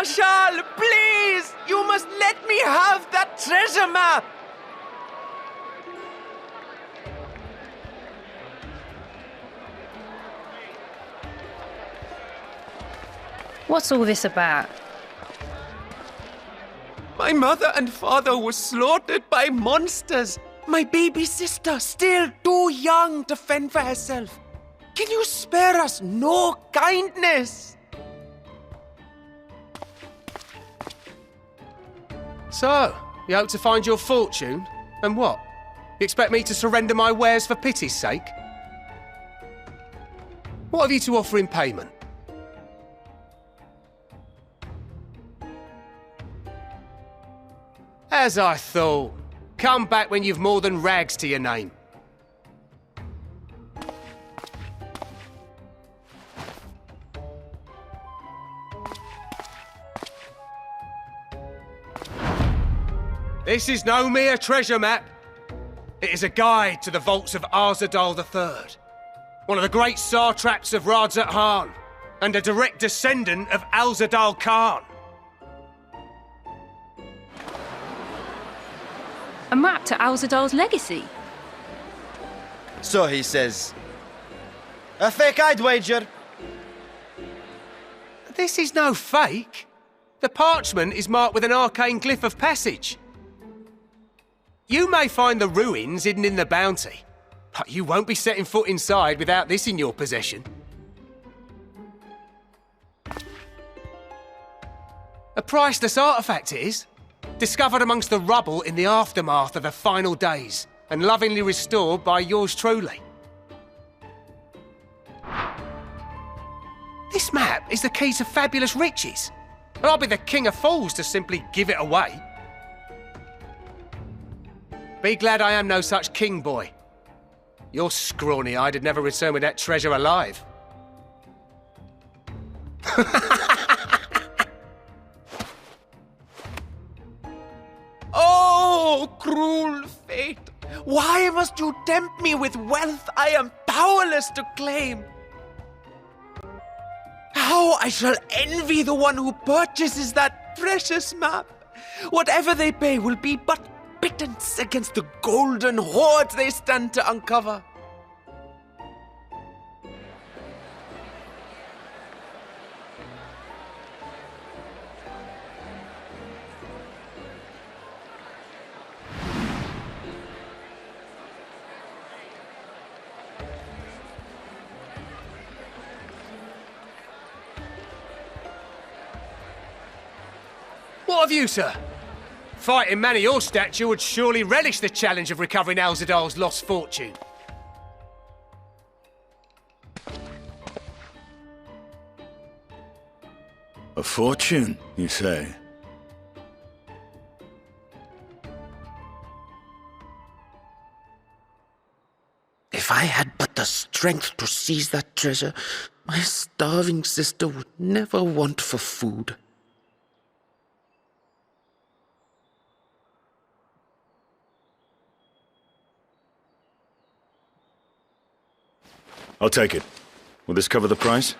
Seneschal, please! You must let me have that treasure map! What's all this about? My mother and father were slaughtered by monsters. My baby sister, still too young to fend for herself. Can you spare us no kindness? So, you hope to find your fortune? And what? You expect me to surrender my wares for pity's sake? What have you to offer in payment? As I thought. Come back when you've more than rags to your name. This is no mere treasure map. It is a guide to the vaults of Arzadal III, one of the great satraps of Radzat Han, and a direct descendant of Alzadal Khan. A map to Alzadal's legacy? So he says. A fake, I'd wager. This is no fake. The parchment is marked with an arcane glyph of passage. You may find the ruins hidden in the bounty, but you won't be setting foot inside without this in your possession. A priceless artifact it is, discovered amongst the rubble in the aftermath of the final days, and lovingly restored by yours truly. This map is the key to fabulous riches, and I'll be the king of fools to simply give it away. Be glad I am no such king boy. Your scrawny-eyed had never returned with that treasure alive. Oh, cruel fate! Why must you tempt me with wealth I am powerless to claim? How I shall envy the one who purchases that precious map! Whatever they pay will be but pittance against the golden hoard they stand to uncover. What of you, sir? Fighting man of your stature would surely relish the challenge of recovering Alzadal's lost fortune. A fortune, you say? If I had but the strength to seize that treasure, my starving sister would never want for food. I'll take it. Will this cover the price?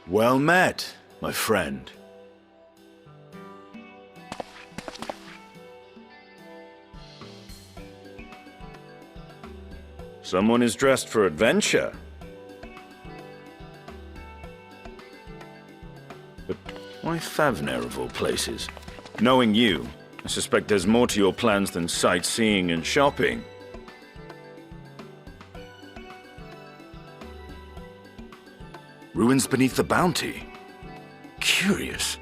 Well met, my friend. Someone is dressed for adventure. But why Favner of all places? Knowing you, I suspect there's more to your plans than sightseeing and shopping. Ruins beneath the bounty. Curious.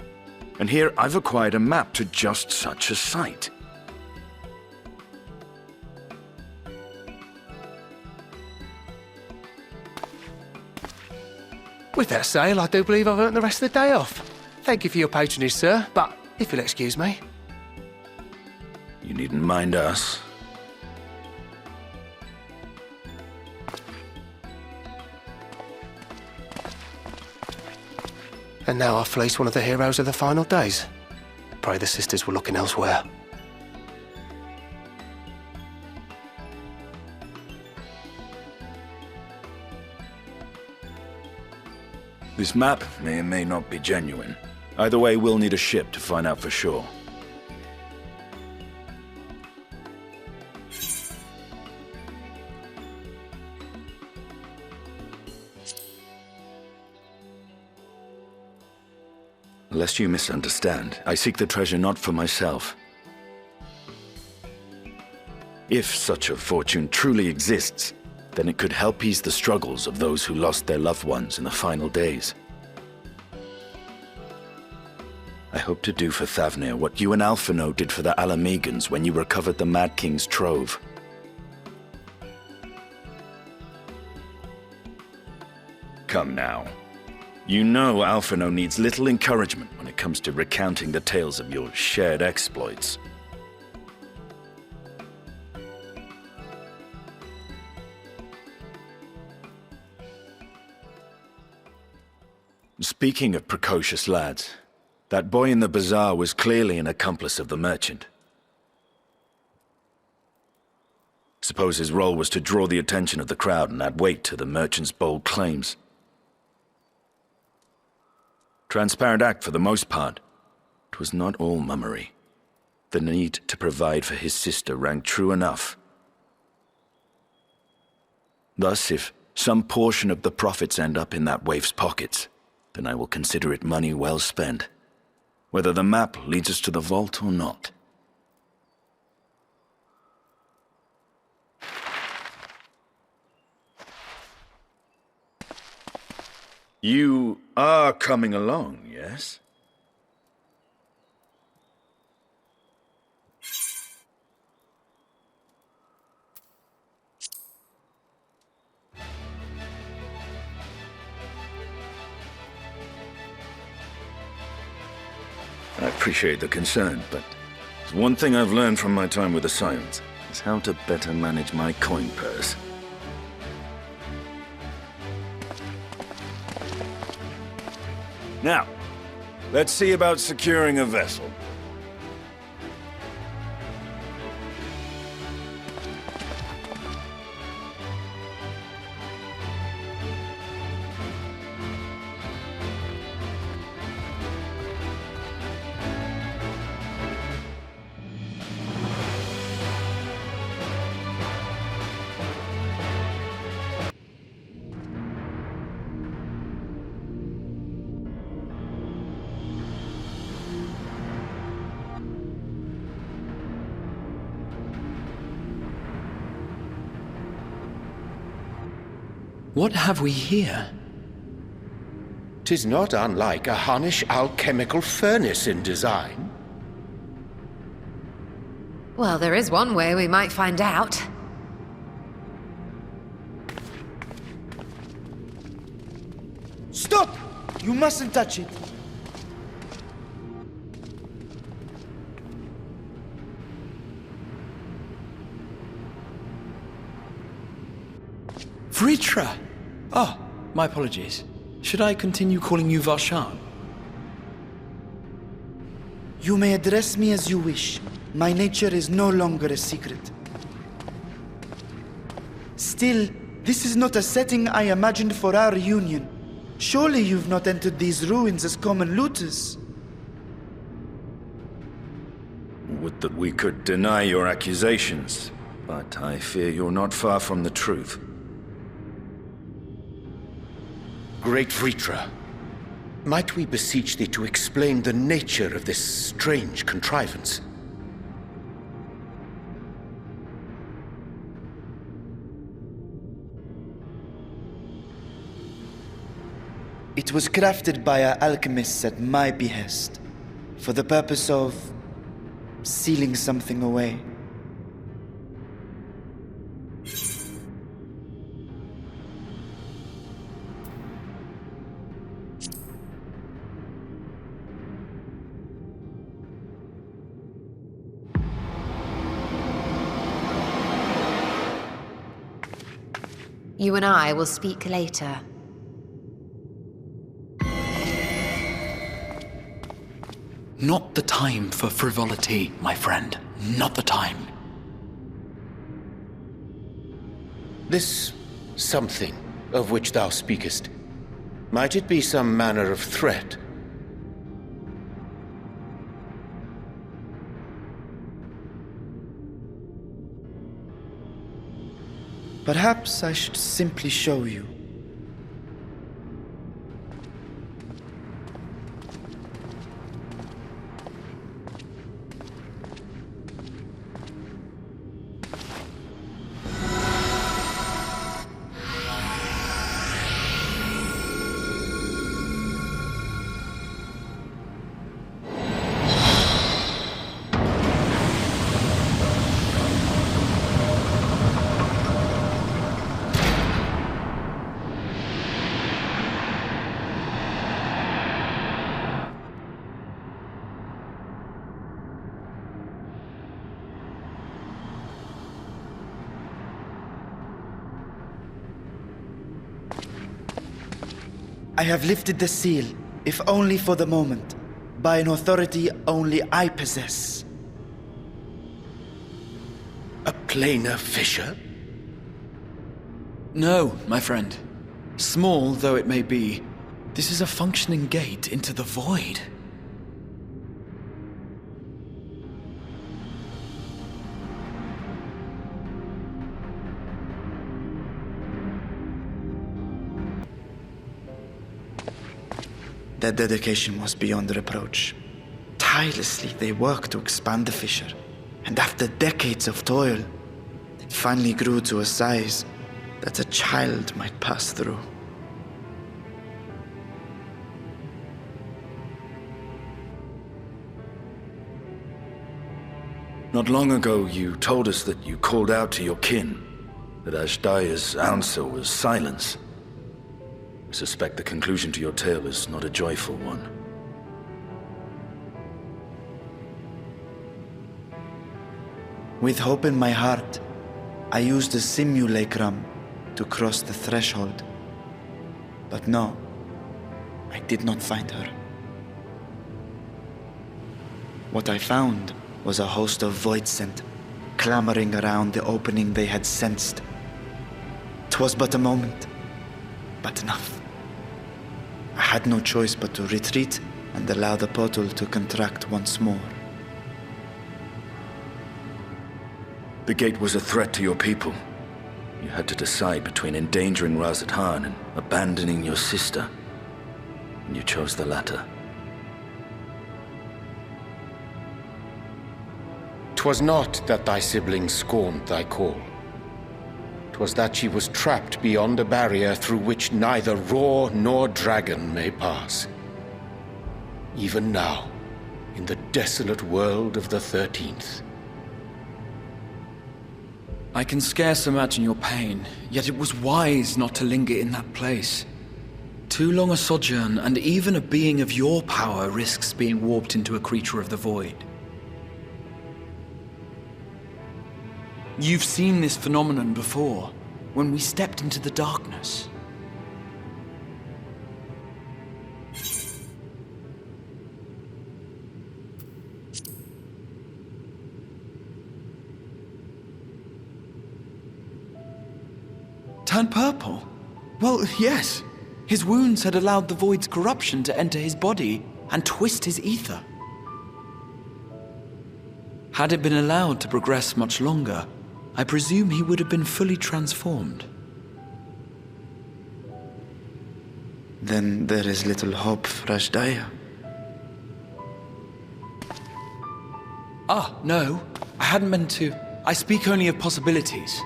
And here I've acquired a map to just such a site. With that sale, I do believe I've earned the rest of the day off. Thank you for your patronage, sir, but if you'll excuse me. You needn't mind us. And now I fleece one of the heroes of the final days. Pray the sisters were looking elsewhere. This map may or may not be genuine. Either way, we'll need a ship to find out for sure. Lest you misunderstand, I seek the treasure not for myself. If such a fortune truly exists, then it could help ease the struggles of those who lost their loved ones in the final days. I hope to do for Thavnir what you and Alphinaud did for the Alamegans when you recovered the Mad King's trove. Come now. You know Alphinaud needs little encouragement when it comes to recounting the tales of your shared exploits. Speaking of precocious lads, that boy in the bazaar was clearly an accomplice of the merchant. Suppose his role was to draw the attention of the crowd and add weight to the merchant's bold claims. Transparent act for the most part. It was not all mummery. The need to provide for his sister rang true enough. Thus, if some portion of the profits end up in that waif's pockets, then I will consider it money well spent, whether the map leads us to the vault or not. You are coming along, yes? I appreciate the concern, but there's one thing I've learned from my time with the Scions, is how to better manage my coin purse. Now, let's see about securing a vessel. What have we here? 'Tis not unlike a Hunnish alchemical furnace in design. Well, there is one way we might find out. Stop! You mustn't touch it. Vritra! Oh, my apologies. Should I continue calling you Varshan? You may address me as you wish. My nature is no longer a secret. Still, this is not a setting I imagined for our union. Surely you've not entered these ruins as common looters. Would that we could deny your accusations, but I fear you're not far from the truth. Great Vritra, might we beseech thee to explain the nature of this strange contrivance? It was crafted by our alchemists at my behest, for the purpose of sealing something away. You and I will speak later. Not the time for frivolity, my friend. Not the time. This something of which thou speakest, might it be some manner of threat? Perhaps I should simply show you. I have lifted the seal, if only for the moment, by an authority only I possess. A planar fissure? No, my friend. Small though it may be, this is a functioning gate into the void. Their dedication was beyond reproach. Tirelessly they worked to expand the fissure, and after decades of toil, it finally grew to a size that a child might pass through. Not long ago, you told us that you called out to your kin, that Ashdaya's answer was silence. I suspect the conclusion to your tale is not a joyful one. With hope in my heart, I used the simulacrum to cross the threshold. But no, I did not find her. What I found was a host of voidsent, clamoring around the opening they had sensed. 'Twas but a moment, but enough. I had no choice but to retreat and allow the portal to contract once more. The gate was a threat to your people. You had to decide between endangering Razathan and abandoning your sister. And you chose the latter. 'Twas not that thy siblings scorned thy call. 'Twas that she was trapped beyond a barrier through which neither roar nor dragon may pass. Even now, in the desolate world of the 13th. I can scarce imagine your pain, yet it was wise not to linger in that place. Too long a sojourn, and even a being of your power risks being warped into a creature of the void. You've seen this phenomenon before, when we stepped into the darkness. Turned purple? Well, yes. His wounds had allowed the void's corruption to enter his body and twist his ether. Had it been allowed to progress much longer, I presume he would have been fully transformed. Then there is little hope for Ashdaya. Ah, no. I hadn't meant to. I speak only of possibilities.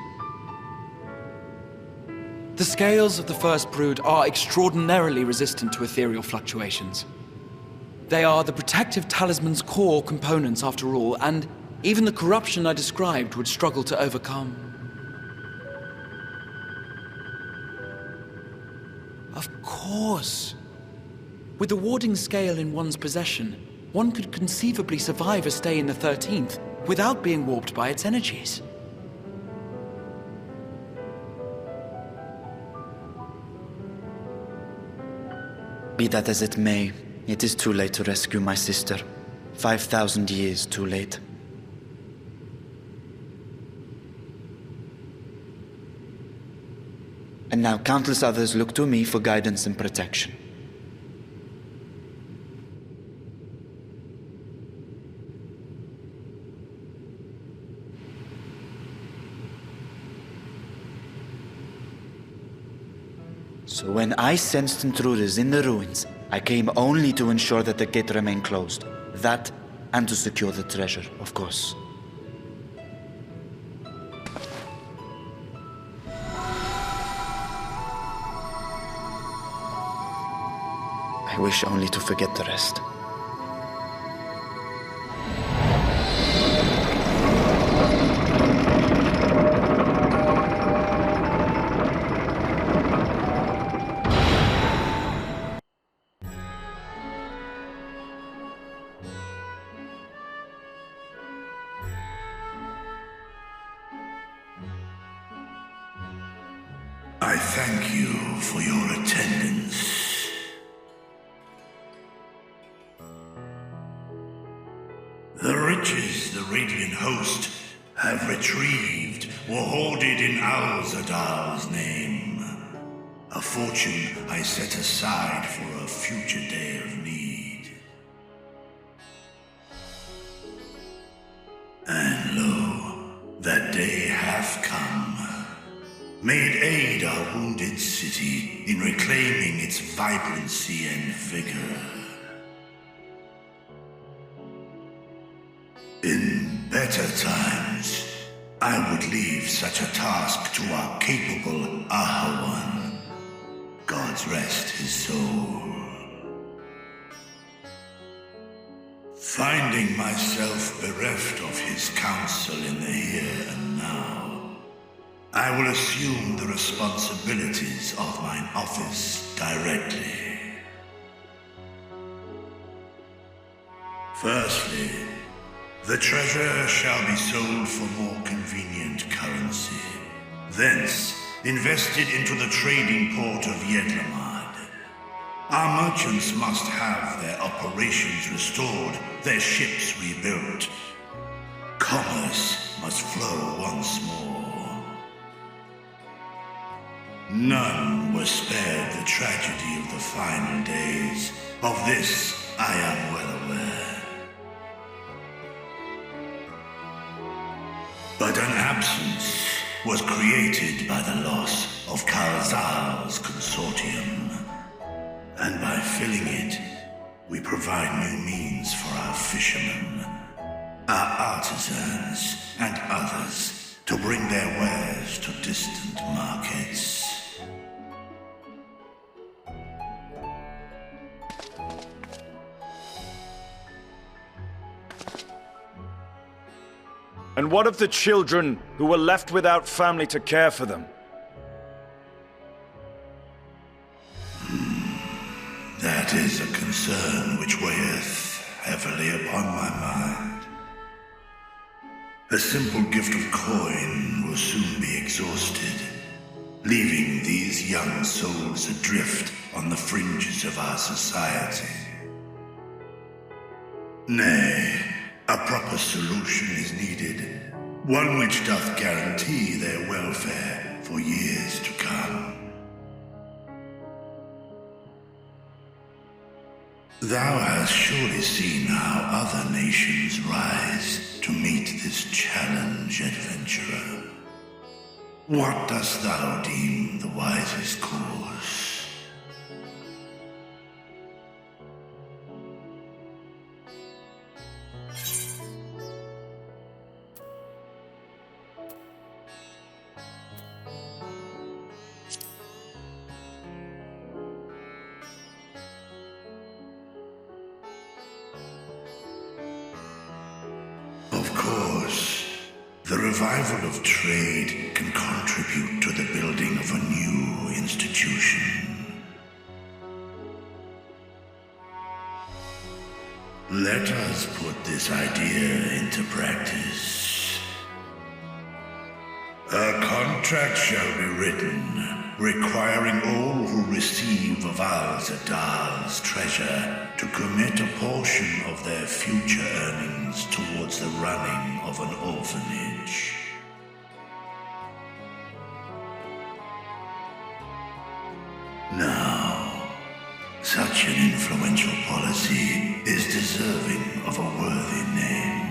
The scales of the First Brood are extraordinarily resistant to ethereal fluctuations. They are the protective talisman's core components after all, and even the corruption I described would struggle to overcome. Of course. With the warding scale in one's possession, one could conceivably survive a stay in the 13th without being warped by its energies. Be that as it may, it is too late to rescue my sister. 5,000 years too late. And now countless others look to me for guidance and protection. So when I sensed intruders in the ruins, I came only to ensure that the gate remained closed. That, and to secure the treasure, of course. I wish only to forget the rest. I thank you for your attendance. The riches the Radiant Host have retrieved were hoarded in Alzadal's name. A fortune I set aside for a future day of need. And lo, that day hath come. May it aid our wounded city in reclaiming its vibrancy and vigor. In better times, I would leave such a task to our capable Ahawan. God's rest his soul. Finding myself bereft of his counsel in the here and now, I will assume the responsibilities of mine office directly. Firstly, the treasure shall be sold for more convenient currency. Thence, invested into the trading port of Yedlamad. Our merchants must have their operations restored, their ships rebuilt. Commerce must flow once more. None were spared the tragedy of the final days. Of this, I am well aware. But an absence was created by the loss of Kalzal's consortium. And by filling it, we provide new means for our fishermen, our artisans, and others to bring their wares to distant markets. And what of the children who were left without family to care for them? That is a concern which weigheth heavily upon my mind. A simple gift of coin will soon be exhausted, leaving these young souls adrift on the fringes of our society. Nay, a proper solution is needed, one which doth guarantee their welfare for years to come. Thou hast surely seen how other nations rise to meet this challenge, adventurer. What dost thou deem the wisest course? Of course, the revival of trade can contribute to the building of a new institution. Let us put this idea into practice. A contract shall be written, requiring all who receive of Al-Zadal's treasure to commit a portion of their future earnings towards the running of an orphanage. Now, such an influential policy is deserving of a worthy name.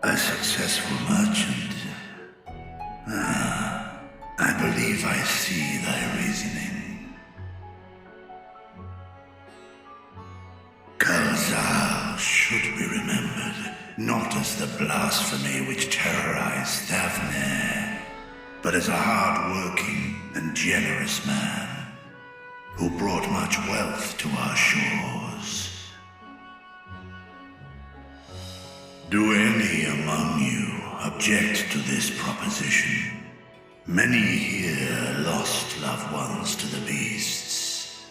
A successful merchant. I believe I see thy reasoning. Kalzal should be remembered, not as the blasphemy which terrorized Thavne, but as a hard-working and generous man who brought much wealth to our shores. Do any among you object to this proposition? Many here lost loved ones to the beasts.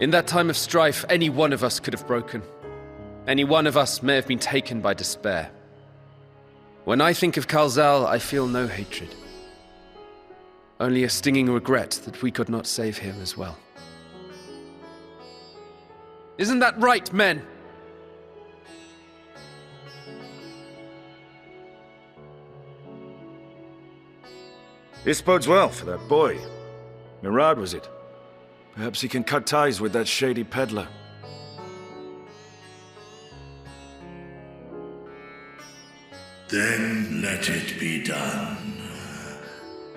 In that time of strife, any one of us could have broken. Any one of us may have been taken by despair. When I think of Kalzal, I feel no hatred. Only a stinging regret that we could not save him as well. Isn't that right, men? This bodes well for that boy. Mirad, was it? Perhaps he can cut ties with that shady peddler. Then let it be done.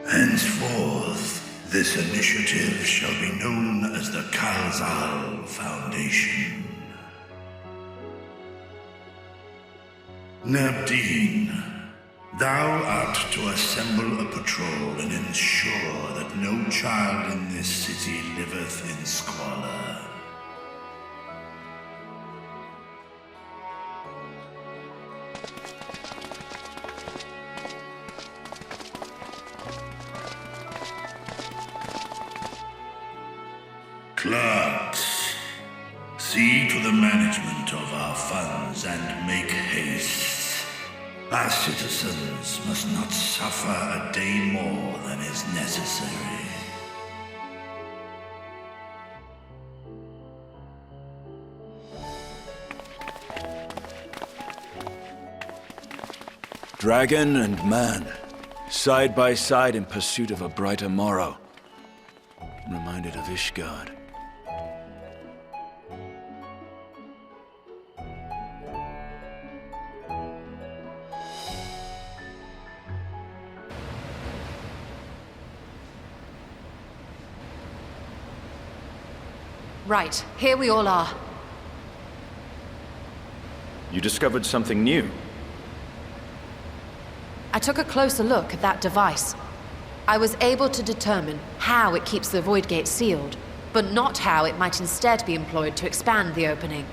Henceforth, this initiative shall be known as the Kalzal Foundation. Nabdeen, thou art to assemble a patrol and ensure that no child in this city liveth in squalor. Clerks, see to the management of our funds and make haste. Our citizens must not suffer a day more than is necessary. Dragon and man, side by side in pursuit of a brighter morrow. I'm reminded of Ishgard. Right, here we all are. You discovered something new. I took a closer look at that device. I was able to determine how it keeps the Void Gate sealed, but not how it might instead be employed to expand the opening.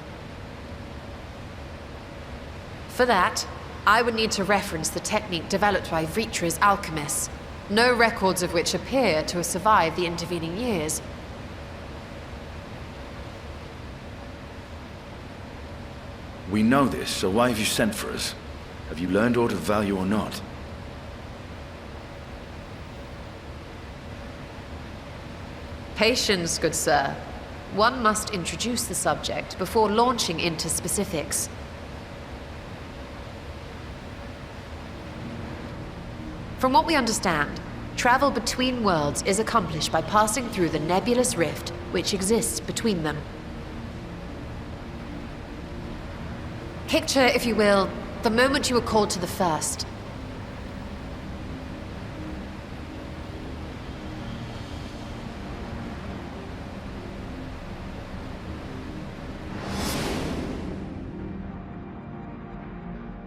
For that, I would need to reference the technique developed by Vritra's alchemists, no records of which appear to have survived the intervening years. We know this, so why have you sent for us? Have you learned aught of value or not? Patience, good sir. One must introduce the subject before launching into specifics. From what we understand, travel between worlds is accomplished by passing through the nebulous rift which exists between them. Picture, if you will, the moment you were called to the first.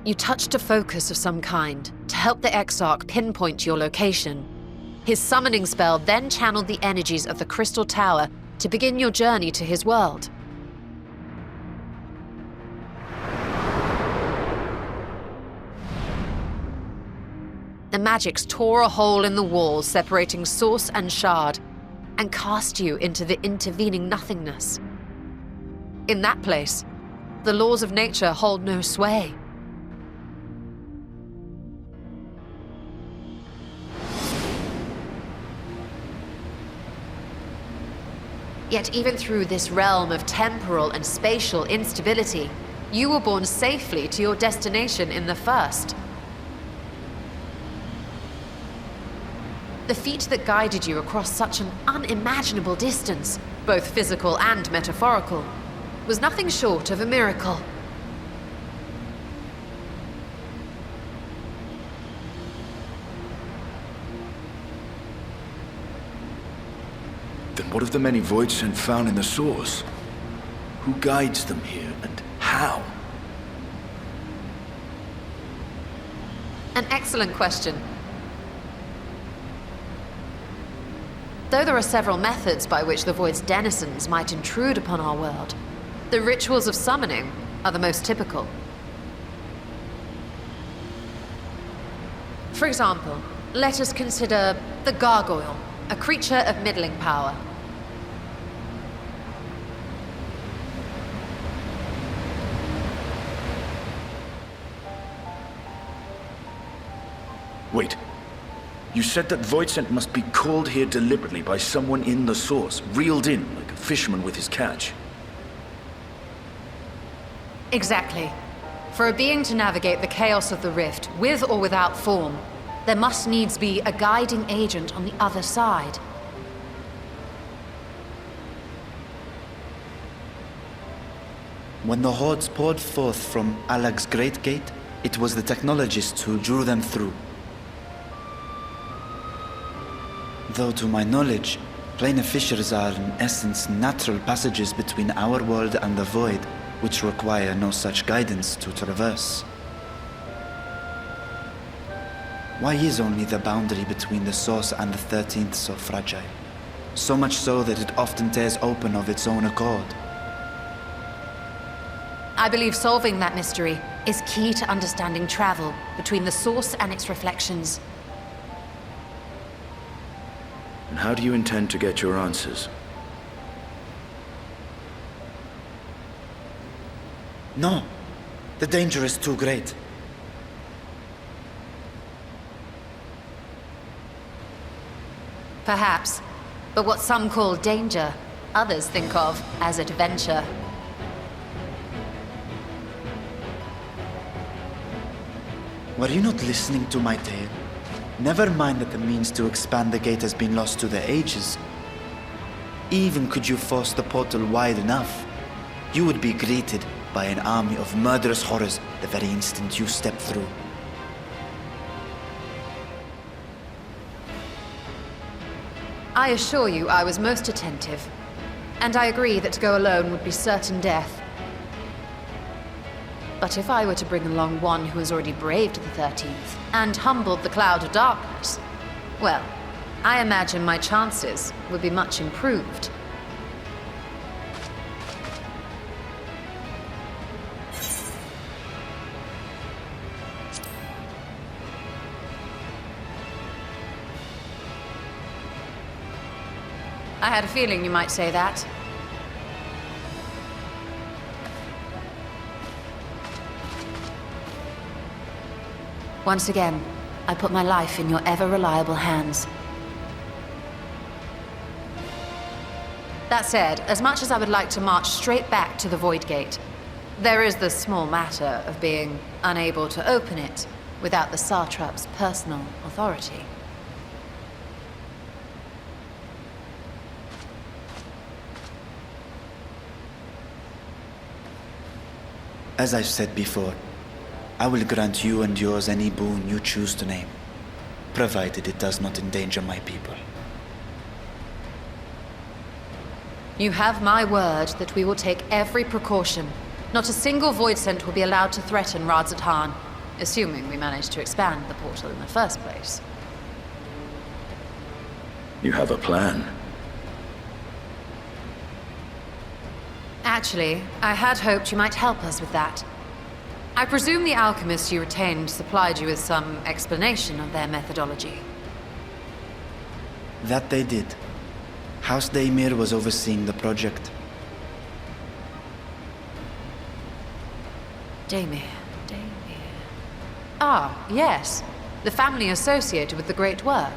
You touched a focus of some kind to help the Exarch pinpoint your location. His summoning spell then channeled the energies of the Crystal Tower to begin your journey to his world. the magics tore a hole in the wall separating source and shard, and cast you into the intervening nothingness. In that place, the laws of nature hold no sway. Yet even through this realm of temporal and spatial instability, you were borne safely to your destination in the first. The feat that guided you across such an unimaginable distance, both physical and metaphorical, was nothing short of a miracle. Then what of the many Voidsent found in the source? Who guides them here, and how? An excellent question. Though there are several methods by which the Void's denizens might intrude upon our world, the rituals of summoning are the most typical. For example, let us consider the Gargoyle, a creature of middling power. Wait. You said that Voidsent must be called here deliberately by someone in the source, reeled in like a fisherman with his catch. Exactly. For a being to navigate the chaos of the rift, with or without form, there must needs be a guiding agent on the other side. When the hordes poured forth from Alag's Great Gate, it was the technologists who drew them through. Though to my knowledge, planar fissures are in essence natural passages between our world and the Void, which require no such guidance to traverse. Why is only the boundary between the Source and the 13th so fragile? So much so that it often tears open of its own accord. I believe solving that mystery is key to understanding travel between the Source and its reflections. And how do you intend to get your answers? No. The danger is too great. Perhaps. But what some call danger, others think of as adventure. Were you not listening to my tale? Never mind that the means to expand the gate has been lost to the ages. Even could you force the portal wide enough, you would be greeted by an army of murderous horrors the very instant you step through. I assure you I was most attentive, and I agree that to go alone would be certain death. But if I were to bring along one who has already braved the 13th and humbled the cloud of darkness, well, I imagine my chances would be much improved. I had a feeling you might say that. Once again, I put my life in your ever-reliable hands. That said, as much as I would like to march straight back to the Void Gate, there is the small matter of being unable to open it without the Satrap's personal authority. As I've said before, I will grant you and yours any boon you choose to name, provided it does not endanger my people. You have my word that we will take every precaution. Not a single Voidsent will be allowed to threaten Radzat-Han, assuming we manage to expand the portal in the first place. You have a plan. Actually, I had hoped you might help us with that. I presume the alchemists you retained supplied you with some explanation of their methodology. That they did. House Daimir was overseeing the project. Daimir. Ah, yes. The family associated with the great work.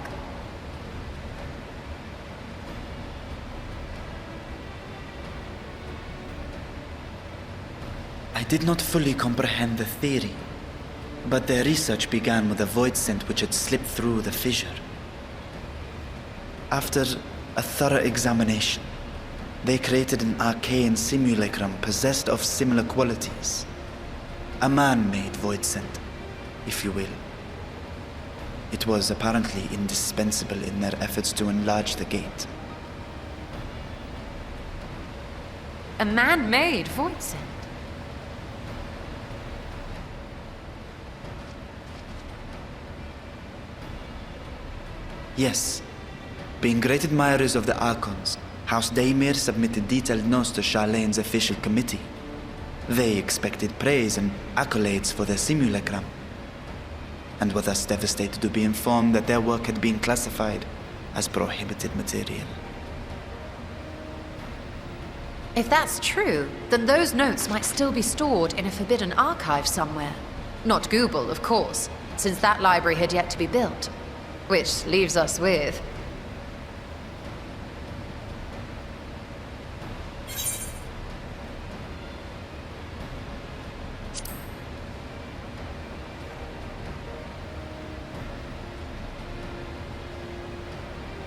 I did not fully comprehend the theory, but their research began with a void scent which had slipped through the fissure. After a thorough examination, they created an arcane simulacrum possessed of similar qualities. A man-made void scent, if you will. It was apparently indispensable in their efforts to enlarge the gate. A man-made void scent? Yes. Being great admirers of the Archons, House Daimir submitted detailed notes to Charlene's official committee. They expected praise and accolades for their simulacrum, and were thus devastated to be informed that their work had been classified as prohibited material. If that's true, then those notes might still be stored in a forbidden archive somewhere. Not Google, of course, since that library had yet to be built. Which leaves us with...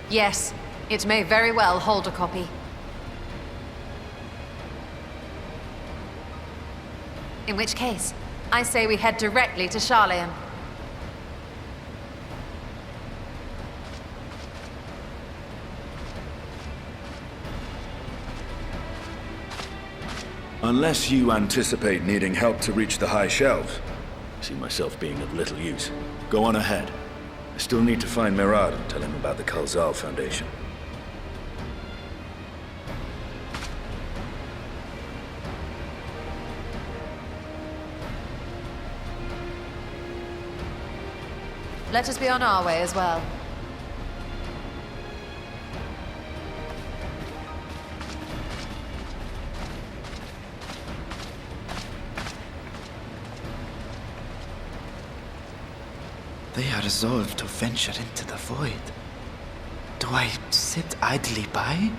Yes, it may very well hold a copy. In which case, I say we head directly to Charlene. Unless you anticipate needing help to reach the high shelves, I see myself being of little use. Go on ahead. I still need to find Mirad and tell him about the Kalzal Foundation. Let us be on our way as well. They are resolved to venture into the void. Do I sit idly by?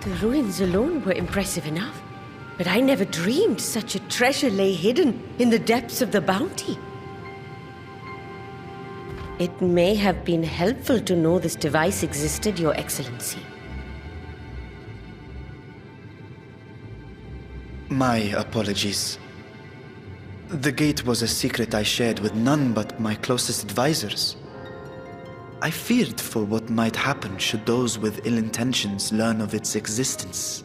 The ruins alone were impressive enough, but I never dreamed such a treasure lay hidden in the depths of the bounty. It may have been helpful to know this device existed, Your Excellency. My apologies. The gate was a secret I shared with none but my closest advisors. I feared for what might happen should those with ill intentions learn of its existence.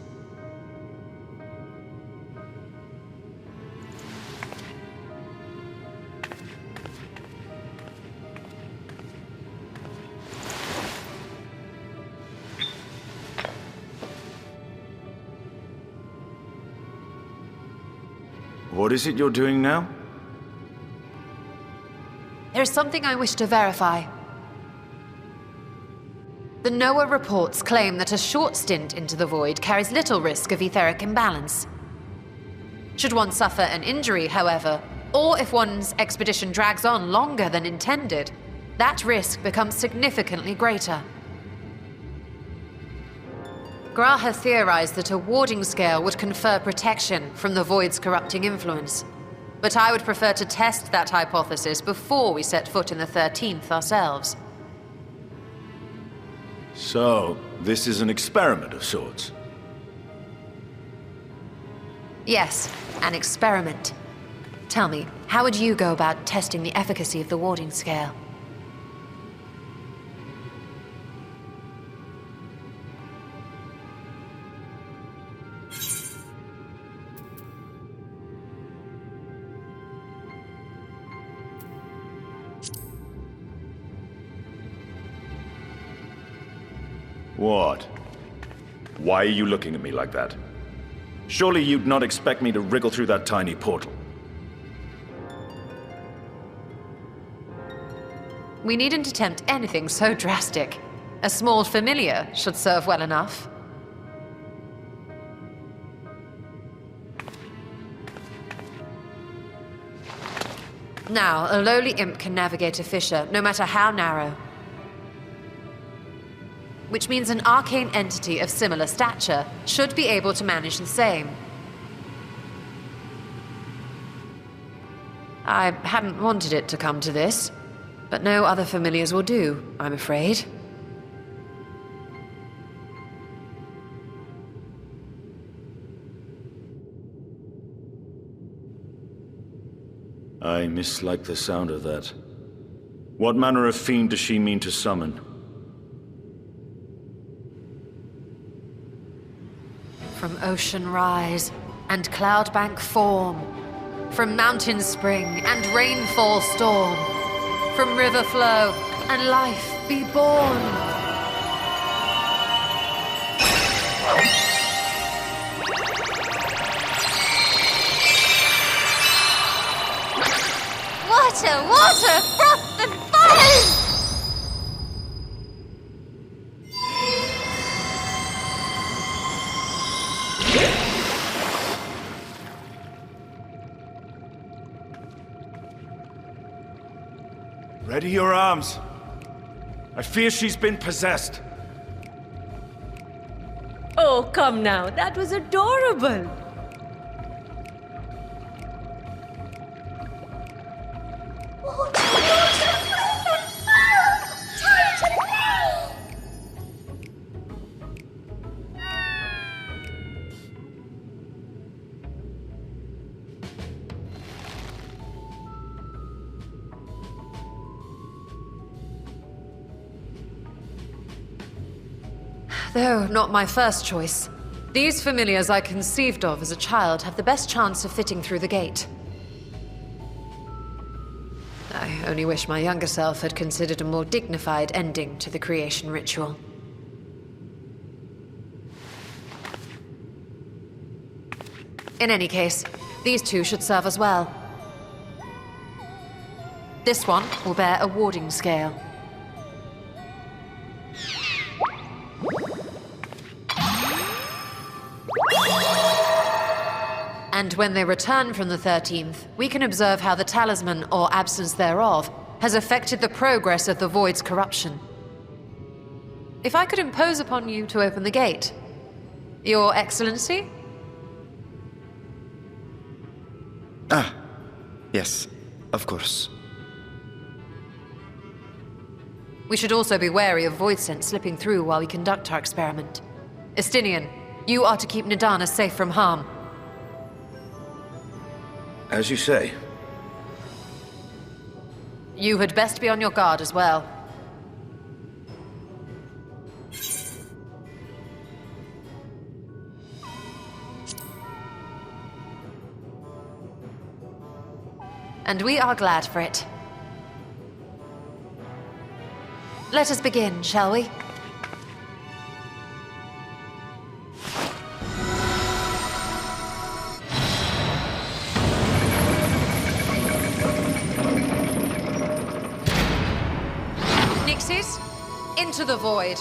What is it you're doing now? There is something I wish to verify. The NOAA reports claim that a short stint into the void carries little risk of etheric imbalance. Should one suffer an injury, however, or if one's expedition drags on longer than intended, that risk becomes significantly greater. Graha theorized that a warding scale would confer protection from the void's corrupting influence. But I would prefer to test that hypothesis before we set foot in the 13th ourselves. So, this is an experiment of sorts? Yes, an experiment. Tell me, how would you go about testing the efficacy of the warding scale? What? Why are you looking at me like that? Surely you'd not expect me to wriggle through that tiny portal. We needn't attempt anything so drastic. A small familiar should serve well enough. Now, a lowly imp can navigate a fissure, no matter how narrow. Which means an arcane entity of similar stature should be able to manage the same. I hadn't wanted it to come to this, but no other familiars will do, I'm afraid. I mislike the sound of that. What manner of fiend does she mean to summon? From ocean rise and cloudbank form, from mountain spring and rainfall storm, from river flow and life be born. Water, water, froth and foam! Ready your arms. I fear she's been possessed. Oh, come now. That was adorable. Though not my first choice. These familiars I conceived of as a child have the best chance of fitting through the gate. I only wish my younger self had considered a more dignified ending to the creation ritual. In any case, these two should serve as well. This one will bear a warding scale. And when they return from the 13th, we can observe how the talisman, or absence thereof, has affected the progress of the Void's corruption. If I could impose upon you to open the gate, Your Excellency? Ah, yes, of course. We should also be wary of void scent slipping through while we conduct our experiment. Estinien, you are to keep Nadana safe from harm. As you say. You had best be on your guard as well. And we are glad for it. Let us begin, shall we? Nixies, into the void.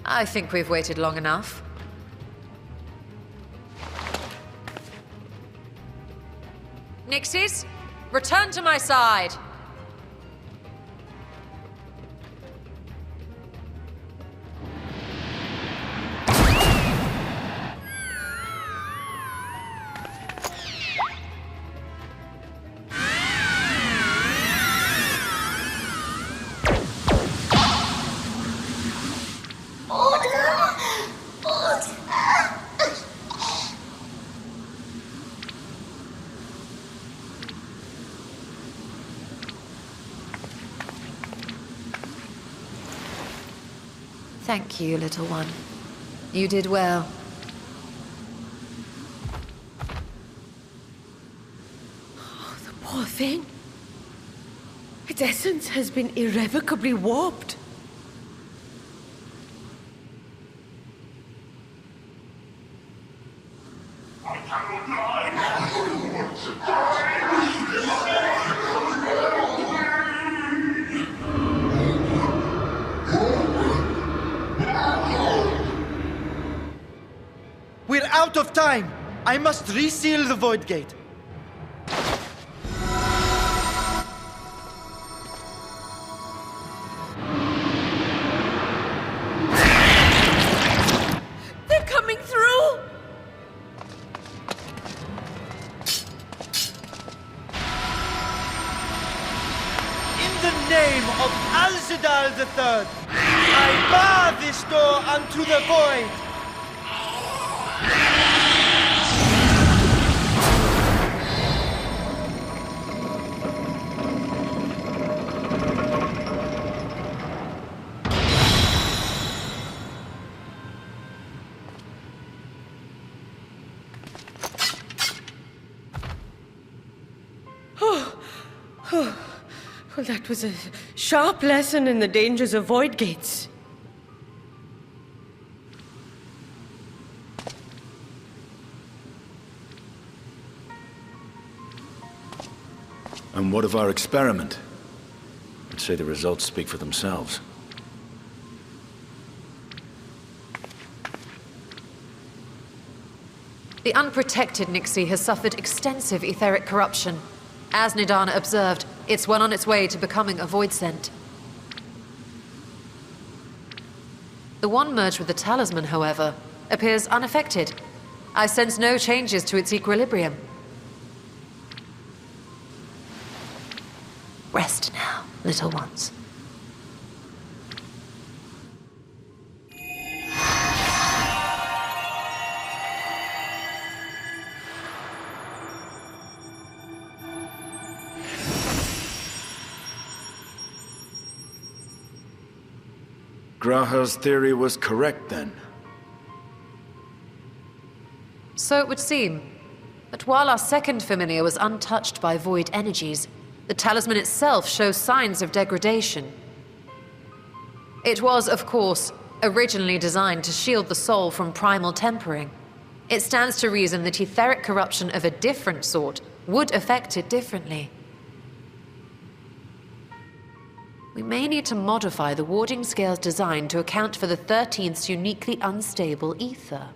I think we've waited long enough. Nixies, return to my side. Thank you, little one. You did well. Oh, the poor thing. Its essence has been irrevocably warped. We're out of time! I must reseal the Void Gate. They're coming through! In the name of Alzadal III, I bar this door unto the void! Well, that was a sharp lesson in the dangers of void gates. And what of our experiment? I'd say the results speak for themselves. The unprotected Nixie has suffered extensive etheric corruption. As Nidana observed, it's well on its way to becoming a void scent. The one merged with the talisman, however, appears unaffected. I sense no changes to its equilibrium. Rest now, little ones. Graha's theory was correct, then. So it would seem. But while our second familiar was untouched by void energies, the talisman itself shows signs of degradation. It was, of course, originally designed to shield the soul from primal tempering. It stands to reason that etheric corruption of a different sort would affect it differently. We may need to modify the warding scale's design to account for the 13th's uniquely unstable ether.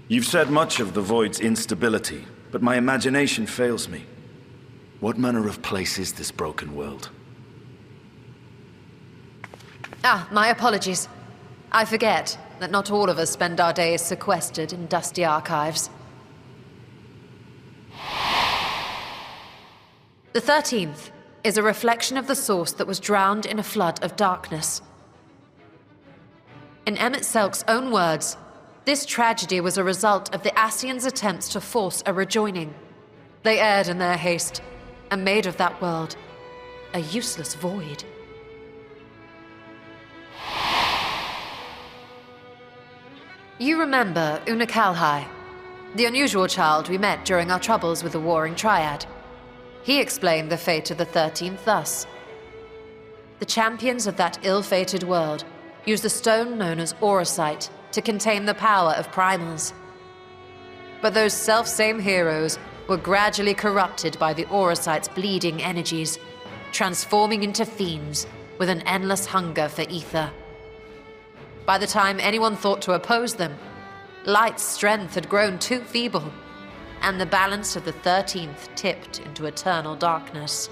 You've said much of the Void's instability, but my imagination fails me. What manner of place is this broken world? Ah, my apologies. I forget that not all of us spend our days sequestered in dusty archives. The 13th is a reflection of the source that was drowned in a flood of darkness. In Emmett Selk's own words, this tragedy was a result of the Ascians' attempts to force a rejoining. They erred in their haste, and made of that world a useless void. You remember Una Kalhai, the unusual child we met during our troubles with the Warring Triad. He explained the fate of the 13th thus. The champions of that ill-fated world used a stone known as Auracite to contain the power of primals. But those self-same heroes were gradually corrupted by the Auracite's bleeding energies, transforming into fiends with an endless hunger for ether. By the time anyone thought to oppose them, Light's strength had grown too feeble, and the balance of the 13th tipped into eternal darkness.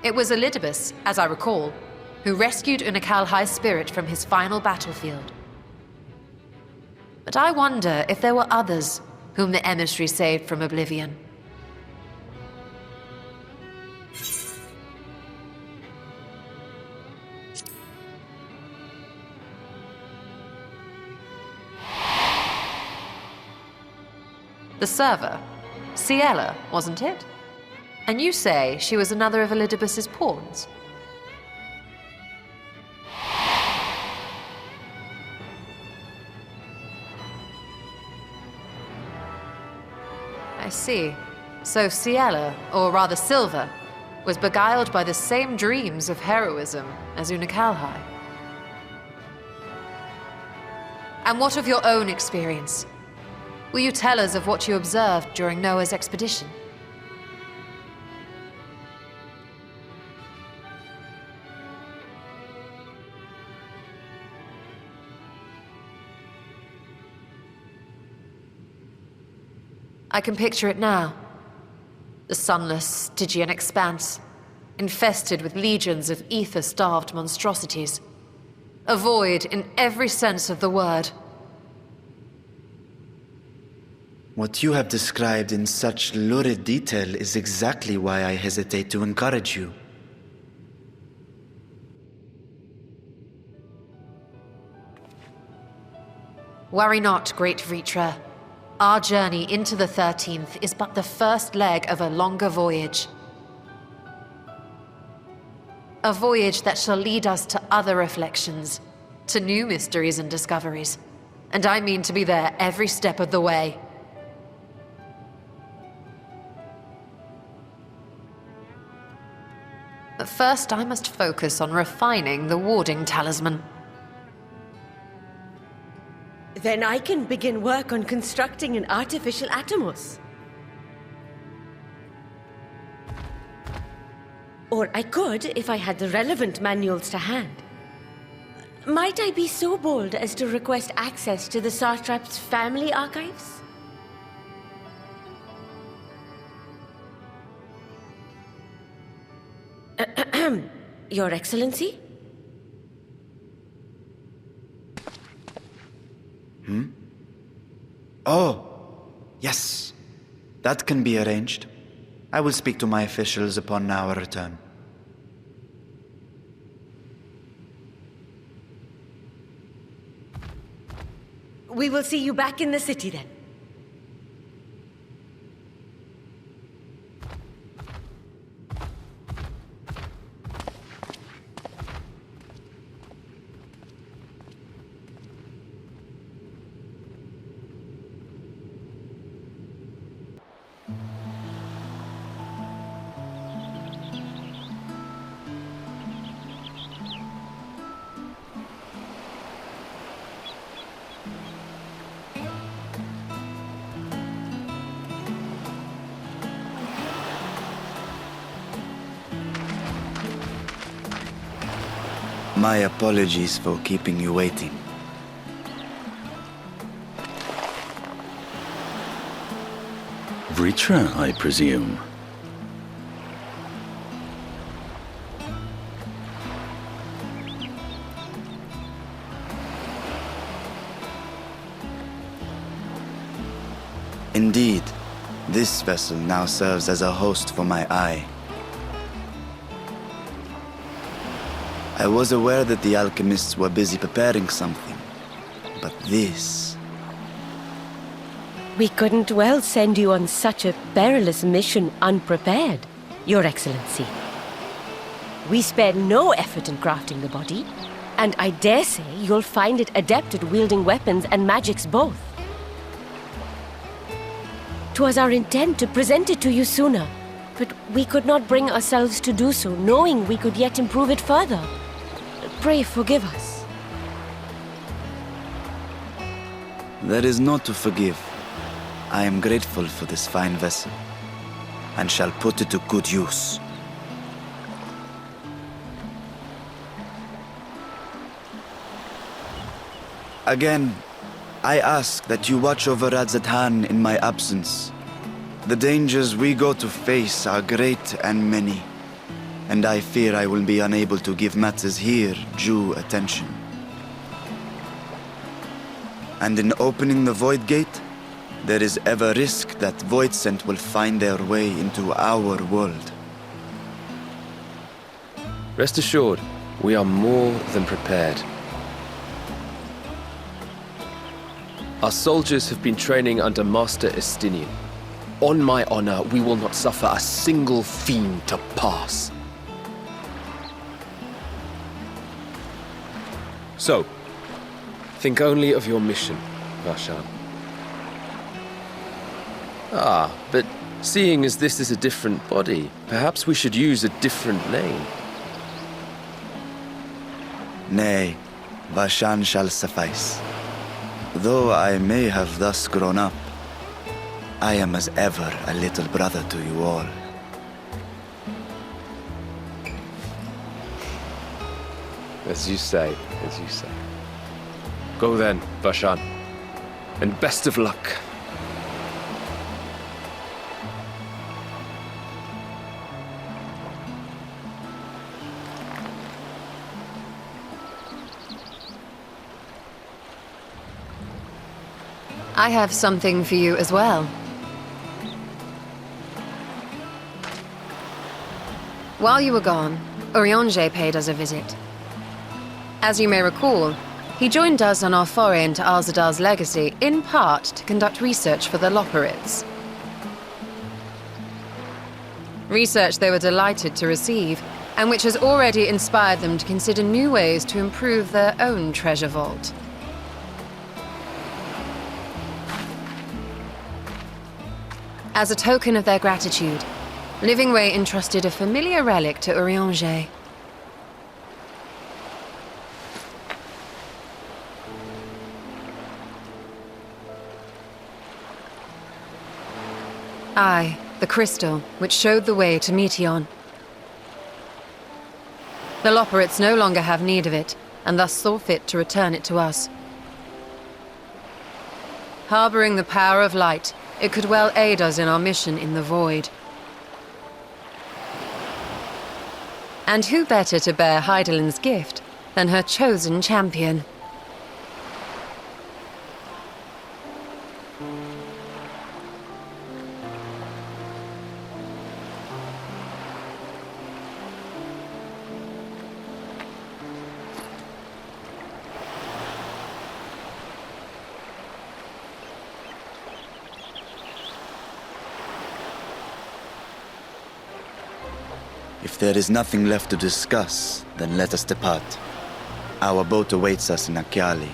It was Elidibus, as I recall, who rescued Una Kalhai's spirit from his final battlefield. But I wonder if there were others whom the emissary saved from oblivion. The server, Ciela, wasn't it? And you say she was another of Elidibus's pawns? I see. So Ciela, or rather Silva, was beguiled by the same dreams of heroism as Unakalhai. And what of your own experience? Will you tell us of what you observed during Noah's expedition? I can picture it now. The sunless, Stygian expanse, infested with legions of ether-starved monstrosities. A void in every sense of the word. What you have described in such lurid detail is exactly why I hesitate to encourage you. Worry not, great Vritra. Our journey into the 13th is but the first leg of a longer voyage. A voyage that shall lead us to other reflections, to new mysteries and discoveries. And I mean to be there every step of the way. But first I must focus on refining the warding talisman. Then I can begin work on constructing an artificial Atomos. Or I could, if I had the relevant manuals to hand. Might I be so bold as to request access to the Satrap's family archives? Your Excellency? Oh, yes. That can be arranged. I will speak to my officials upon our return. We will see you back in the city then. My apologies for keeping you waiting. Vritra, I presume. Indeed, this vessel now serves as a host for my eye. I was aware that the alchemists were busy preparing something, but this... We couldn't well send you on such a perilous mission unprepared, Your Excellency. We spared no effort in crafting the body, and I dare say you'll find it adept at wielding weapons and magics both. 'Twas our intent to present it to you sooner, but we could not bring ourselves to do so, knowing we could yet improve it further. Pray forgive us. There is naught to forgive. I am grateful for this fine vessel, and shall put it to good use. Again, I ask that you watch over Radzatan in my absence. The dangers we go to face are great and many, and I fear I will be unable to give matters here due attention. And in opening the Void Gate, there is ever risk that Void Scent will find their way into our world. Rest assured, we are more than prepared. Our soldiers have been training under Master Estinien. On my honor, we will not suffer a single fiend to pass. So, think only of your mission, Varshan. Ah, but seeing as this is a different body, perhaps we should use a different name. Nay, Varshan shall suffice. Though I may have thus grown up, I am as ever a little brother to you all. As you say, as you say. Go then, Varshan, and best of luck. I have something for you as well. While you were gone, Urianger paid us a visit. As you may recall, he joined us on our foray into Alzadal's legacy, in part to conduct research for the Loporrits. Research they were delighted to receive, and which has already inspired them to consider new ways to improve their own treasure vault. As a token of their gratitude, Livingway entrusted a familiar relic to Urianger. Aye, the crystal, which showed the way to Meteon. The Loporrits no longer have need of it, and thus saw fit to return it to us. Harboring the power of light, it could well aid us in our mission in the Void. And who better to bear Hydaelyn's gift than her chosen champion? If there is nothing left to discuss, then let us depart. Our boat awaits us in Akyali.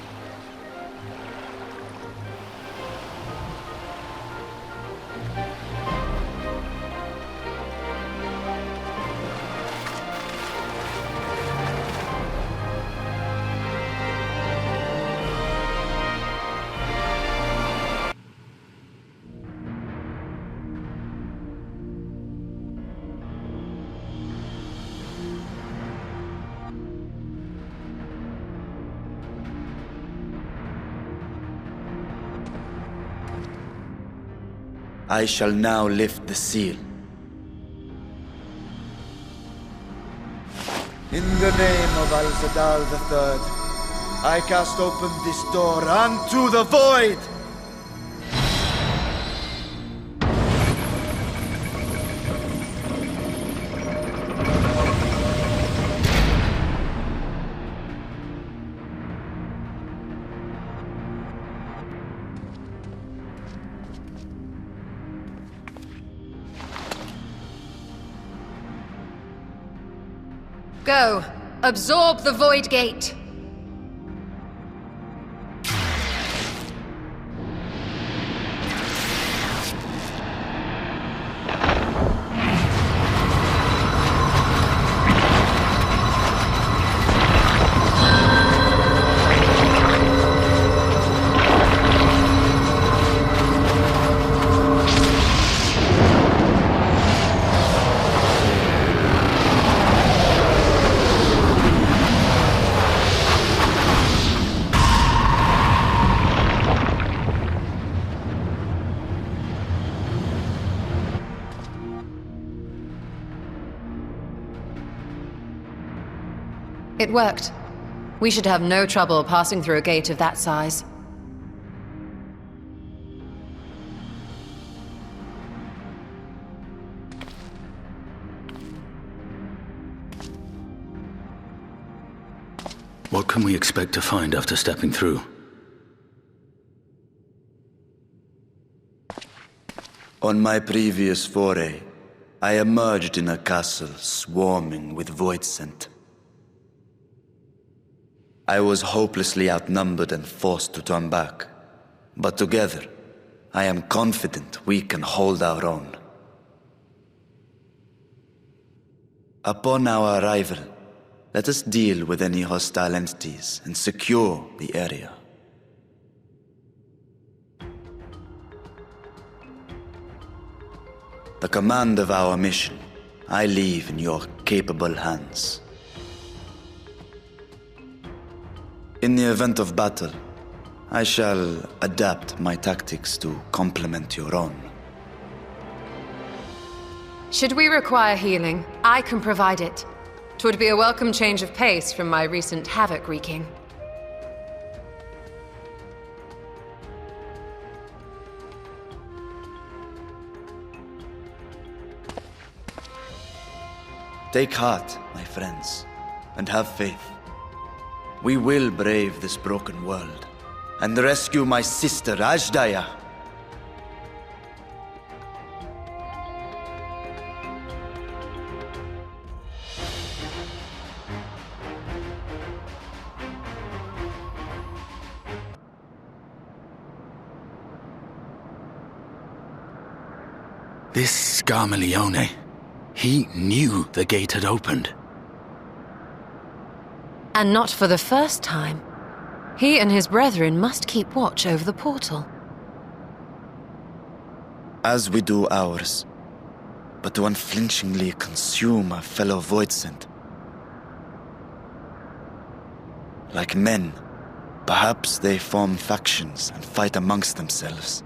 I shall now lift the seal. In the name of Alzadal III, I cast open this door unto the Void! Go! Absorb the Void Gate! It worked. We should have no trouble passing through a gate of that size. What can we expect to find after stepping through? On my previous foray, I emerged in a castle swarming with void scent. I was hopelessly outnumbered and forced to turn back. But together, I am confident we can hold our own. Upon our arrival, let us deal with any hostile entities and secure the area. The command of our mission, I leave in your capable hands. In the event of battle, I shall adapt my tactics to complement your own. Should we require healing, I can provide it. 'Twould be a welcome change of pace from my recent havoc wreaking. Take heart, my friends, and have faith. We will brave this broken world and rescue my sister Ajdaya. This Scarmalione, he knew the gate had opened. And not for the first time. He and his brethren must keep watch over the portal. As we do ours, but to unflinchingly consume our fellow voidsent. Like men, perhaps they form factions and fight amongst themselves.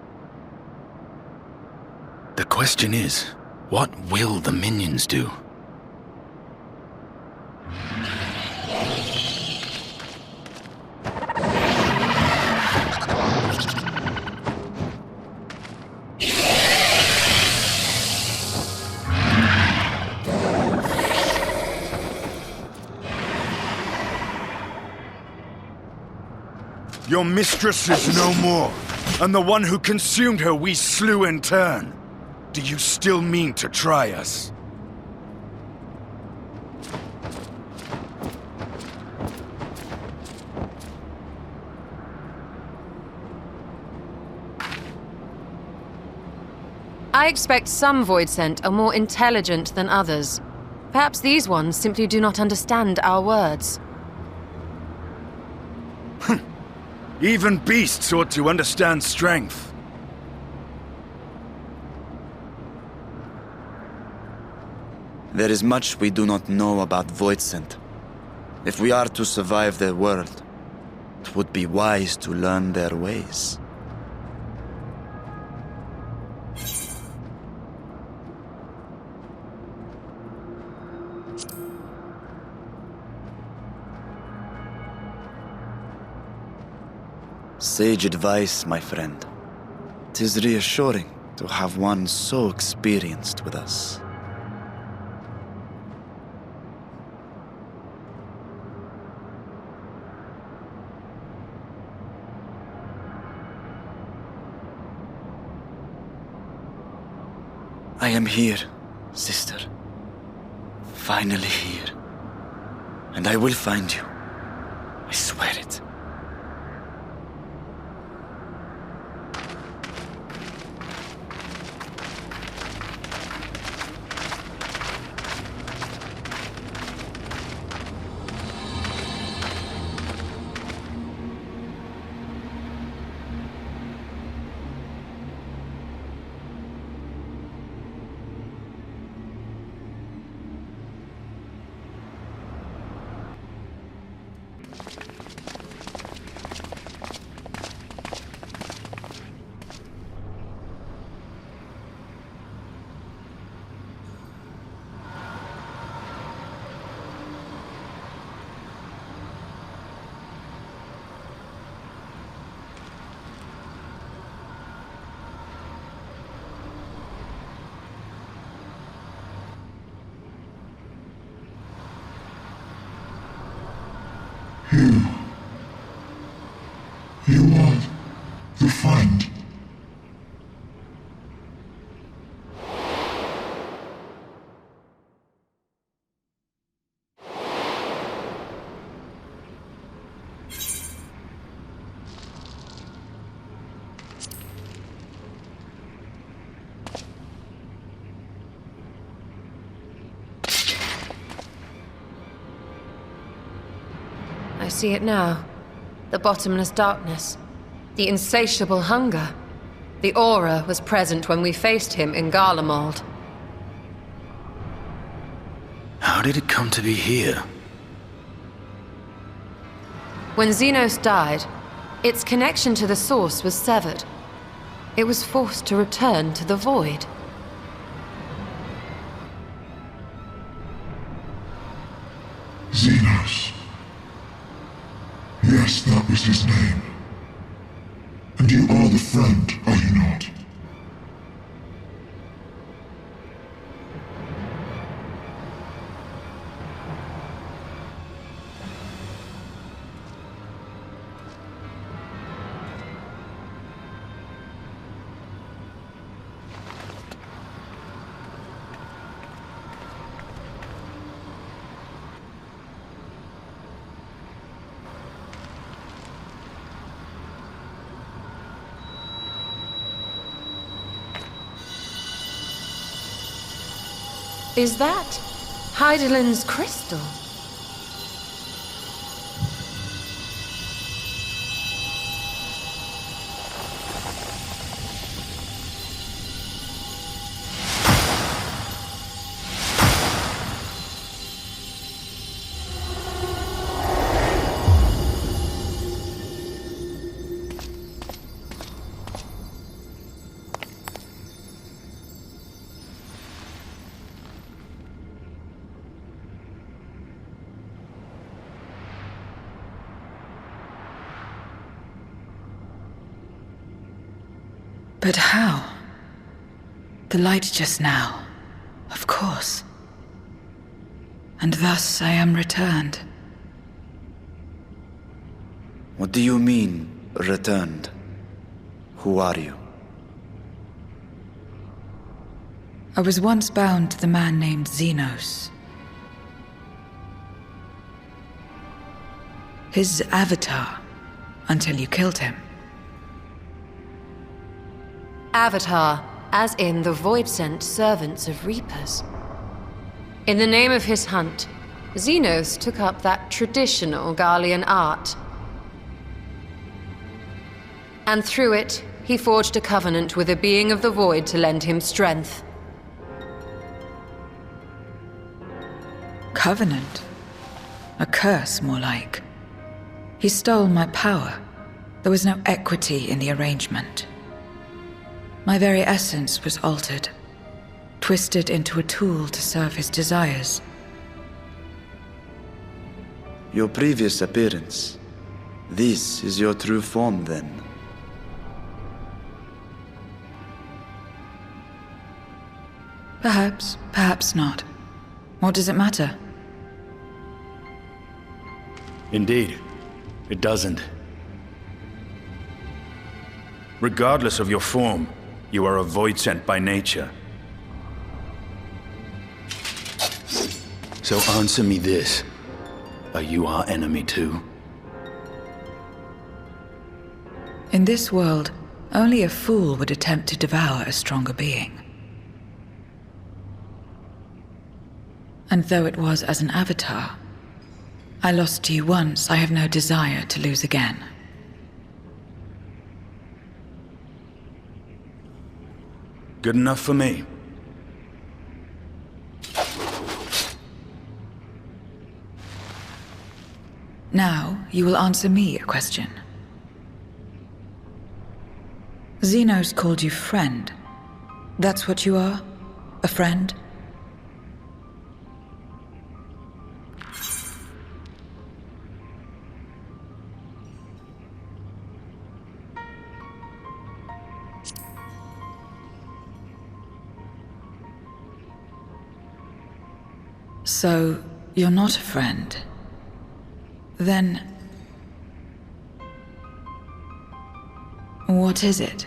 The question is, what will the minions do? Your mistress is no more, and the one who consumed her we slew in turn. Do you still mean to try us? I expect some voidsent are more intelligent than others. Perhaps these ones simply do not understand our words. Even beasts ought to understand strength. There is much we do not know about voidsent. If we are to survive their world, it would be wise to learn their ways. Sage advice, my friend. 'Tis reassuring to have one so experienced with us. I am here, sister. Finally here. And I will find you. I swear it. You are the friend. I see it now. The bottomless darkness. The insatiable hunger. The aura was present when we faced him in Garlemald. How did it come to be here? When Xenos died, its connection to the source was severed. It was forced to return to the void. Xenos. Yes, that was his name. And you are the friend, are you not? Is that Hydaelyn's crystal? But how? The light just now, of course. And thus I am returned. What do you mean, returned? Who are you? I was once bound to the man named Xenos. His avatar, until you killed him. Avatar, as in the void-sent servants of Reapers. In the name of his hunt, Xenos took up that traditional Garlean art. And through it, he forged a covenant with a being of the void to lend him strength. Covenant? A curse, more like. He stole my power. There was no equity in the arrangement. My very essence was altered, twisted into a tool to serve his desires. Your previous appearance. This is your true form, then. Perhaps, perhaps not. What does it matter? Indeed, it doesn't. Regardless of your form, you are a void sent by nature. So answer me this. Are you our enemy too? In this world, only a fool would attempt to devour a stronger being. And though it was as an avatar, I lost to you once, I have no desire to lose again. Good enough for me. Now, you will answer me a question. Xenos called you friend. That's what you are? A friend? So, you're not a friend. Then... what is it?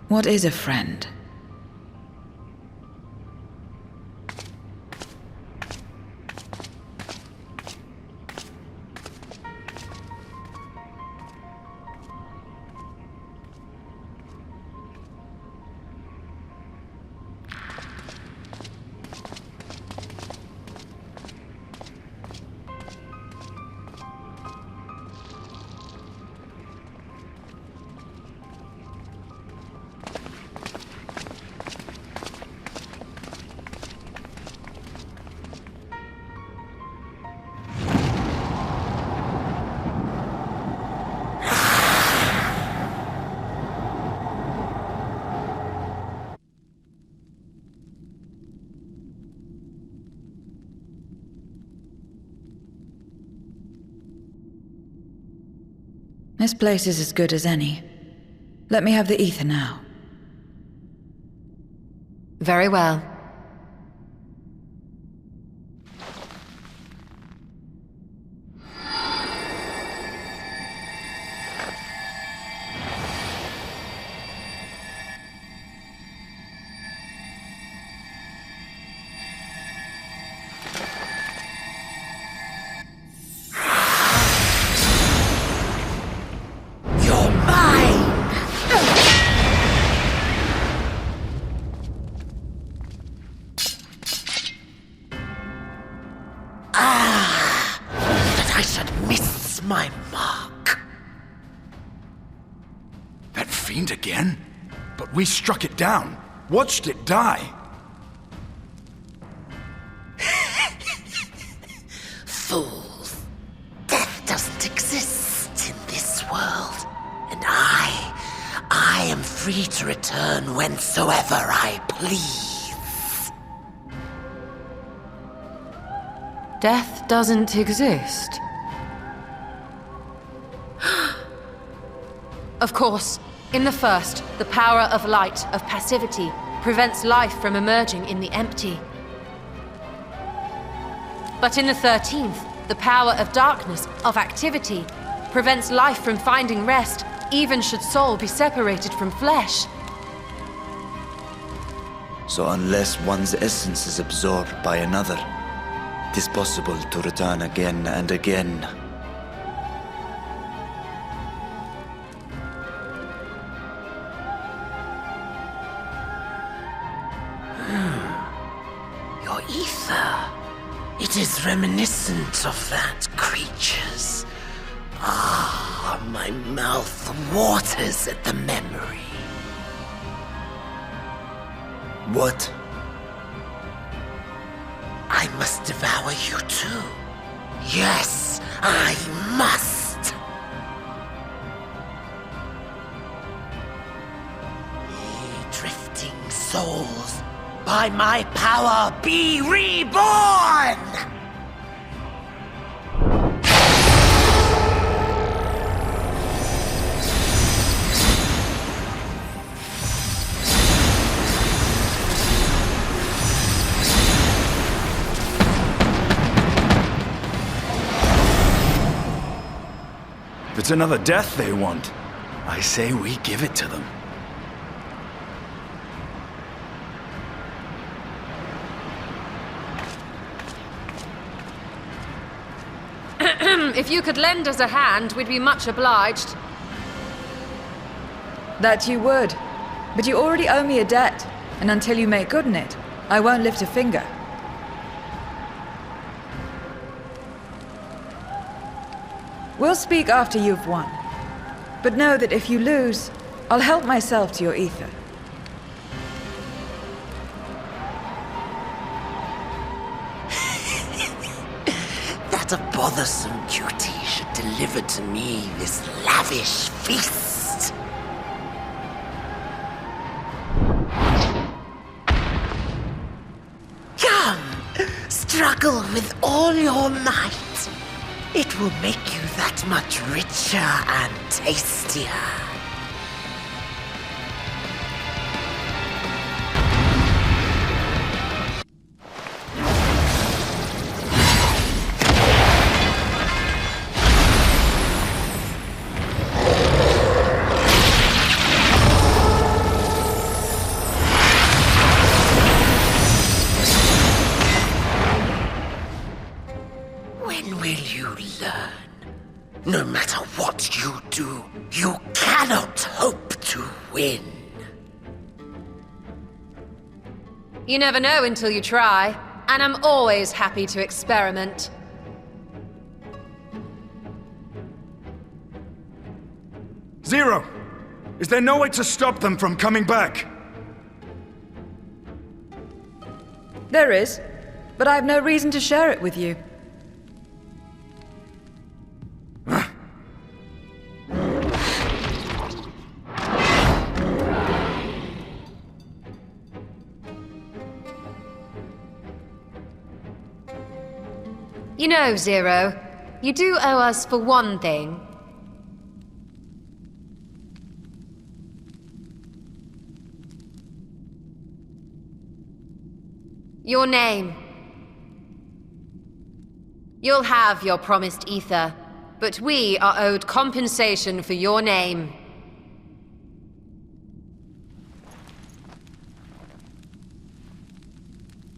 What is a friend? This place is as good as any. Let me have the ether now. Very well. My mark. That fiend again? But we struck it down. Watched it die. Fools. Death doesn't exist in this world. And I am free to return whensoever I please. Death doesn't exist. Of course, in the first, the power of light, of passivity, prevents life from emerging in the empty. But in the 13th, the power of darkness, of activity, prevents life from finding rest, even should soul be separated from flesh. So unless one's essence is absorbed by another, it is possible to return again and again. Your ether. It is reminiscent of that creature's. Ah, my mouth waters at the memory. What? I must devour you too. Yes, I must. Ye drifting souls, by my power be reborn! If it's another death they want, I say we give it to them. If you could lend us a hand, we'd be much obliged. That you would. But you already owe me a debt, and until you make good on it, I won't lift a finger. We'll speak after you've won. But know that if you lose, I'll help myself to your ether. That a bothersome duty should deliver to me this lavish feast. Come, struggle with all your might. It will make you that much richer and tastier. When will you learn? No matter what you do, you cannot hope to win. You never know until you try, and I'm always happy to experiment. Zero! Is there no way to stop them from coming back? There is, but I have no reason to share it with you. You know, Zero, you do owe us for one thing. Your name. You'll have your promised ether, but we are owed compensation for your name.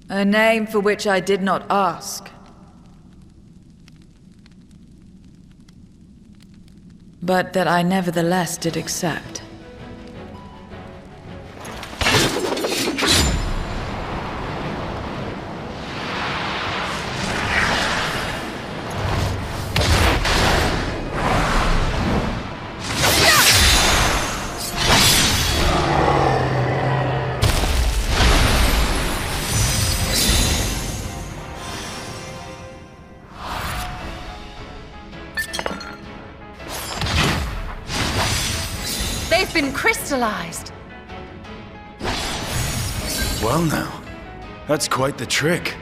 A name for which I did not ask. But that I nevertheless did accept. They've been crystallized. Well now, that's quite the trick.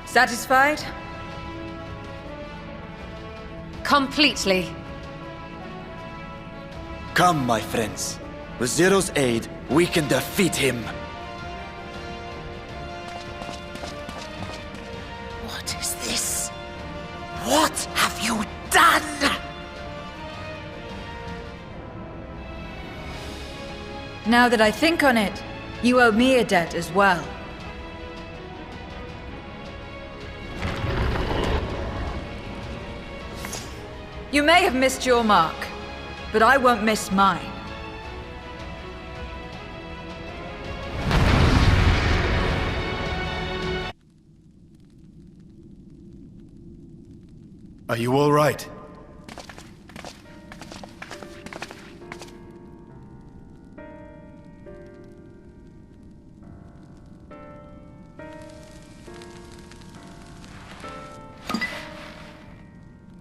Satisfied? Completely. Come, my friends. With Zero's aid, we can defeat him. What is this? What have you done? Now that I think on it, you owe me a debt as well. You may have missed your mark, but I won't miss mine. Are you all right?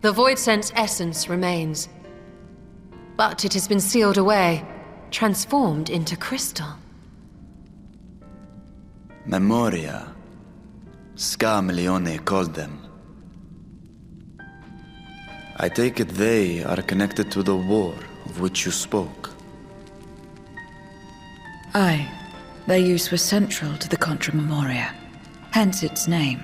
The Void Sense essence remains. But it has been sealed away, transformed into crystal. Memoria. Scarmelione called them. I take it they are connected to the war of which you spoke. Aye. Their use was central to the Contra Memoria, hence its name.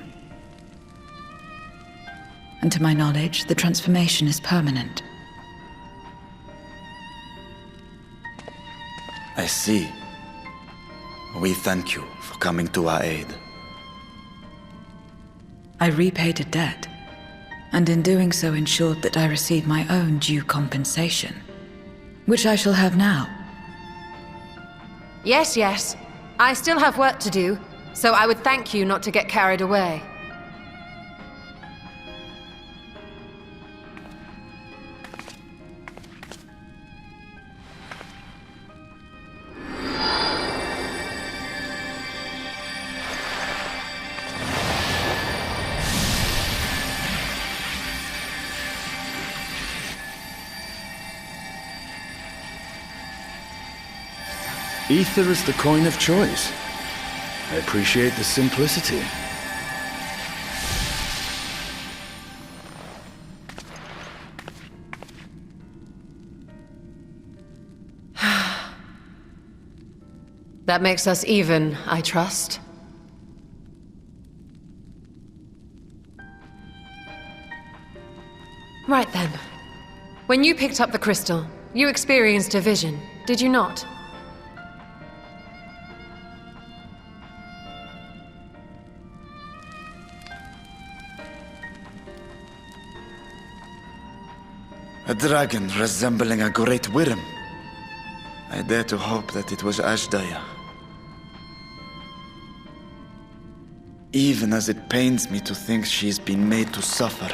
And to my knowledge, the transformation is permanent. I see. We thank you for coming to our aid. I repaid a debt, and in doing so ensured that I receive my own due compensation, which I shall have now. Yes. I still have work to do, so I would thank you not to get carried away. Ether is the coin of choice. I appreciate the simplicity. That makes us even, I trust. Right then. When you picked up the crystal, you experienced a vision, did you not? A dragon resembling a great worm. I dare to hope that it was Ashdaya. Even as it pains me to think she's been made to suffer.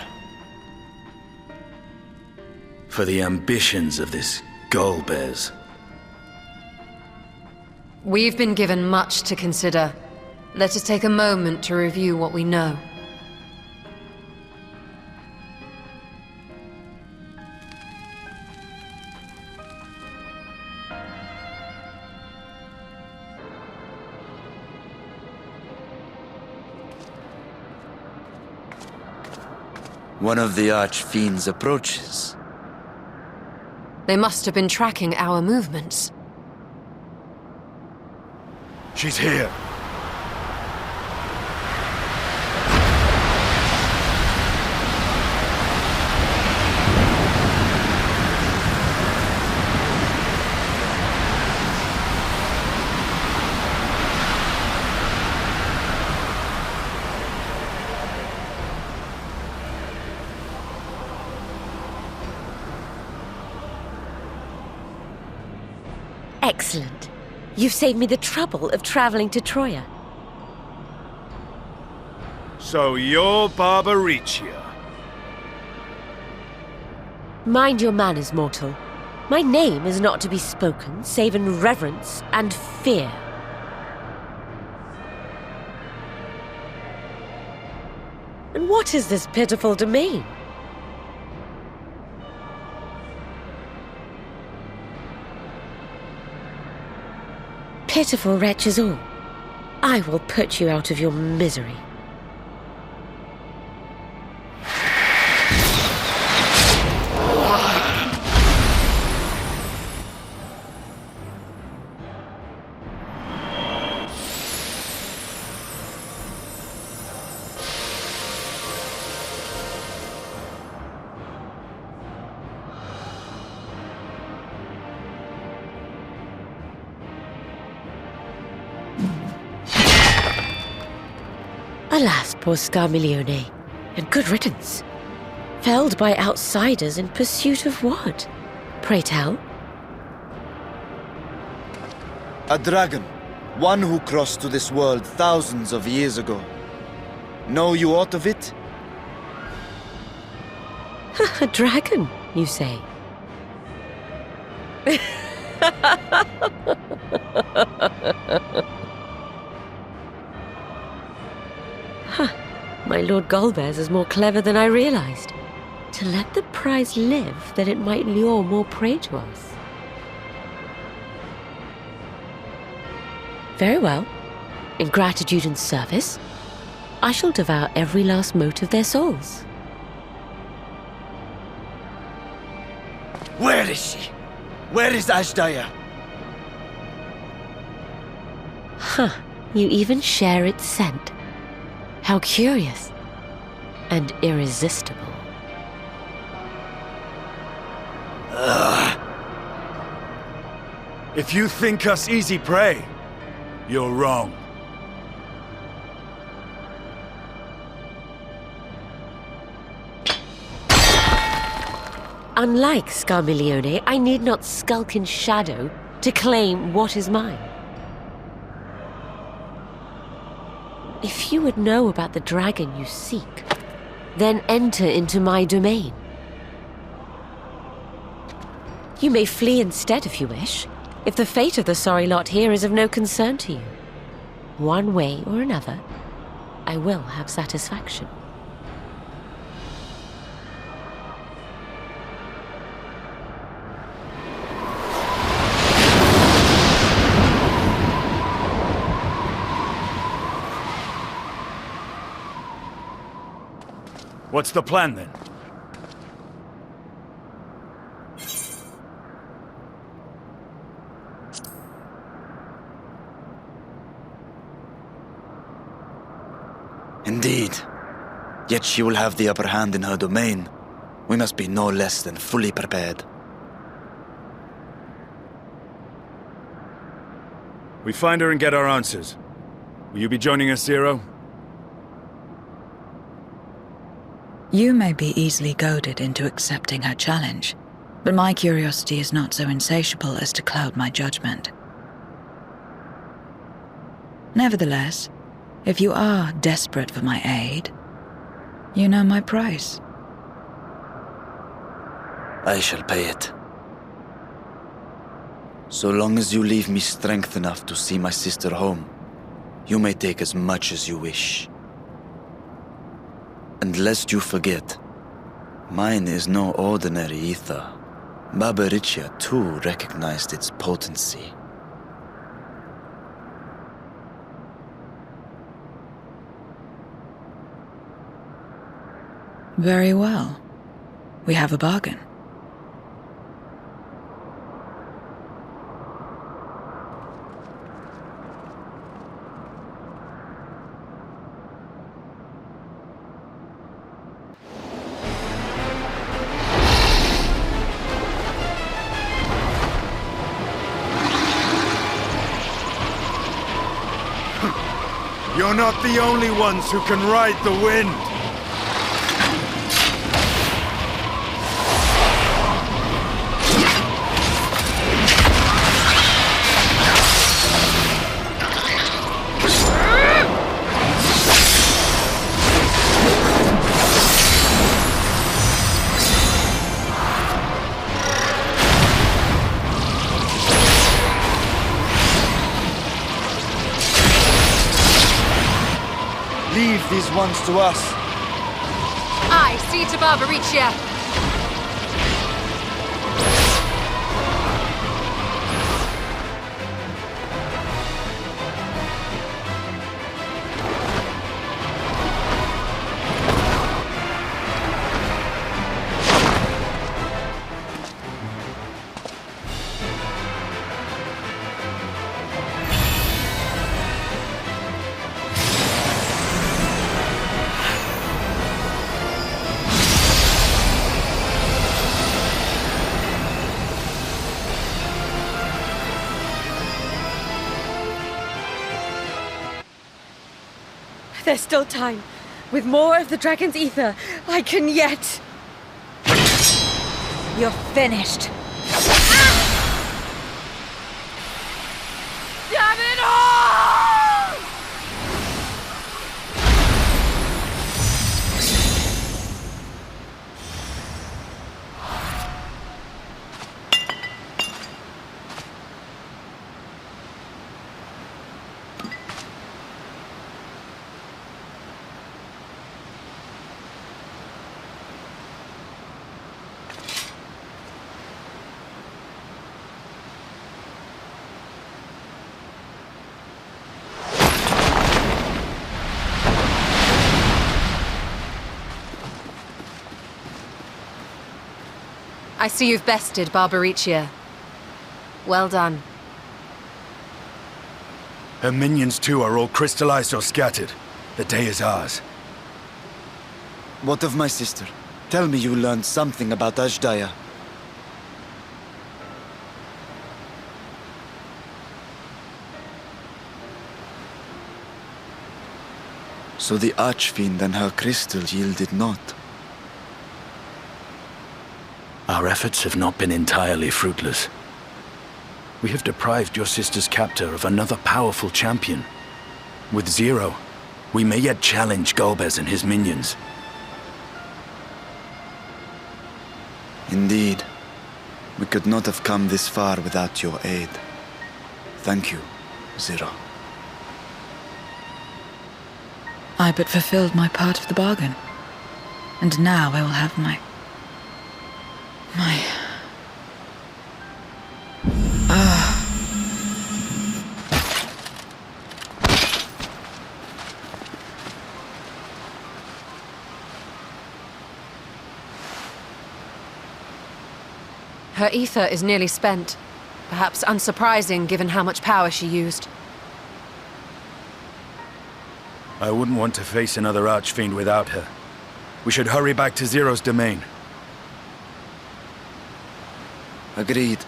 For the ambitions of this Gullbears. We've been given much to consider. Let us take a moment to review what we know. One of the Archfiends approaches. They must have been tracking our movements. She's here. Excellent. You've saved me the trouble of traveling to Troya. So you're Barbaricia. Mind your manners, mortal. My name is not to be spoken, save in reverence and fear. And what is this pitiful domain? Pitiful wretches all. I will put you out of your misery. Alas, poor Scarmiglione, and good riddance. Felled by outsiders in pursuit of what? Pray tell? A dragon. One who crossed to this world thousands of years ago. Know you aught of it? A dragon, you say? My Lord Golbez is more clever than I realized. To let the prize live, that it might lure more prey to us. Very well. In gratitude and service, I shall devour every last mote of their souls. Where is she? Where is Ashdaya? You even share its scent. How curious and irresistible. If you think us easy prey, you're wrong. Unlike Scarmiglione, I need not skulk in shadow to claim what is mine. If you would know about the dragon you seek, then enter into my domain. You may flee instead if you wish, if the fate of the sorry lot here is of no concern to you. One way or another, I will have satisfaction. What's the plan, then? Indeed. Yet she will have the upper hand in her domain. We must be no less than fully prepared. We find her and get our answers. Will you be joining us, Zero? You may be easily goaded into accepting her challenge, but my curiosity is not so insatiable as to cloud my judgment. Nevertheless, if you are desperate for my aid, you know my price. I shall pay it. So long as you leave me strength enough to see my sister home, you may take as much as you wish. And lest you forget, mine is no ordinary ether. Barbaricia too recognized its potency. Very well. We have a bargain. You're not the only ones who can ride the wind! Leave these ones to us. I see to Barbaricia. There's still time. With more of the dragon's ether, I can yet... You're finished. Damn it all! I see you've bested Barbaricia. Well done. Her minions too are all crystallized or scattered. The day is ours. What of my sister? Tell me you learned something about Azhdaya. So the Archfiend and her crystal yielded not. Our efforts have not been entirely fruitless. We have deprived your sister's captor of another powerful champion. With Zero, we may yet challenge Golbez and his minions. Indeed. We could not have come this far without your aid. Thank you, Zero. I but fulfilled my part of the bargain. And now I will have my... Her ether is nearly spent. Perhaps unsurprising given how much power she used. I wouldn't want to face another Archfiend without her. We should hurry back to Zero's domain. Agreed.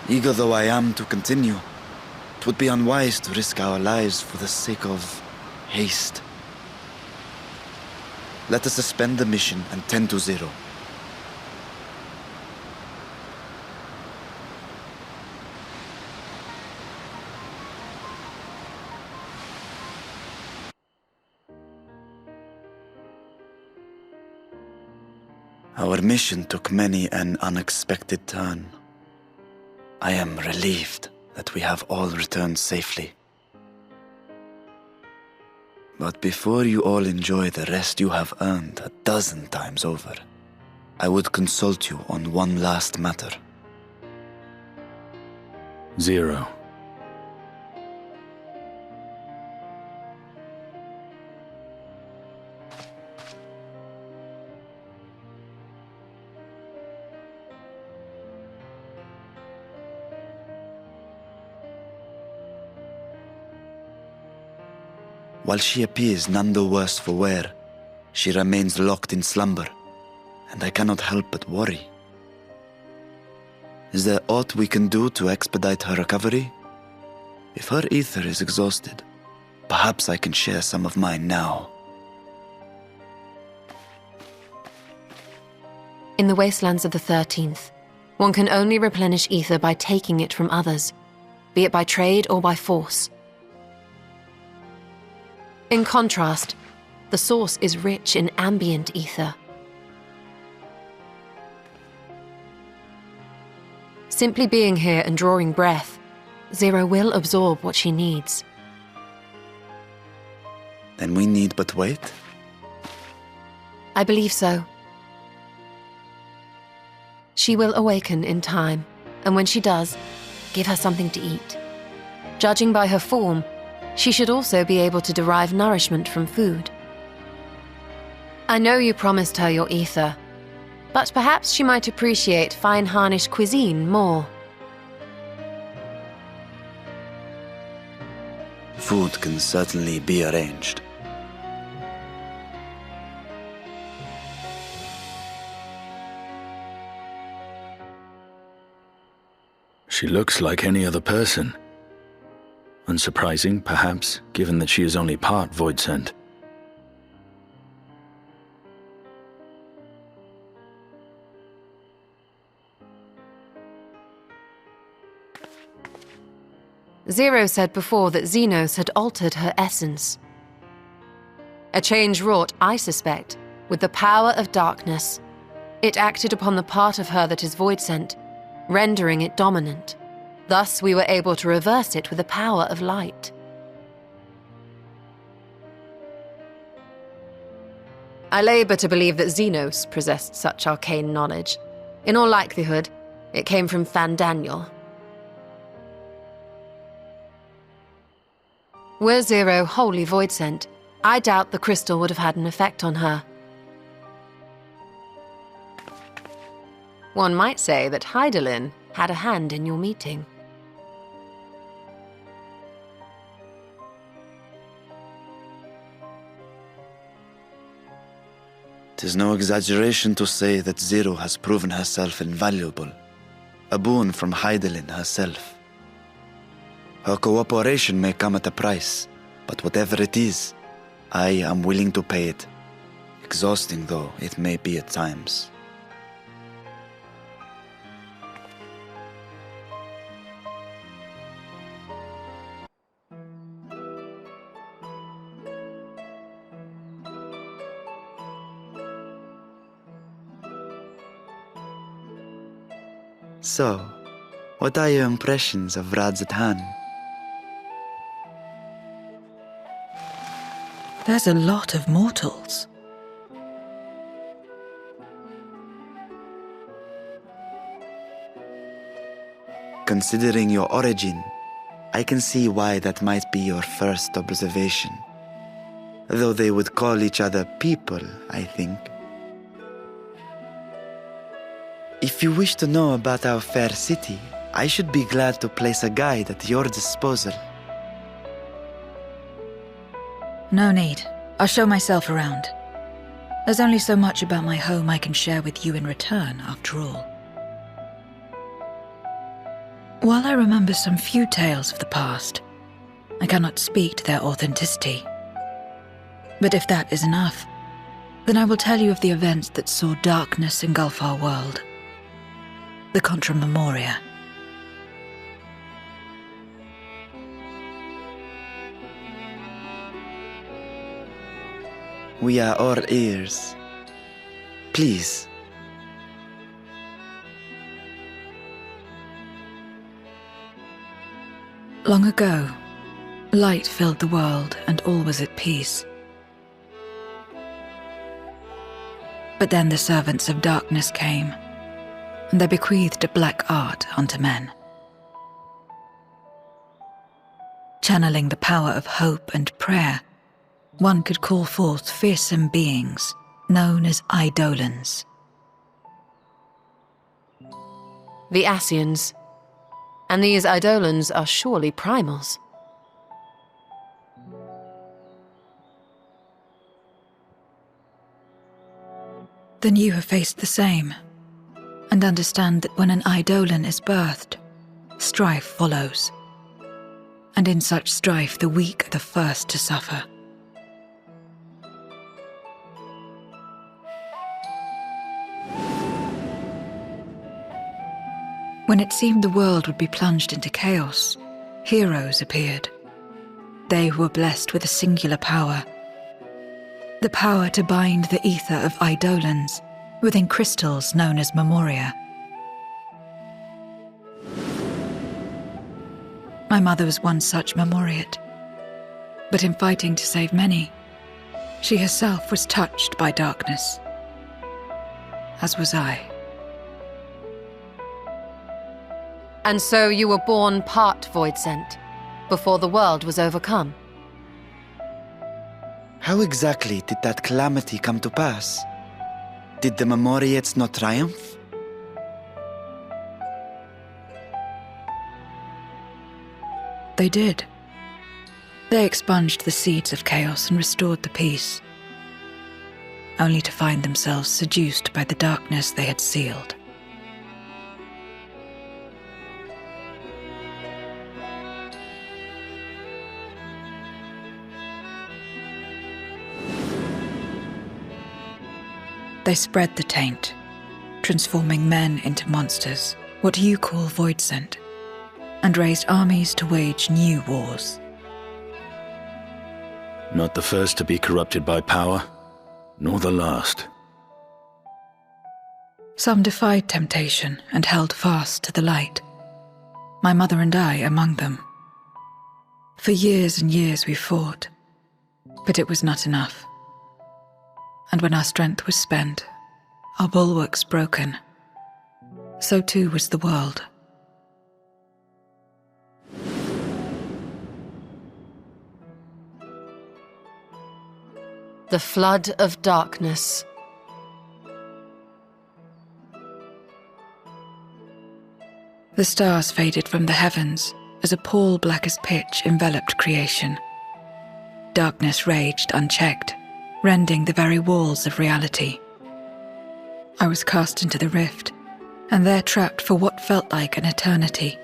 Eager though I am to continue, it would be unwise to risk our lives for the sake of haste. Let us suspend the mission and tend to Zero. Our mission took many an unexpected turn. I am relieved that we have all returned safely. But before you all enjoy the rest you have earned 12 times over, I would consult you on one last matter. Zero. While she appears none the worse for wear, she remains locked in slumber, and I cannot help but worry. Is there aught we can do to expedite her recovery? If her ether is exhausted, perhaps I can share some of mine now. In the wastelands of the 13th, one can only replenish ether by taking it from others, be it by trade or by force. In contrast, the source is rich in ambient ether. Simply being here and drawing breath, Zero will absorb what she needs. Then we need but wait? I believe so. She will awaken in time, and when she does, give her something to eat. Judging by her form, she should also be able to derive nourishment from food. I know you promised her your ether, but perhaps she might appreciate fine Harnish cuisine more. Food can certainly be arranged. She looks like any other person. Unsurprising, perhaps, given that she is only part void sent. Zero said before that Xenos had altered her essence. A change wrought, I suspect, with the power of darkness. It acted upon the part of her that is void sent, rendering it dominant. Thus we were able to reverse it with the power of light. I labour to believe that Xenos possessed such arcane knowledge. In all likelihood, it came from Fandaniel. Were Zero wholly void sent, I doubt the crystal would have had an effect on her. One might say that Hydaelyn had a hand in your meeting. 'Tis no exaggeration to say that Zero has proven herself invaluable. A boon from Hydaelyn herself. Her cooperation may come at a price, but whatever it is, I am willing to pay it. Exhausting though it may be at times. So, what are your impressions of Radzatan? There's a lot of mortals. Considering your origin, I can see why that might be your first observation. Though they would call each other people, I think. If you wish to know about our fair city, I should be glad to place a guide at your disposal. No need. I'll show myself around. There's only so much about my home I can share with you in return, after all. While I remember some few tales of the past, I cannot speak to their authenticity. But if that is enough, then I will tell you of the events that saw darkness engulf our world. The Contra Memoria. We are all ears. Please. Long ago, light filled the world and all was at peace. But then the servants of darkness came, and they bequeathed a black art unto men. Channeling the power of hope and prayer, one could call forth fearsome beings known as Eidolons. The Ascians. And these Eidolons are surely primals. Then you have faced the same, and understand that when an Eidolon is birthed, strife follows. And in such strife, the weak are the first to suffer. When it seemed the world would be plunged into chaos, heroes appeared. They who were blessed with a singular power. The power to bind the ether of Eidolons within crystals known as Memoria. My mother was one such Memoriate. But in fighting to save many, she herself was touched by darkness. As was I. And so you were born part Void Sent, before the world was overcome. How exactly did that calamity come to pass? Did the Memoriates not triumph? They did. They expunged the seeds of chaos and restored the peace, only to find themselves seduced by the darkness they had sealed. They spread the taint, transforming men into monsters, what you call Void Sent, and raised armies to wage new wars. Not the first to be corrupted by power, nor the last. Some defied temptation and held fast to the light. My mother and I among them. For years and years we fought, but it was not enough. And when our strength was spent, our bulwarks broken, so too was the world. The flood of darkness. The stars faded from the heavens as a pall black as pitch enveloped creation. Darkness raged unchecked, rending the very walls of reality. I was cast into the rift, and there trapped for what felt like an eternity.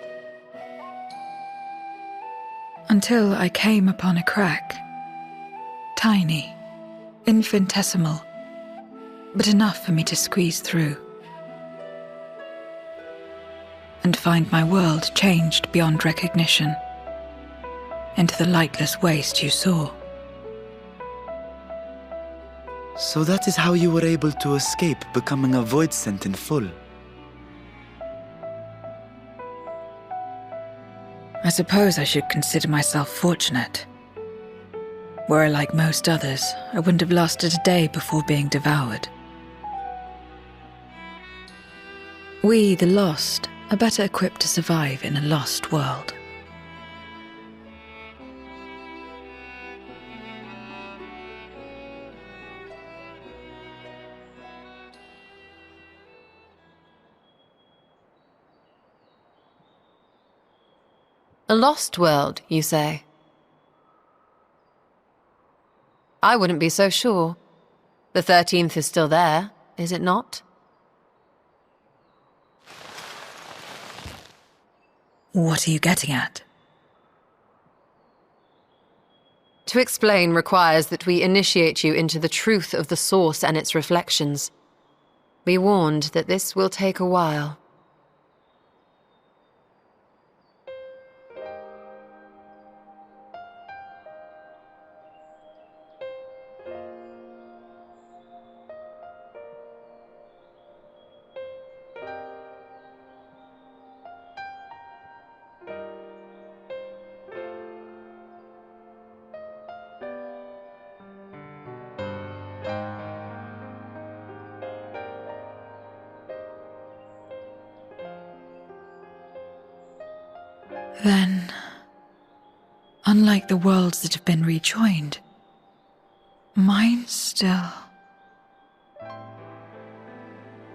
Until I came upon a crack. Tiny, infinitesimal, but enough for me to squeeze through. And find my world changed beyond recognition, into the lightless waste you saw. So that is how you were able to escape becoming a Void Sent in full. I suppose I should consider myself fortunate. Were I like most others, I wouldn't have lasted a day before being devoured. We, the lost, are better equipped to survive in a lost world. A lost world, you say? I wouldn't be so sure. The 13th is still there, is it not? What are you getting at? To explain requires that we initiate you into the truth of the source and its reflections. Be warned that this will take a while. Then, unlike the worlds that have been rejoined, mine still...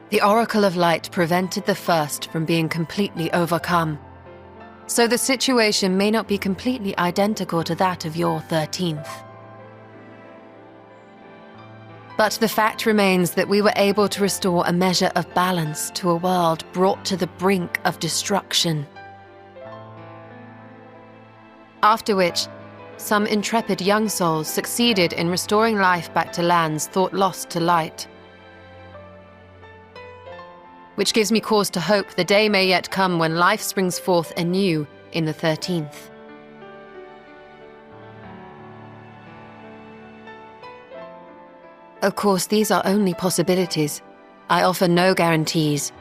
The Oracle of Light prevented the first from being completely overcome. So the situation may not be completely identical to that of your 13th. But the fact remains that we were able to restore a measure of balance to a world brought to the brink of destruction. After which, some intrepid young souls succeeded in restoring life back to lands thought lost to light. Which gives me cause to hope the day may yet come when life springs forth anew in the 13th. Of course, these are only possibilities. I offer no guarantees.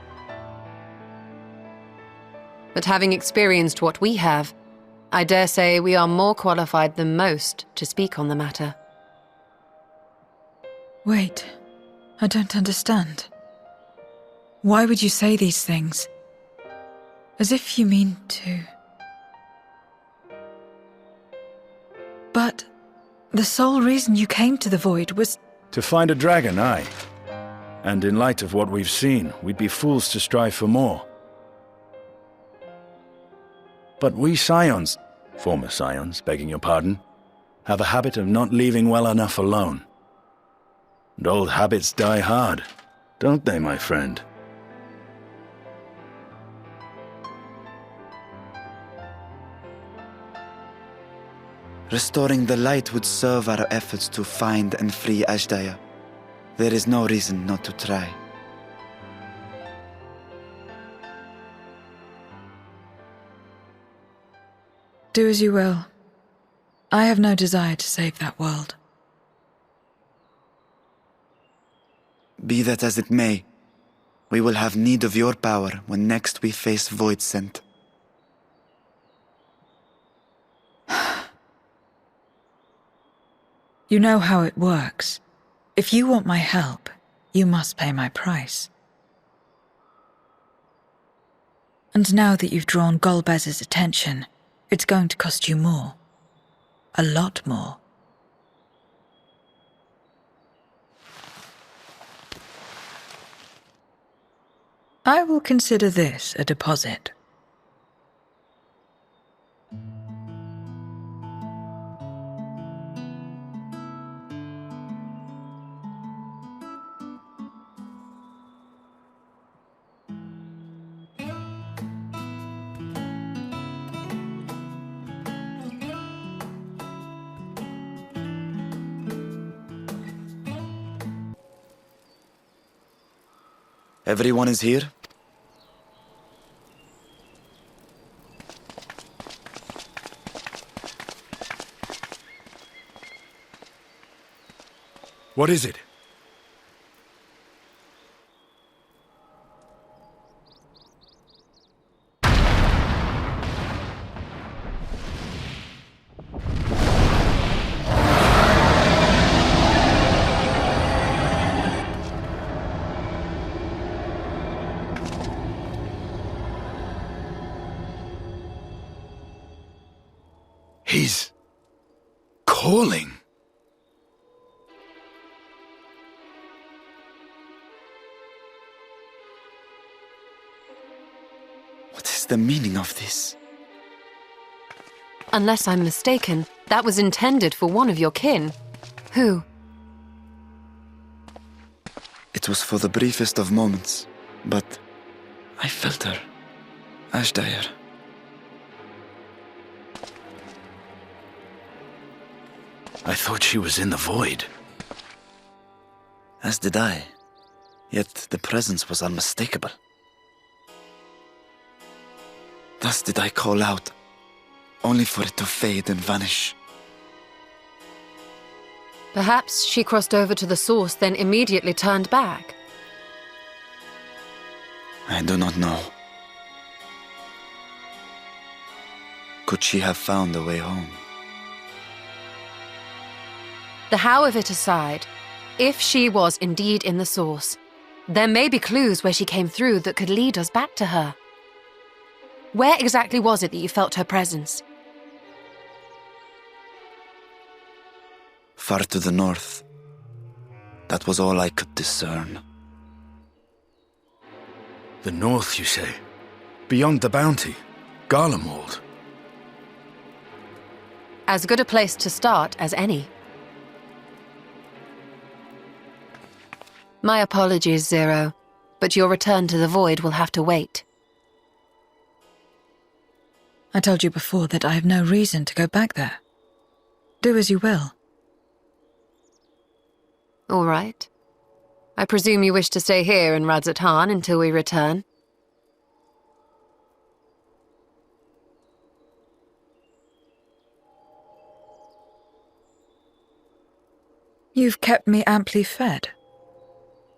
But having experienced what we have, I dare say we are more qualified than most to speak on the matter. Wait, I don't understand. Why would you say these things? As if you mean to... But the sole reason you came to the Void was... To find a dragon, aye. And in light of what we've seen, we'd be fools to strive for more. But we Scions, former Scions, begging your pardon, have a habit of not leaving well enough alone. And old habits die hard, don't they, my friend? Restoring the light would serve our efforts to find and free Ashdaya. There is no reason not to try. Do as you will. I have no desire to save that world. Be that as it may, we will have need of your power when next we face Voidsent. You know how it works. If you want my help, you must pay my price. And now that you've drawn Golbez's attention, it's going to cost you more. A lot more. I will consider this a deposit. Everyone is here? What is it? He's calling. What is the meaning of this? Unless I'm mistaken, that was intended for one of your kin. Who? It was for the briefest of moments, but I felt her. Ashdaya. I thought she was in the Void. As did I. Yet the presence was unmistakable. Thus did I call out, only for it to fade and vanish. Perhaps she crossed over to the source, then immediately turned back. I do not know. Could she have found a way home? The how of it aside, if she was indeed in the source, there may be clues where she came through that could lead us back to her. Where exactly was it that you felt her presence? Far to the north. That was all I could discern. The north, you say? Beyond the bounty? Garlemald? As good a place to start as any. My apologies, Zero, but your return to the Void will have to wait. I told you before that I have no reason to go back there. Do as you will. All right. I presume you wish to stay here in Radzat-Han until we return? You've kept me amply fed.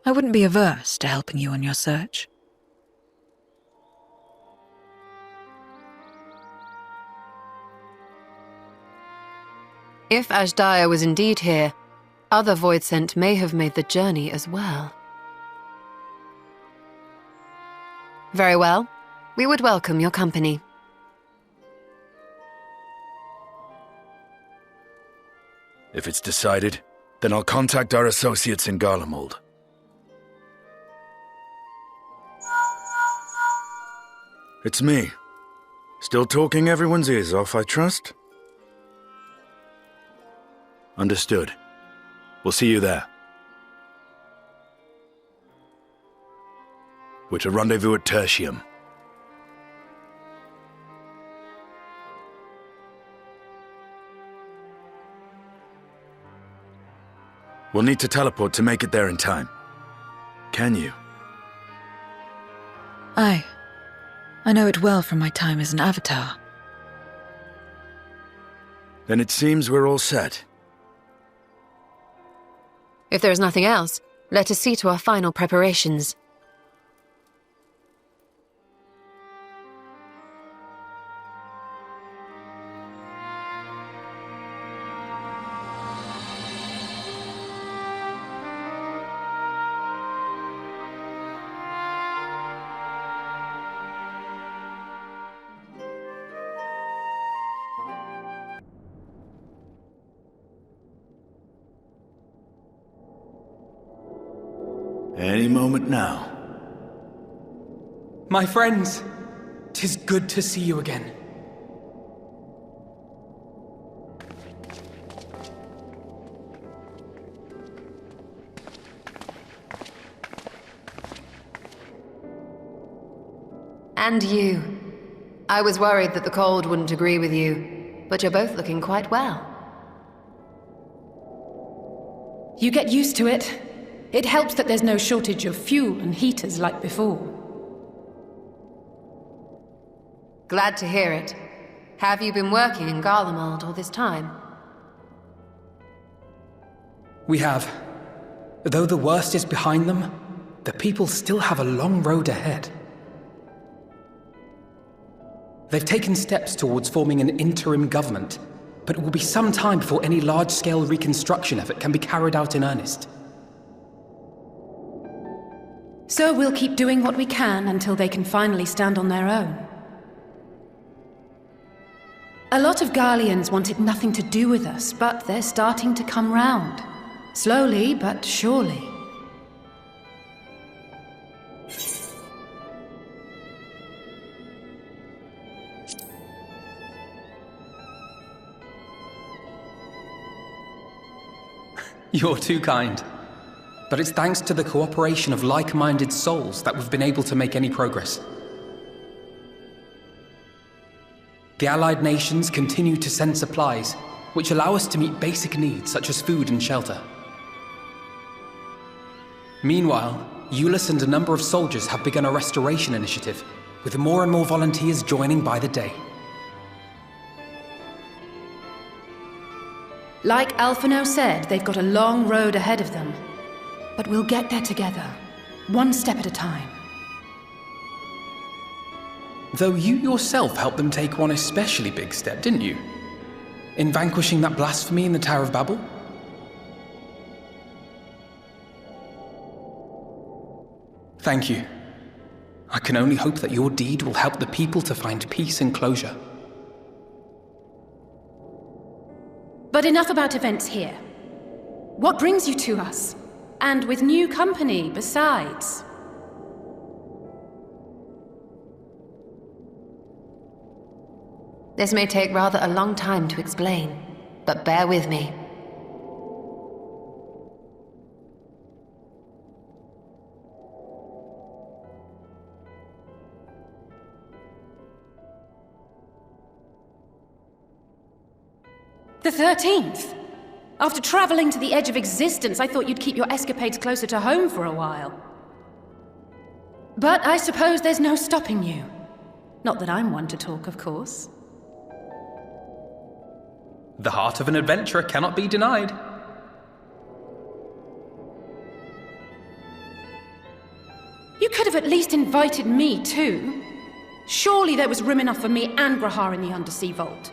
I wouldn't be averse to helping you on your search. If Ashdaya was indeed here, other Voidsent may have made the journey as well. Very well. We would welcome your company. If it's decided, then I'll contact our associates in Garlemald. It's me. Still talking everyone's ears off, I trust? Understood. We'll see you there. We're to rendezvous at Tertium. We'll need to teleport to make it there in time. Can you? Aye. I know it well from my time as an avatar. Then it seems we're all set. If there is nothing else, let us see to our final preparations. Any moment now. My friends, 'tis good to see you again. And you. I was worried that the cold wouldn't agree with you, but you're both looking quite well. You get used to it. It helps that there's no shortage of fuel and heaters like before. Glad to hear it. Have you been working in Garlemald all this time? We have. Though the worst is behind them, the people still have a long road ahead. They've taken steps towards forming an interim government, but it will be some time before any large-scale reconstruction effort can be carried out in earnest. So we'll keep doing what we can until they can finally stand on their own. A lot of Garleans wanted nothing to do with us, but they're starting to come round. Slowly, but surely. You're too kind. But it's thanks to the cooperation of like-minded souls that we've been able to make any progress. The Allied nations continue to send supplies, which allow us to meet basic needs such as food and shelter. Meanwhile, Euless and a number of soldiers have begun a restoration initiative, with more and more volunteers joining by the day. Like Alphino said, they've got a long road ahead of them. But we'll get there together, one step at a time. Though you yourself helped them take one especially big step, didn't you? In vanquishing that blasphemy in the Tower of Babel? Thank you. I can only hope that your deed will help the people to find peace and closure. But enough about events here. What brings you to us? And with new company, besides. This may take rather a long time to explain, but bear with me. The 13th? After traveling to the edge of existence, I thought you'd keep your escapades closer to home for a while. But I suppose there's no stopping you. Not that I'm one to talk, of course. The heart of an adventurer cannot be denied. You could have at least invited me, too. Surely there was room enough for me and Grahar in the Undersea Vault.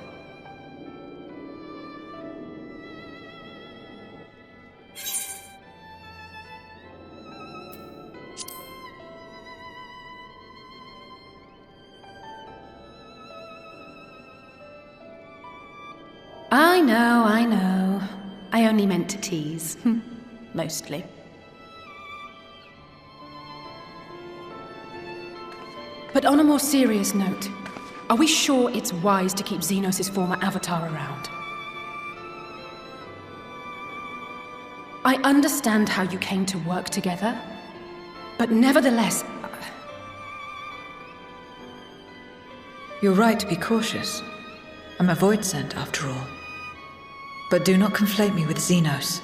I know. I only meant to tease. Mostly. But on a more serious note, are we sure it's wise to keep Xenos' former avatar around? I understand how you came to work together, but nevertheless... You're right to be cautious. I'm a void sent, after all. But do not conflate me with Xenos.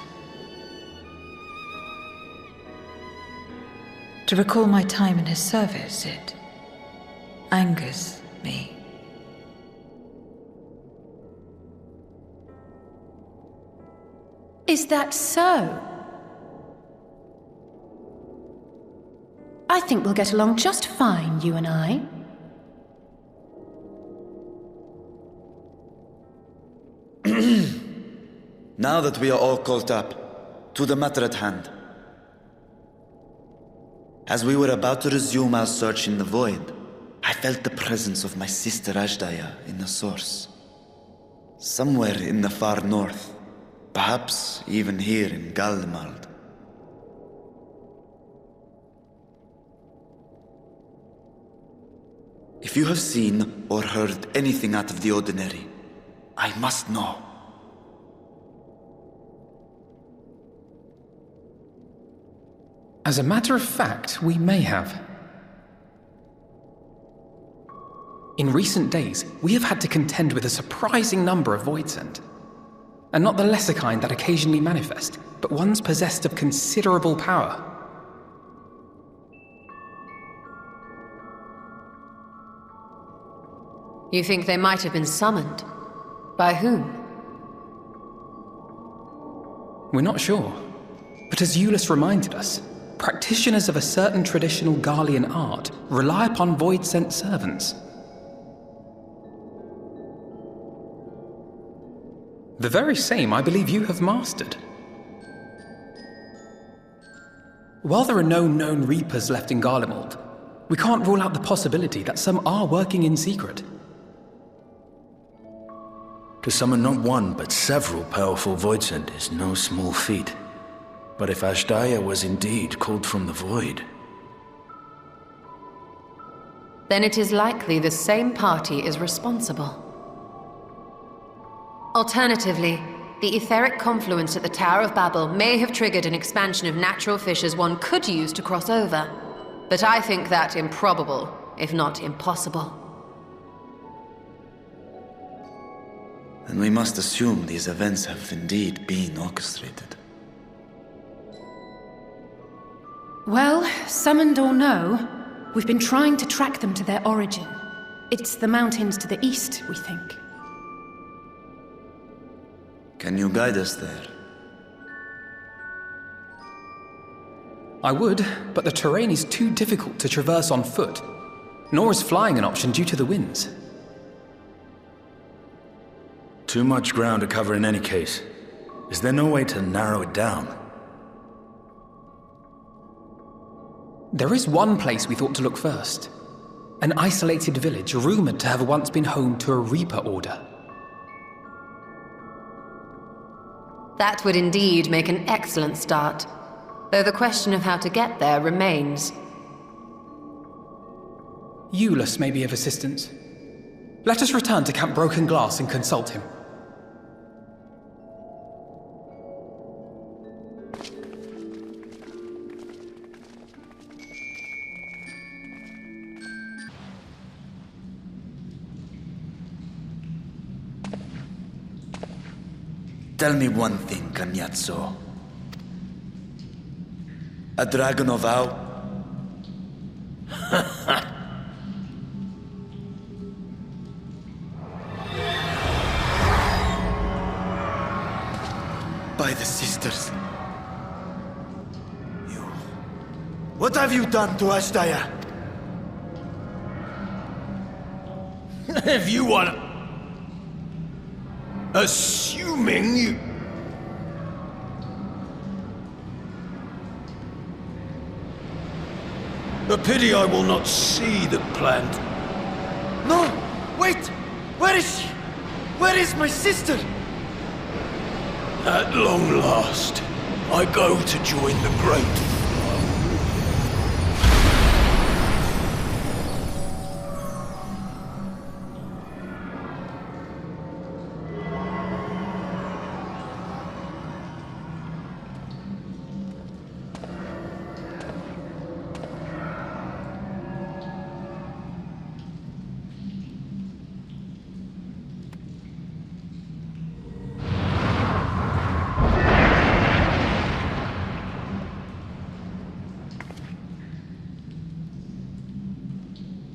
To recall my time in his service, it angers me. Is that so? I think we'll get along just fine, you and I. Now that we are all caught up, to the matter at hand. As we were about to resume our search in the void, I felt the presence of my sister Ajdaya in the source. Somewhere in the far north, perhaps even here in Galdemald. If you have seen or heard anything out of the ordinary, I must know. As a matter of fact, we may have. In recent days, we have had to contend with a surprising number of Voidsent. And not the lesser kind that occasionally manifest, but ones possessed of considerable power. You think they might have been summoned? By whom? We're not sure. But as Euless reminded us, practitioners of a certain traditional Garlean art rely upon void-sent servants. The very same I believe you have mastered. While there are no known Reapers left in Garlemald, we can't rule out the possibility that some are working in secret. To summon not one, but several powerful Voidsent is no small feat. But if Ajdaya was indeed called from the void... Then it is likely the same party is responsible. Alternatively, the etheric confluence at the Tower of Babel may have triggered an expansion of natural fissures one could use to cross over. But I think that improbable, if not impossible. Then we must assume these events have indeed been orchestrated. Well, summoned or no, we've been trying to track them to their origin. It's the mountains to the east, we think. Can you guide us there? I would, but the terrain is too difficult to traverse on foot. Nor is flying an option due to the winds. Too much ground to cover in any case. Is there no way to narrow it down? There is one place we thought to look first. An isolated village rumored to have once been home to a Reaper order. That would indeed make an excellent start, though the question of how to get there remains. Euless may be of assistance. Let us return to Camp Broken Glass and consult him. Tell me one thing, Cagnazzo. A dragon of vow? By the sisters. You... What have you done to Ashdaya? If you want... Assuming you... A pity I will not see the plant. No! Wait! Where is she? Where is my sister? At long last, I go to join the great.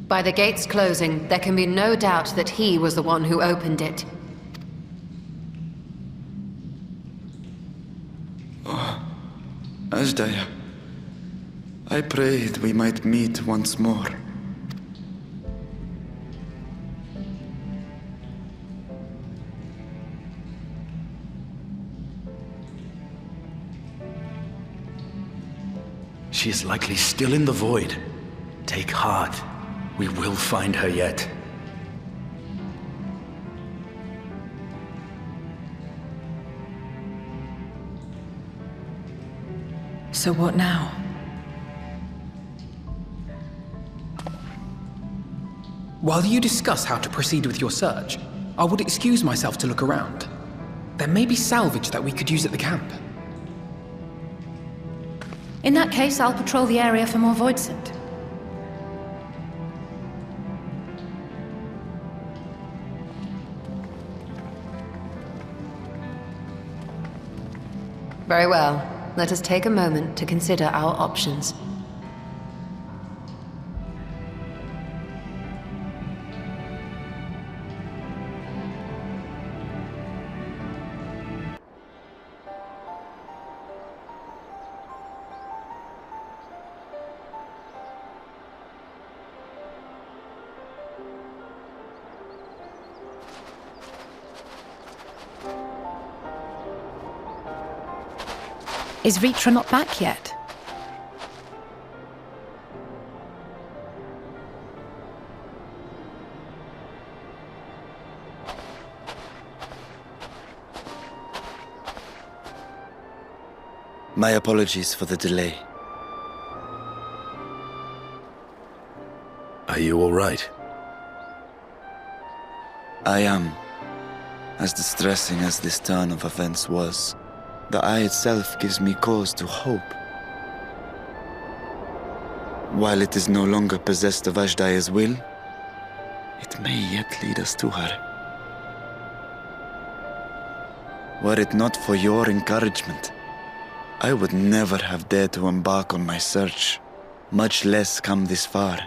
By the gates closing, there can be no doubt that he was the one who opened it. Oh, Ashdaya. I prayed we might meet once more. She is likely still in the void. Take heart. We will find her yet. So what now? While you discuss how to proceed with your search, I would excuse myself to look around. There may be salvage that we could use at the camp. In that case, I'll patrol the area for more void scent. Very well. Let us take a moment to consider our options. Is Ritra not back yet? My apologies for the delay. Are you all right? I am. As distressing as this turn of events was, the eye itself gives me cause to hope. While it is no longer possessed of Ashdaya's will, it may yet lead us to her. Were it not for your encouragement, I would never have dared to embark on my search, much less come this far.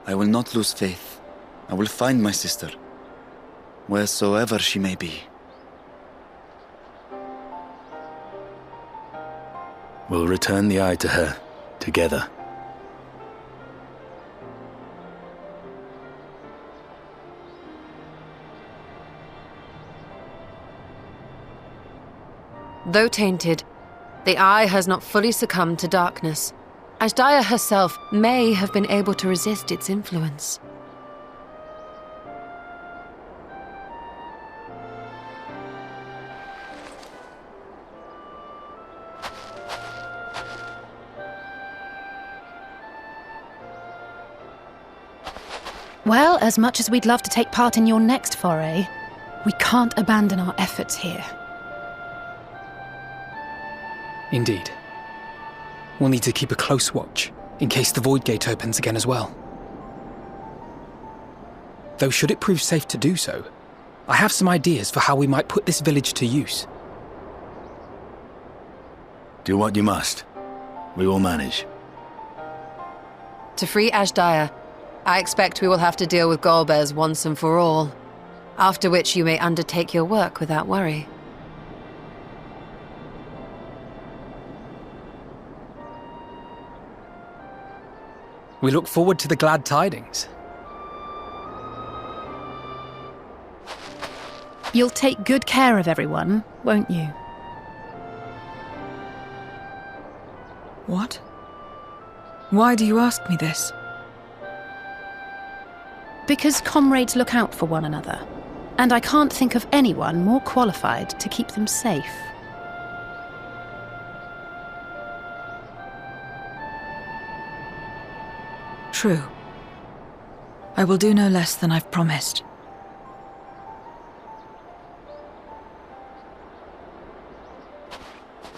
I will not lose faith. I will find my sister, wheresoever she may be. We'll return the eye to her, together. Though tainted, the eye has not fully succumbed to darkness. Ashdaya herself may have been able to resist its influence. Well, as much as we'd love to take part in your next foray, we can't abandon our efforts here. Indeed. We'll need to keep a close watch, in case the Void Gate opens again as well. Though should it prove safe to do so, I have some ideas for how we might put this village to use. Do what you must. We will manage. To free Ashdaya, I expect we will have to deal with Golbez once and for all. After which you may undertake your work without worry. We look forward to the glad tidings. You'll take good care of everyone, won't you? What? Why do you ask me this? Because comrades look out for one another, and I can't think of anyone more qualified to keep them safe. True. I will do no less than I've promised.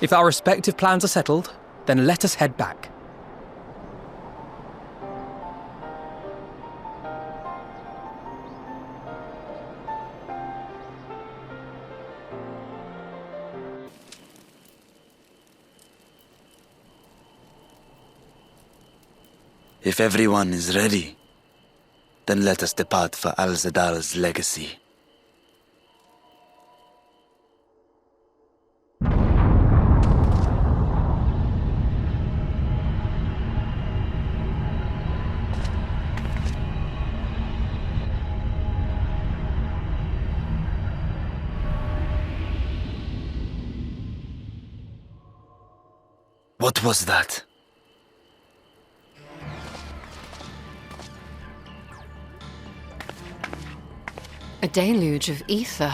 If our respective plans are settled, then let us head back. If everyone is ready, then let us depart for Al-Zadal's legacy. What was that? A deluge of ether.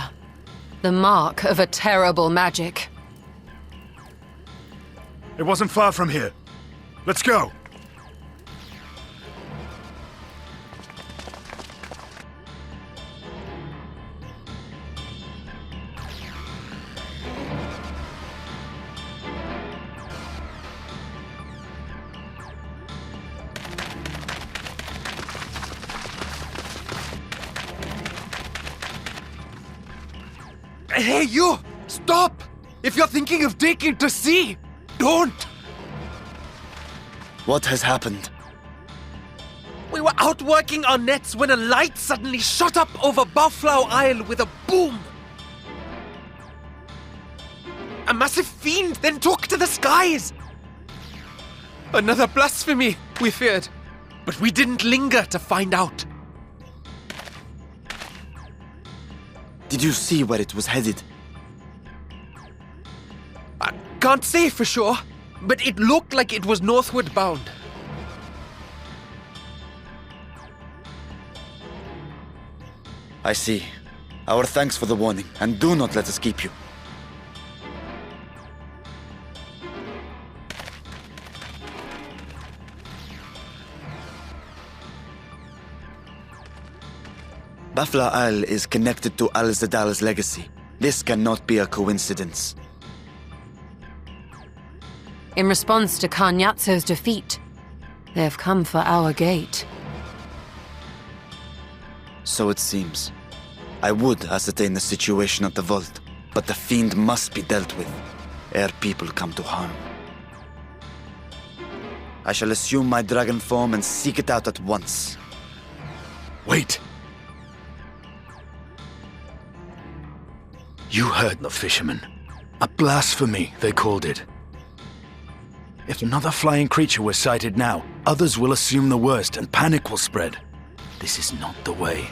The mark of a terrible magic. It wasn't far from here. Let's go. Hey, you! Stop! If you're thinking of taking to sea, don't! What has happened? We were out working our nets when a light suddenly shot up over Buffalo Isle with a boom. A massive fiend then took to the skies. Another blasphemy, we feared, but we didn't linger to find out. Did you see where it was headed? I can't say for sure, but it looked like it was northward bound. I see. Our thanks for the warning, and do not let us keep you. Bafla Isle is connected to Al-Zadal's legacy. This cannot be a coincidence. In response to Kanyatso's defeat, they have come for our gate. So it seems. I would ascertain the situation at the vault, but the fiend must be dealt with, ere people come to harm. I shall assume my dragon form and seek it out at once. Wait! You heard the fisherman. A blasphemy, they called it. If another flying creature was sighted now, others will assume the worst and panic will spread. This is not the way.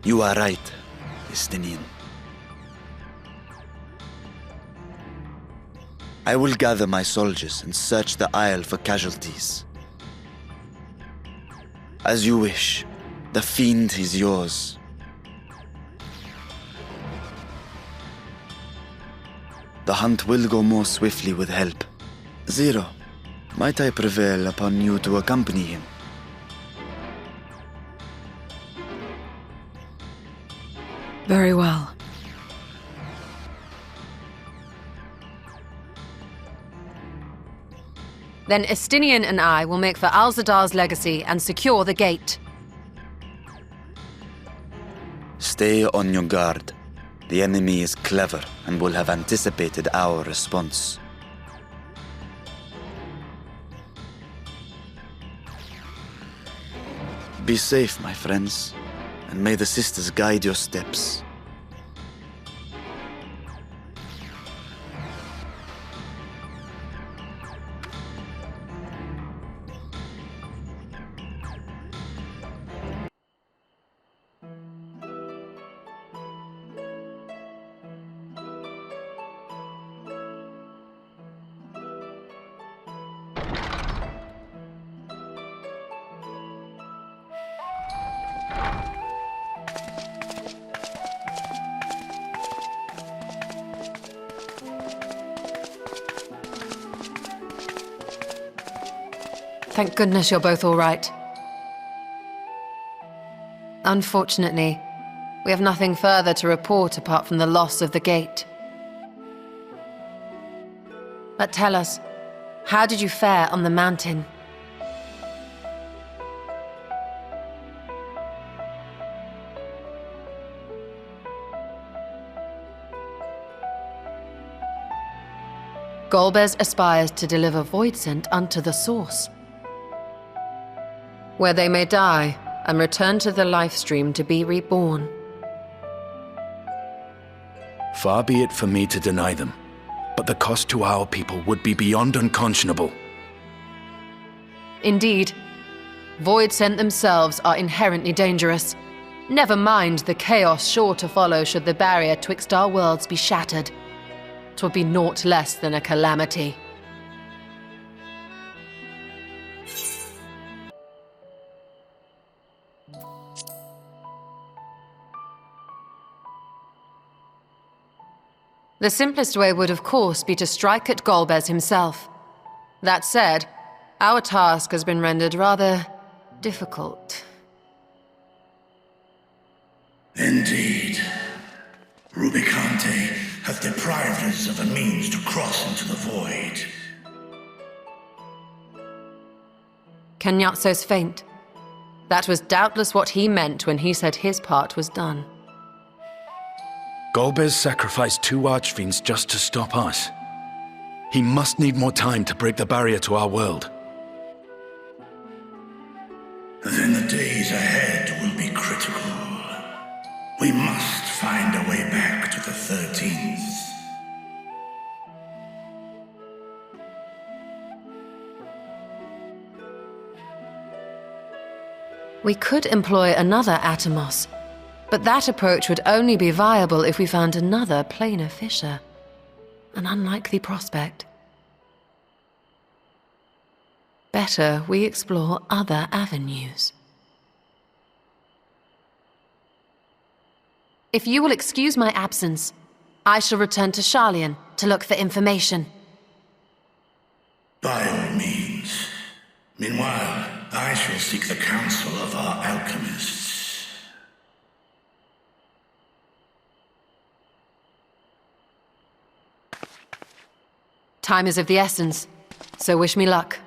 You are right, Estinien. I will gather my soldiers and search the Isle for casualties. As you wish. The fiend is yours. The hunt will go more swiftly with help. Zero, might I prevail upon you to accompany him? Very well. Then Estinien and I will make for Alzadar's legacy and secure the gate. Stay on your guard. The enemy is clever and will have anticipated our response. Be safe, my friends, and may the sisters guide your steps. Thank goodness you're both all right. Unfortunately, we have nothing further to report apart from the loss of the gate. But tell us, how did you fare on the mountain? Golbez aspires to deliver Voidsent unto the Source, where they may die and return to the Lifestream to be reborn. Far be it for me to deny them, but the cost to our people would be beyond unconscionable. Indeed, Voidsent themselves are inherently dangerous. Never mind the chaos sure to follow should the barrier twixt our worlds be shattered. 'Twould be naught less than a calamity. The simplest way would, of course, be to strike at Golbez himself. That said, our task has been rendered rather difficult. Indeed. Rubicante hath deprived us of a means to cross into the void. Kenyatso's faint. That was doubtless what he meant when he said his part was done. Golbez sacrificed 2 archfiends just to stop us. He must need more time to break the barrier to our world. Then the days ahead will be critical. We must find a way back to the 13th. We could employ another Atomos, but that approach would only be viable if we found another planar fissure. An unlikely prospect. Better we explore other avenues. If you will excuse my absence, I shall return to Sharlayan to look for information. By all means. Meanwhile, I shall seek the counsel of our alchemists. Time is of the essence, so wish me luck.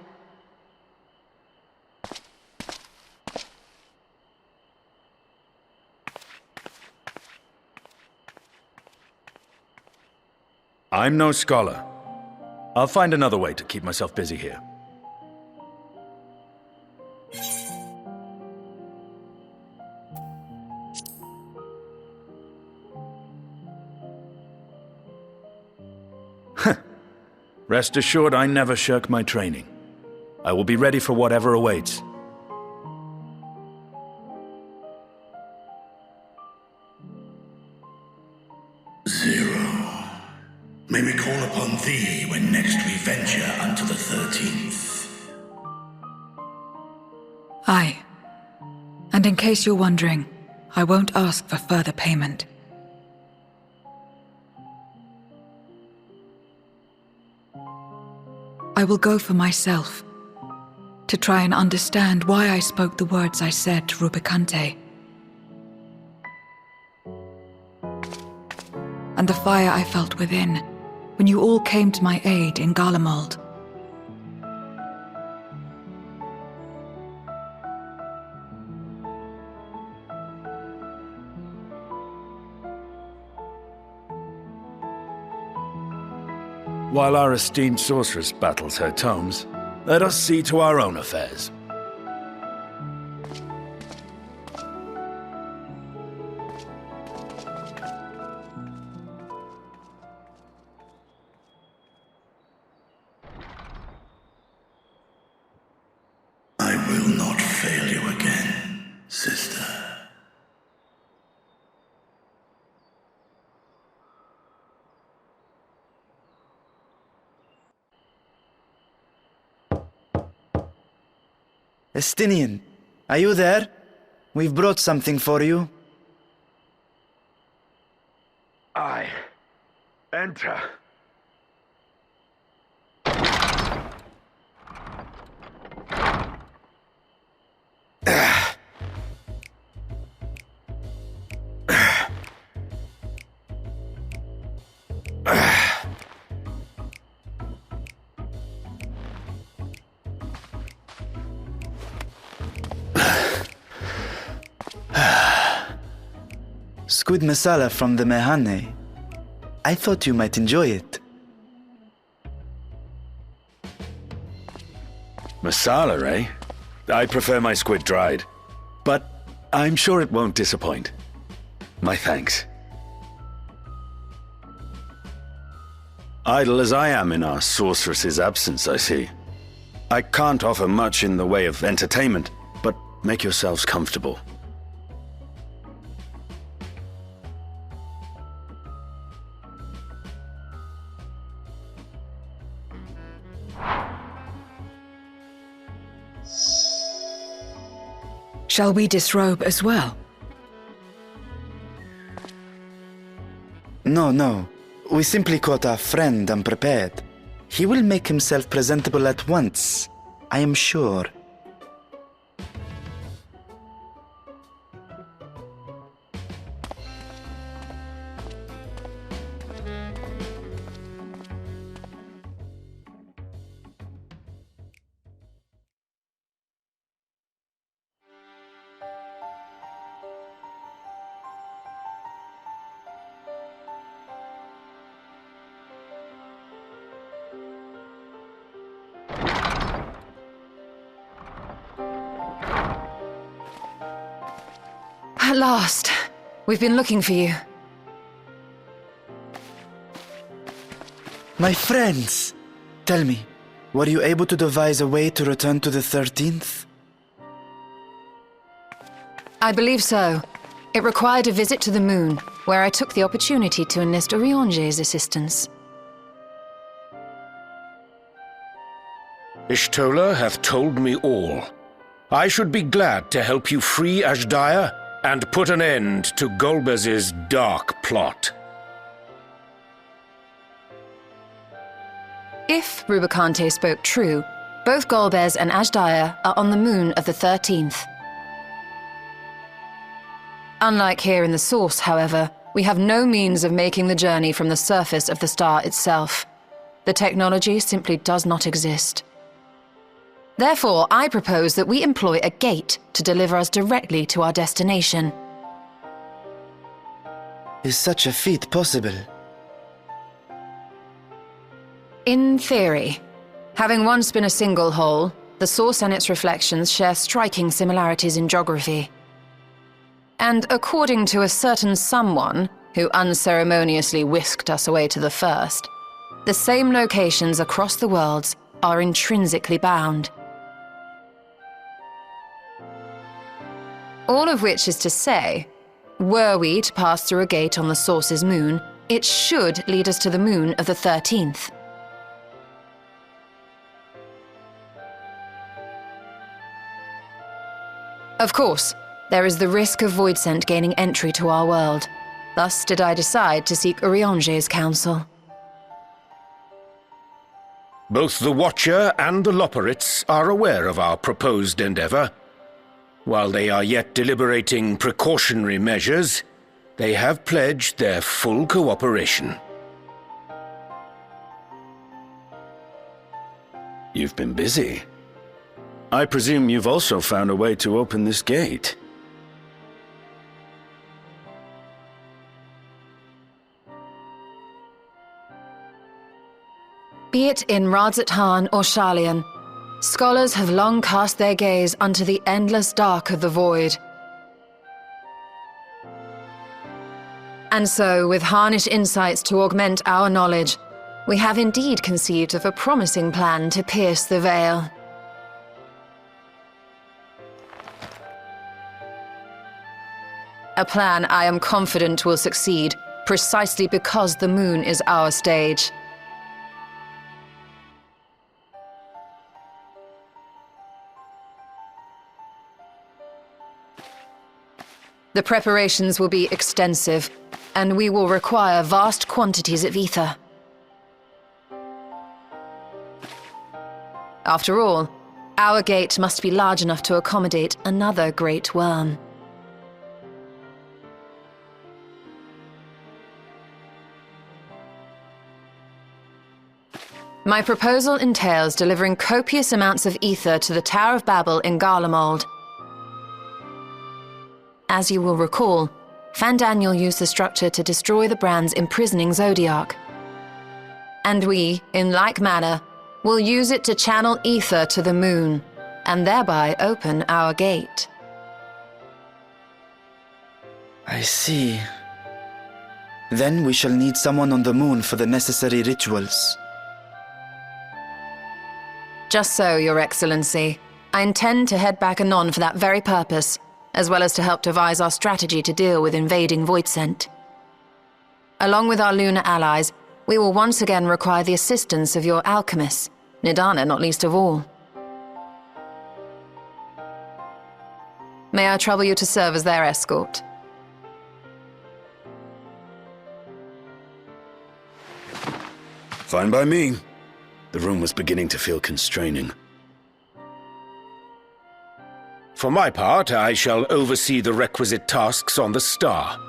I'm no scholar. I'll find another way to keep myself busy here. Rest assured, I never shirk my training. I will be ready for whatever awaits. Zero. May we call upon thee when next we venture unto the 13th. Aye. And in case you're wondering, I won't ask for further payment. I will go for myself, to try and understand why I spoke the words I said to Rubicante. And the fire I felt within, when you all came to my aid in Garlemald. While our esteemed sorceress battles her tomes, let us see to our own affairs. I will not fail you again, sister. Estinien, are you there? We've brought something for you. I enter. Squid masala from the Mehane. I thought you might enjoy it. Masala, eh? I prefer my squid dried. But I'm sure it won't disappoint. My thanks. Idle as I am in our sorceress's absence, I see. I can't offer much in the way of entertainment, but make yourselves comfortable. Shall we disrobe as well? No. We simply caught our friend unprepared. He will make himself presentable at once, I am sure. At last. We've been looking for you. My friends! Tell me, were you able to devise a way to return to the 13th? I believe so. It required a visit to the moon, where I took the opportunity to enlist Urianger's assistance. Ishtola hath told me all. I should be glad to help you free Azhdaya and put an end to Golbez's dark plot. If Rubicante spoke true, both Golbez and Azhdaya are on the moon of the 13th. Unlike here in the Source, however, we have no means of making the journey from the surface of the star itself. The technology simply does not exist. Therefore, I propose that we employ a gate to deliver us directly to our destination. Is such a feat possible? In theory. Having once been a single hole, the Source and its reflections share striking similarities in geography. And according to a certain someone who unceremoniously whisked us away to the first, the same locations across the worlds are intrinsically bound. All of which is to say, were we to pass through a gate on the Source's moon, it should lead us to the moon of the 13th. Of course, there is the risk of Voidsent gaining entry to our world. Thus did I decide to seek Urianger's counsel. Both the Watcher and the Loporrits are aware of our proposed endeavor. While they are yet deliberating precautionary measures, they have pledged their full cooperation. You've been busy. I presume you've also found a way to open this gate. Be it in Radzat-Han or Sharlayan, scholars have long cast their gaze unto the endless dark of the void. And so, with harnish insights to augment our knowledge, we have indeed conceived of a promising plan to pierce the veil. A plan I am confident will succeed, precisely because the moon is our stage. The preparations will be extensive, and we will require vast quantities of ether. After all, our gate must be large enough to accommodate another great worm. My proposal entails delivering copious amounts of ether to the Tower of Babel in Garlemald. As you will recall, Fandaniel used the structure to destroy the brands imprisoning Zodiac. And we, in like manner, will use it to channel ether to the moon, and thereby open our gate. I see. Then we shall need someone on the moon for the necessary rituals. Just so, Your Excellency. I intend to head back anon for that very purpose, as well as to help devise our strategy to deal with invading Voidsent. Along with our lunar allies, we will once again require the assistance of your alchemists, Nidana not least of all. May I trouble you to serve as their escort? Fine by me. The room was beginning to feel constraining. For my part, I shall oversee the requisite tasks on the star.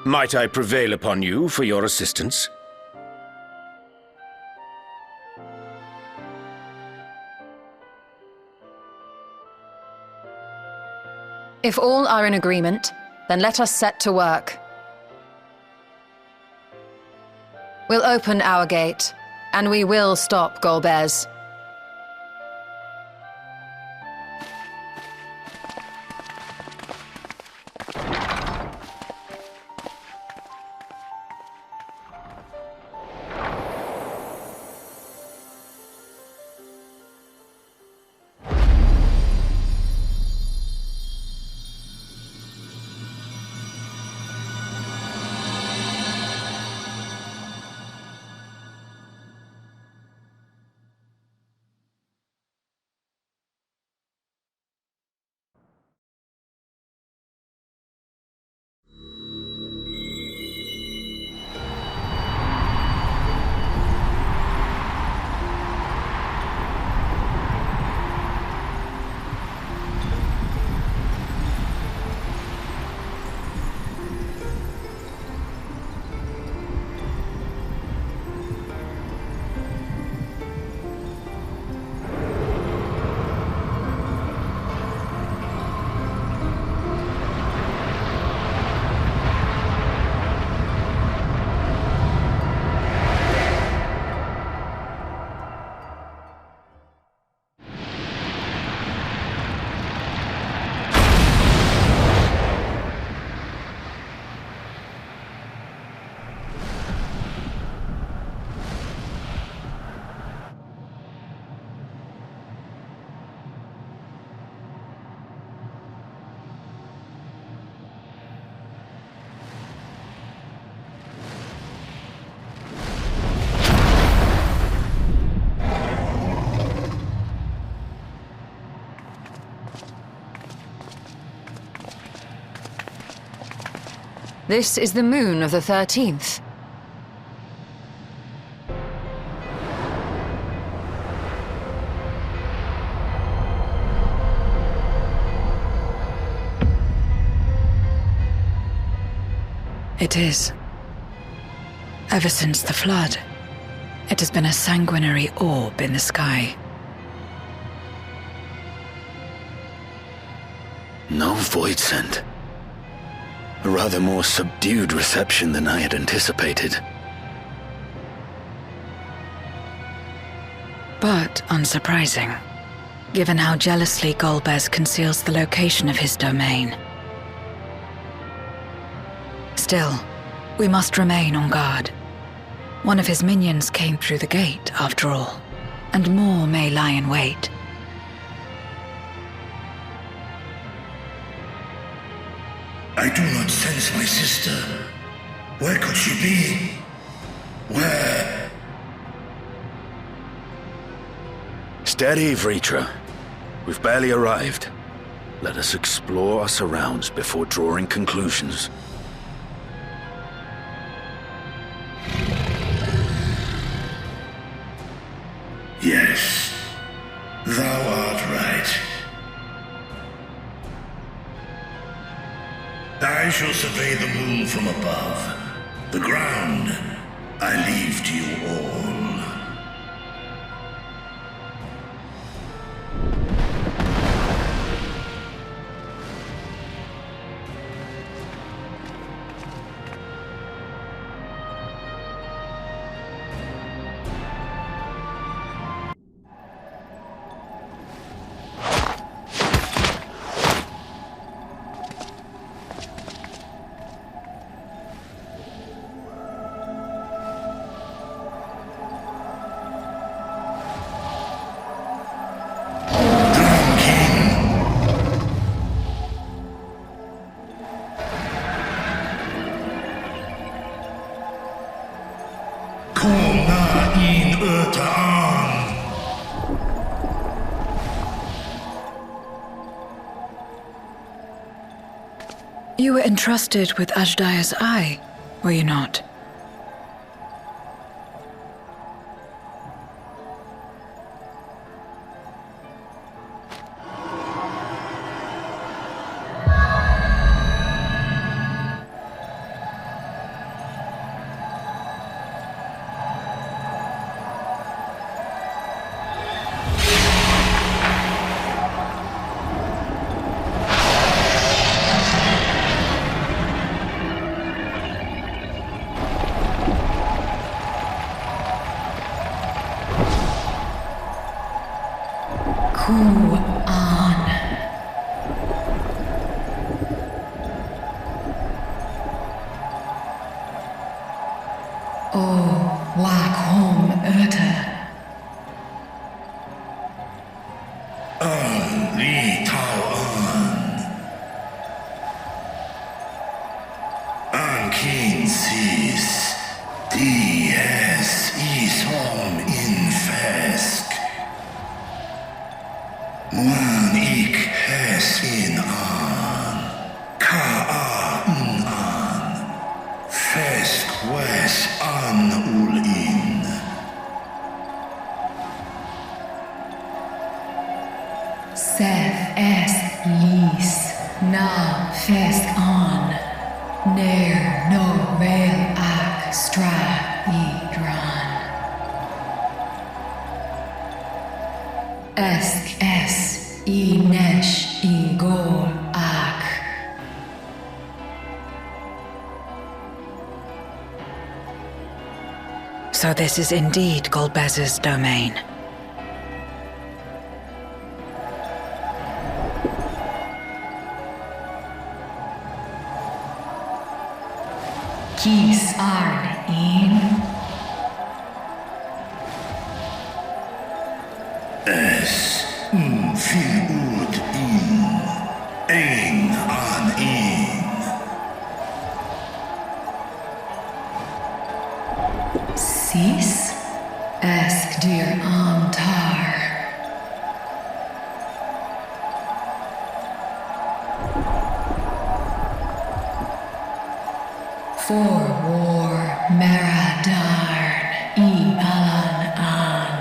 Might I prevail upon you for your assistance? If all are in agreement, then let us set to work. We'll open our gate, and we will stop Golbez. This is the moon of the 13th. It is. Ever since the flood, it has been a sanguinary orb in the sky. No Voidsent. A rather more subdued reception than I had anticipated. But unsurprising, given how jealously Golbez conceals the location of his domain. Still, we must remain on guard. One of his minions came through the gate, after all, and more may lie in wait. I do not sense my sister. Where could she be? Where? Steady, Vritra. We've barely arrived. Let us explore our surrounds before drawing conclusions. Yes, thou art right. I shall survey the moon from above. The ground, I leave to you all. You were entrusted with Ajdaya's eye, were you not? So this is indeed Golbez's domain. Kis arn in. Es fil ud in. Ein an in. Sis? Ask dear Antar. For war Maradarn I Alan an.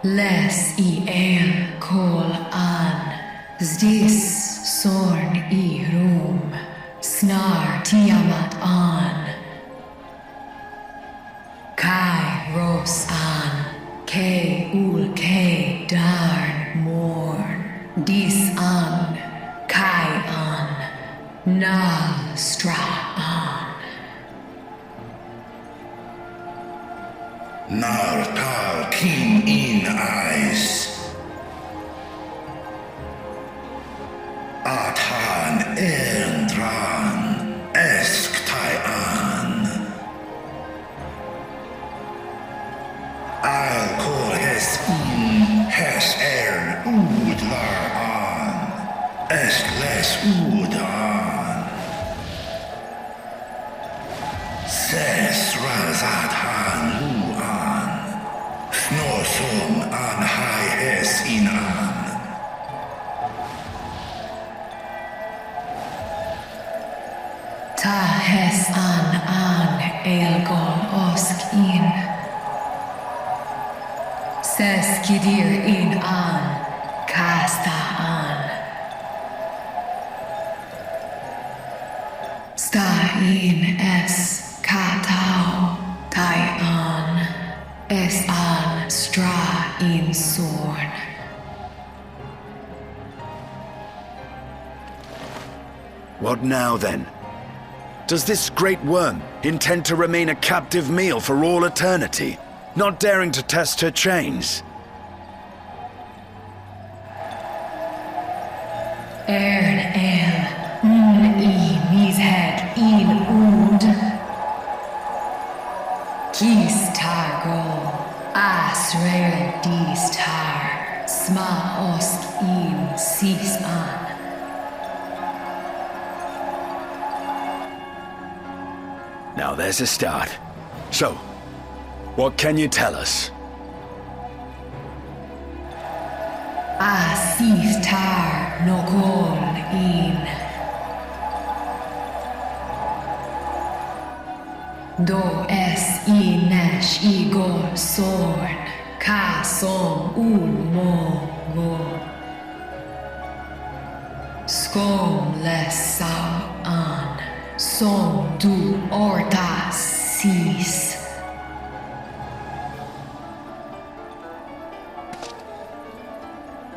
Les I el kol an. Zdis sorn I rum. Snar Tiamat an. Kai Ros an. Ke ul ke darn morn. Dis an. Kai an. Nal stra an. Nartal King in Ice. Atan Endran Esktaian. I'll call Hes Udlar an Eskles Udan. Ses Razatan Luan. Snorsum an Hai Hes Inan. Ta hes an Elgon osk in. Ses kidir in an kasta an. Sta in es katau tai an. Es an stra in sorn. What now, then? Does this great worm intend to remain a captive meal for all eternity, not daring to test her chains? Mished in und. Kistago, Asrael distar, Sma osk in sis an. Now there's a start. So, what can you tell us? Asiftar nokon in. Do es inesh igor sorn, ka som mo go. Skom lesau an, som du orta sis.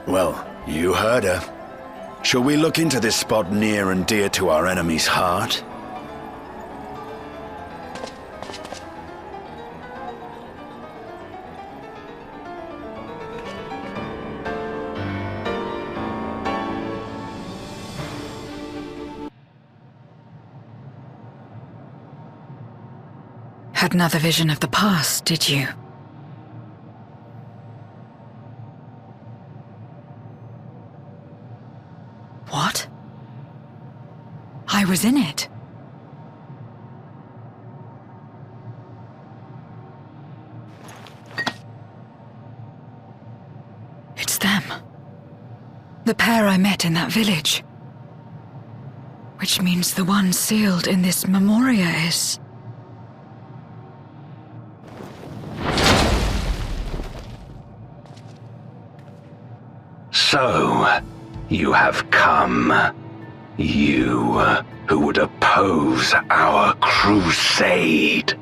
Well, you heard her. Shall we look into this spot near and dear to our enemy's heart? Had another vision of the past, did you? What? I was in it. It's them. The pair I met in that village. Which means the one sealed in this memoria is... So, you have come. You who would oppose our crusade.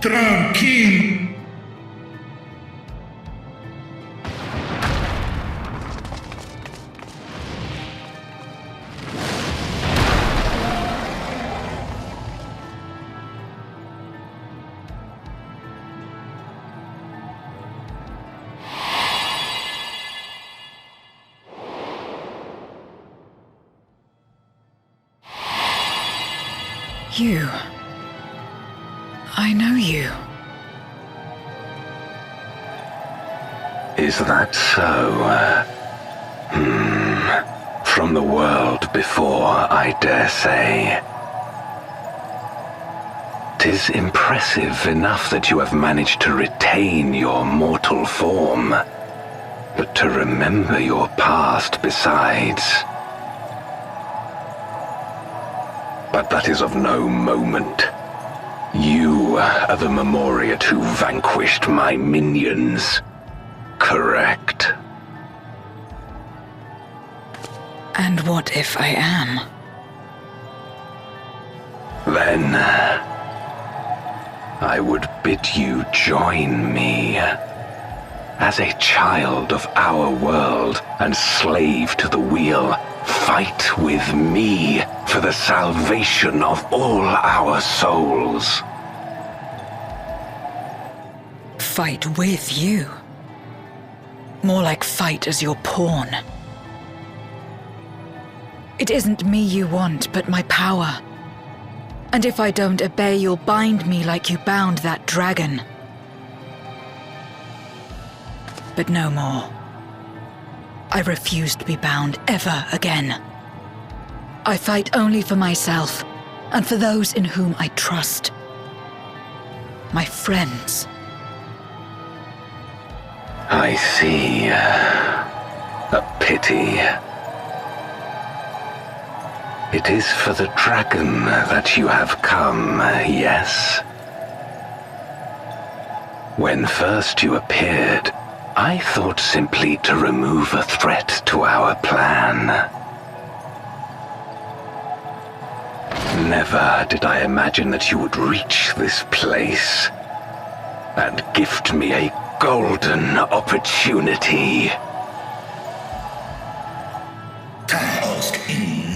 Tranquil. You. I know you. Is that so? From the world before, I dare say. 'Tis impressive enough that you have managed to retain your mortal form, but to remember your past besides. But that is of no moment. You are the Memoriat who vanquished my minions, correct? And what if I am? Then I would bid you join me. As a child of our world and slave to the wheel, fight with me to the salvation of all our souls. Fight with you. More like fight as your pawn. It isn't me you want, but my power. And if I don't obey, you'll bind me like you bound that dragon. But no more. I refuse to be bound ever again. I fight only for myself, and for those in whom I trust. My friends. I see. A pity. It is for the dragon that you have come, yes? When first you appeared, I thought simply to remove a threat to our plan. Never did I imagine that you would reach this place and gift me a golden opportunity. Task in.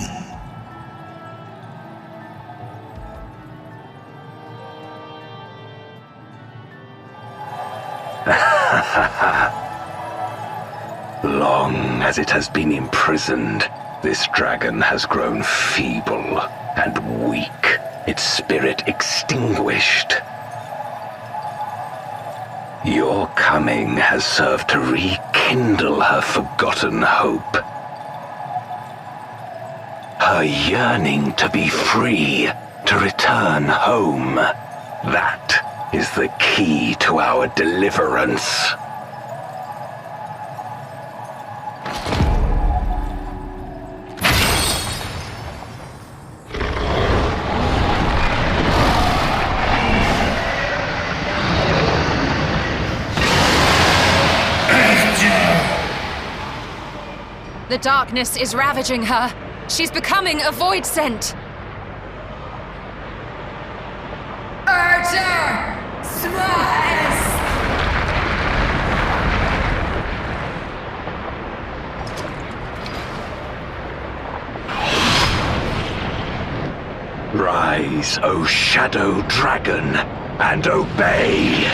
Long as it has been imprisoned, this dragon has grown feeble and weak, its spirit extinguished. Your coming has served to rekindle her forgotten hope. Her yearning to be free, to return home. That is the key to our deliverance. The darkness is ravaging her. She's becoming a void scent. Archer! Smash! Rise, O Shadow Dragon, and obey!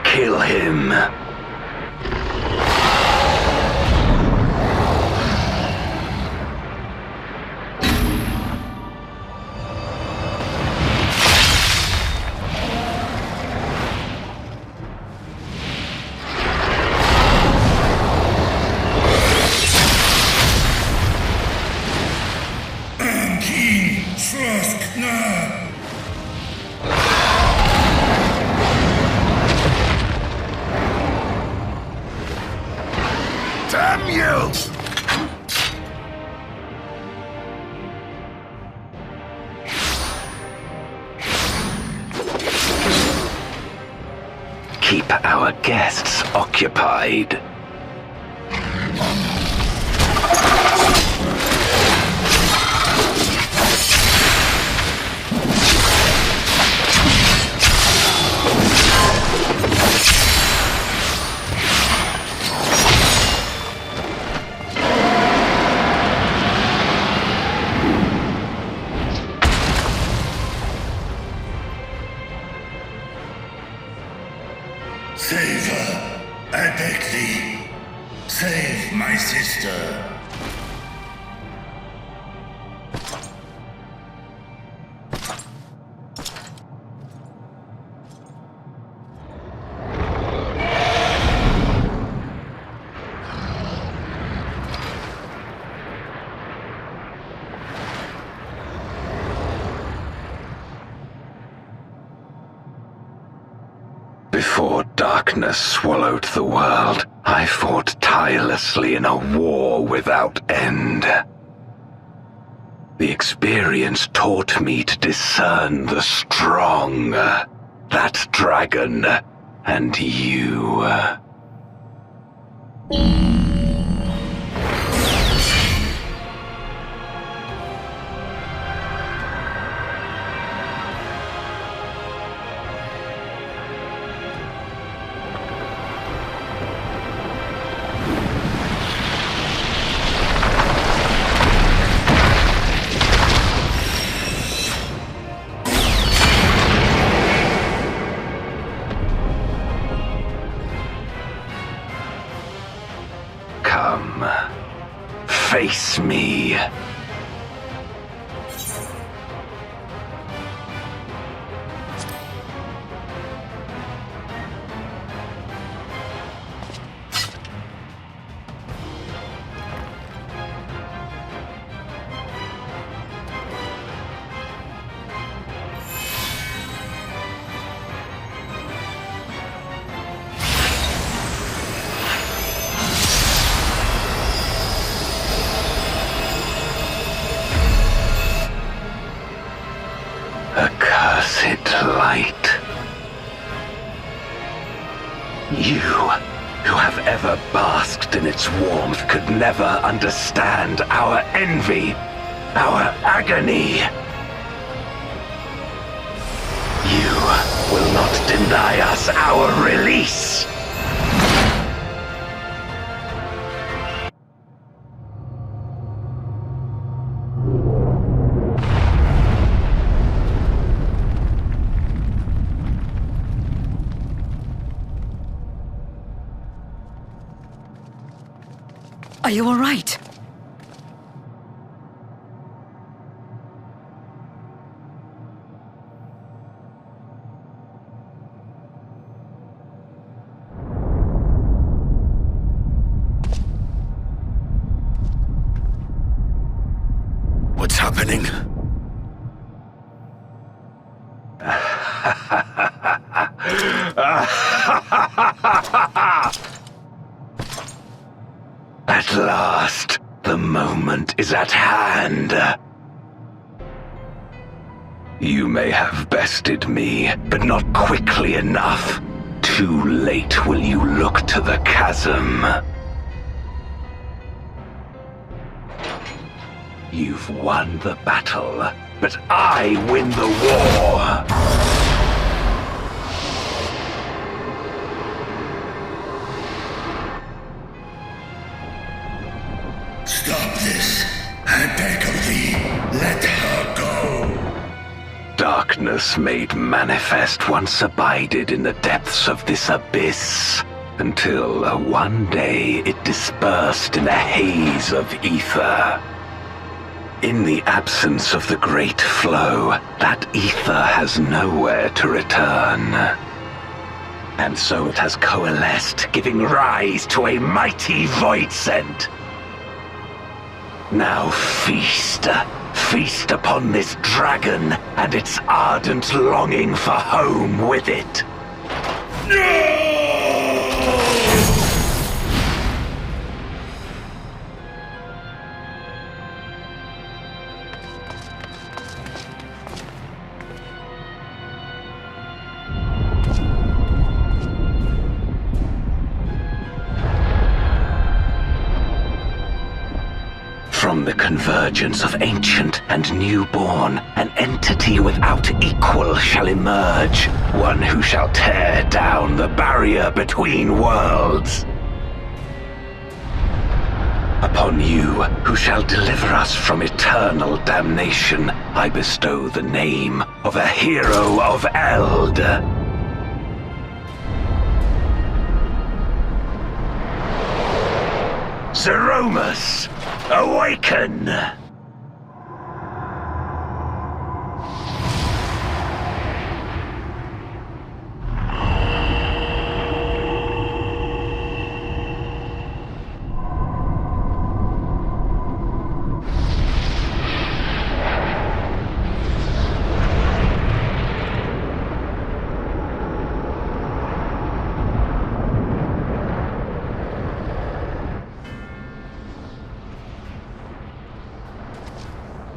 Kill him. King, Frost, now. Damn you! Keep our guests occupied. Save her. I beg thee. Save my sister. Before darkness swallowed the world, I fought tirelessly in a war without end. The experience taught me to discern the strong that dragon, and you. Face me. Light. You, who have ever basked in its warmth, could never understand our envy, our agony. You will not deny us our release. Are you all right? What's happening? At last, the moment is at hand. You may have bested me, but not quickly enough. Too late will you look to the chasm. You've won the battle, but I win the war. Stop this. I beg of thee, let her go. Darkness made manifest once abided in the depths of this abyss, until one day it dispersed in a haze of ether. In the absence of the great flow, that ether has nowhere to return. And so it has coalesced, giving rise to a mighty voidsent. Now feast upon this dragon and its ardent longing for home with it. No! From the convergence of ancient and newborn, an entity without equal shall emerge, one who shall tear down the barrier between worlds. Upon you, who shall deliver us from eternal damnation, I bestow the name of a hero of Eld. Zeromus, awaken!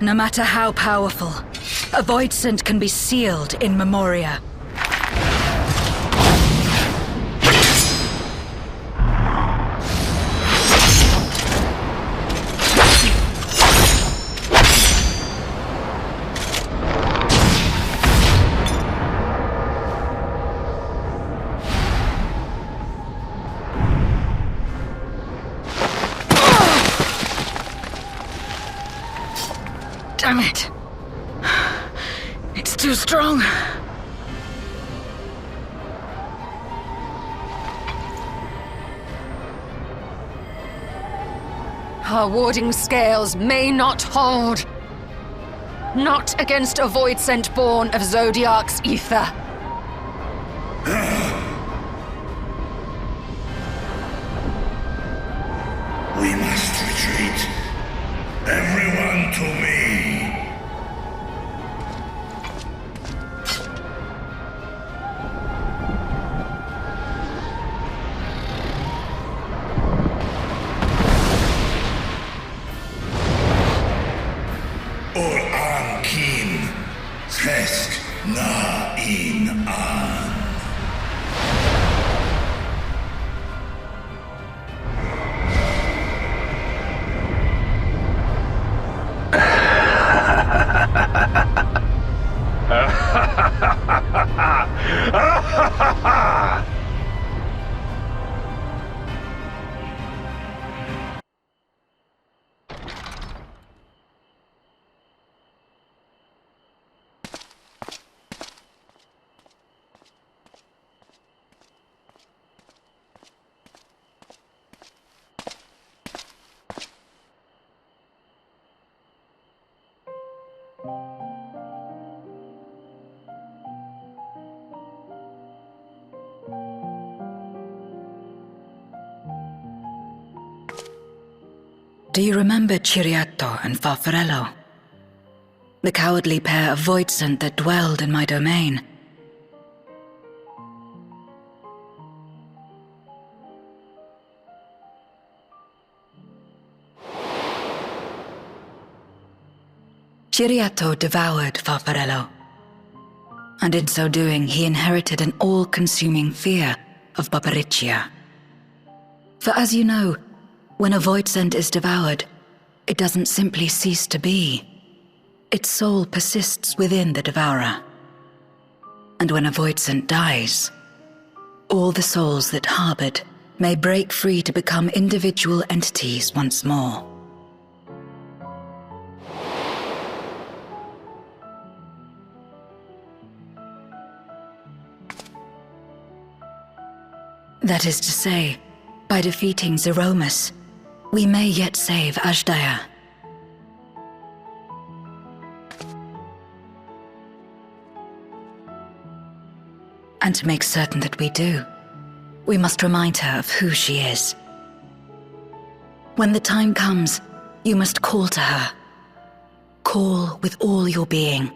No matter how powerful, a voidsent can be sealed in Memoria. Damn it! It's too strong. Our warding scales may not hold. Not against a void scent born of Zodiac's ether. We must retreat. Everyone to me. Do you remember Ciriato and Farfarello? The cowardly pair of voidsent that dwelled in my domain? Ciriato devoured Farfarello, and in so doing he inherited an all-consuming fear of Barbariccia. For as you know, when a voidsent is devoured, it doesn't simply cease to be. Its soul persists within the devourer. And when a voidsent dies, all the souls that harbored may break free to become individual entities once more. That is to say, by defeating Zeromus, we may yet save Azdaja. And to make certain that we do, we must remind her of who she is. When the time comes, you must call to her. Call with all your being.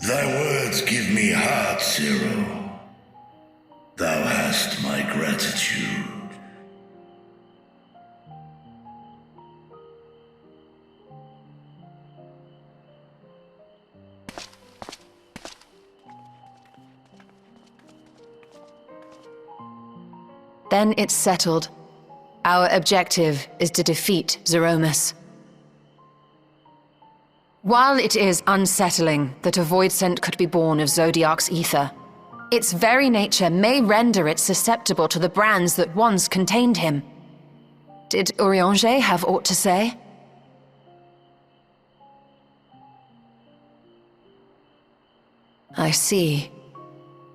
Thy words give me heart, Zero. Thou hast my gratitude. Then it's settled. Our objective is to defeat Zeromus. While it is unsettling that a voidsent could be born of Zodiac's ether, its very nature may render it susceptible to the brands that once contained him. Did Urianger have aught to say? I see.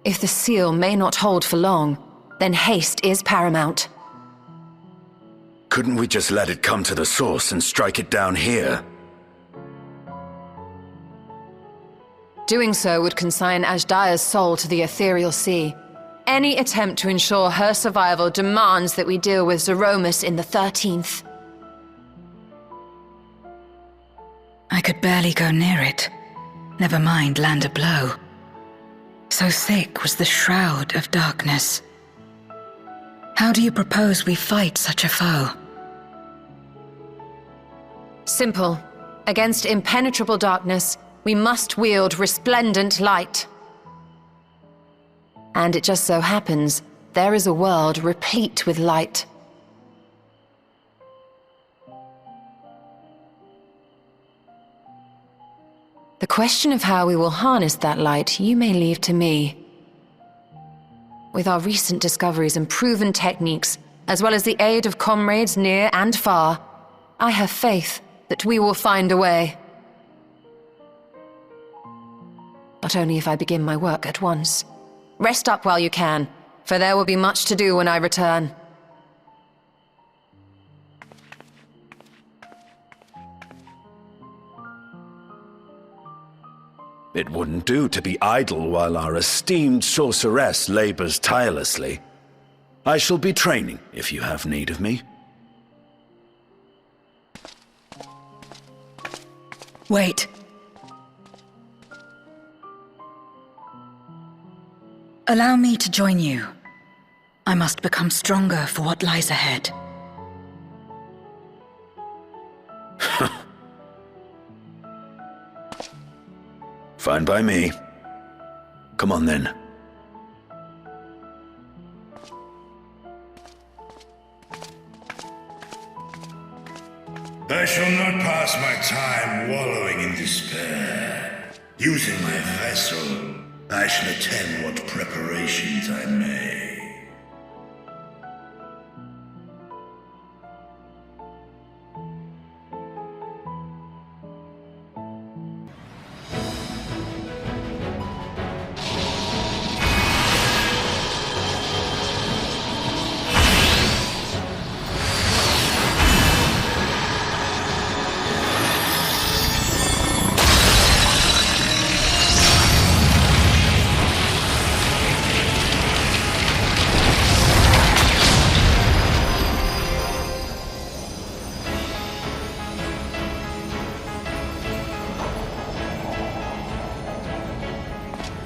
If the seal may not hold for long, then haste is paramount. Couldn't we just let it come to the source and strike it down here? Doing so would consign Azdaja's soul to the ethereal sea. Any attempt to ensure her survival demands that we deal with Zeromus in the 13th. I could barely go near it, never mind land a blow. So thick was the shroud of darkness. How do you propose we fight such a foe? Simple. Against impenetrable darkness, we must wield resplendent light. And it just so happens, there is a world replete with light. The question of how we will harness that light, you may leave to me. With our recent discoveries and proven techniques, as well as the aid of comrades near and far, I have faith that we will find a way. But only if I begin my work at once. Rest up while you can, for there will be much to do when I return. It wouldn't do to be idle while our esteemed sorceress labors tirelessly. I shall be training if you have need of me. Wait. Allow me to join you. I must become stronger for what lies ahead. Fine by me. Come on then. I shall not pass my time wallowing in despair. Using my vessel, I shall attend what preparations I may.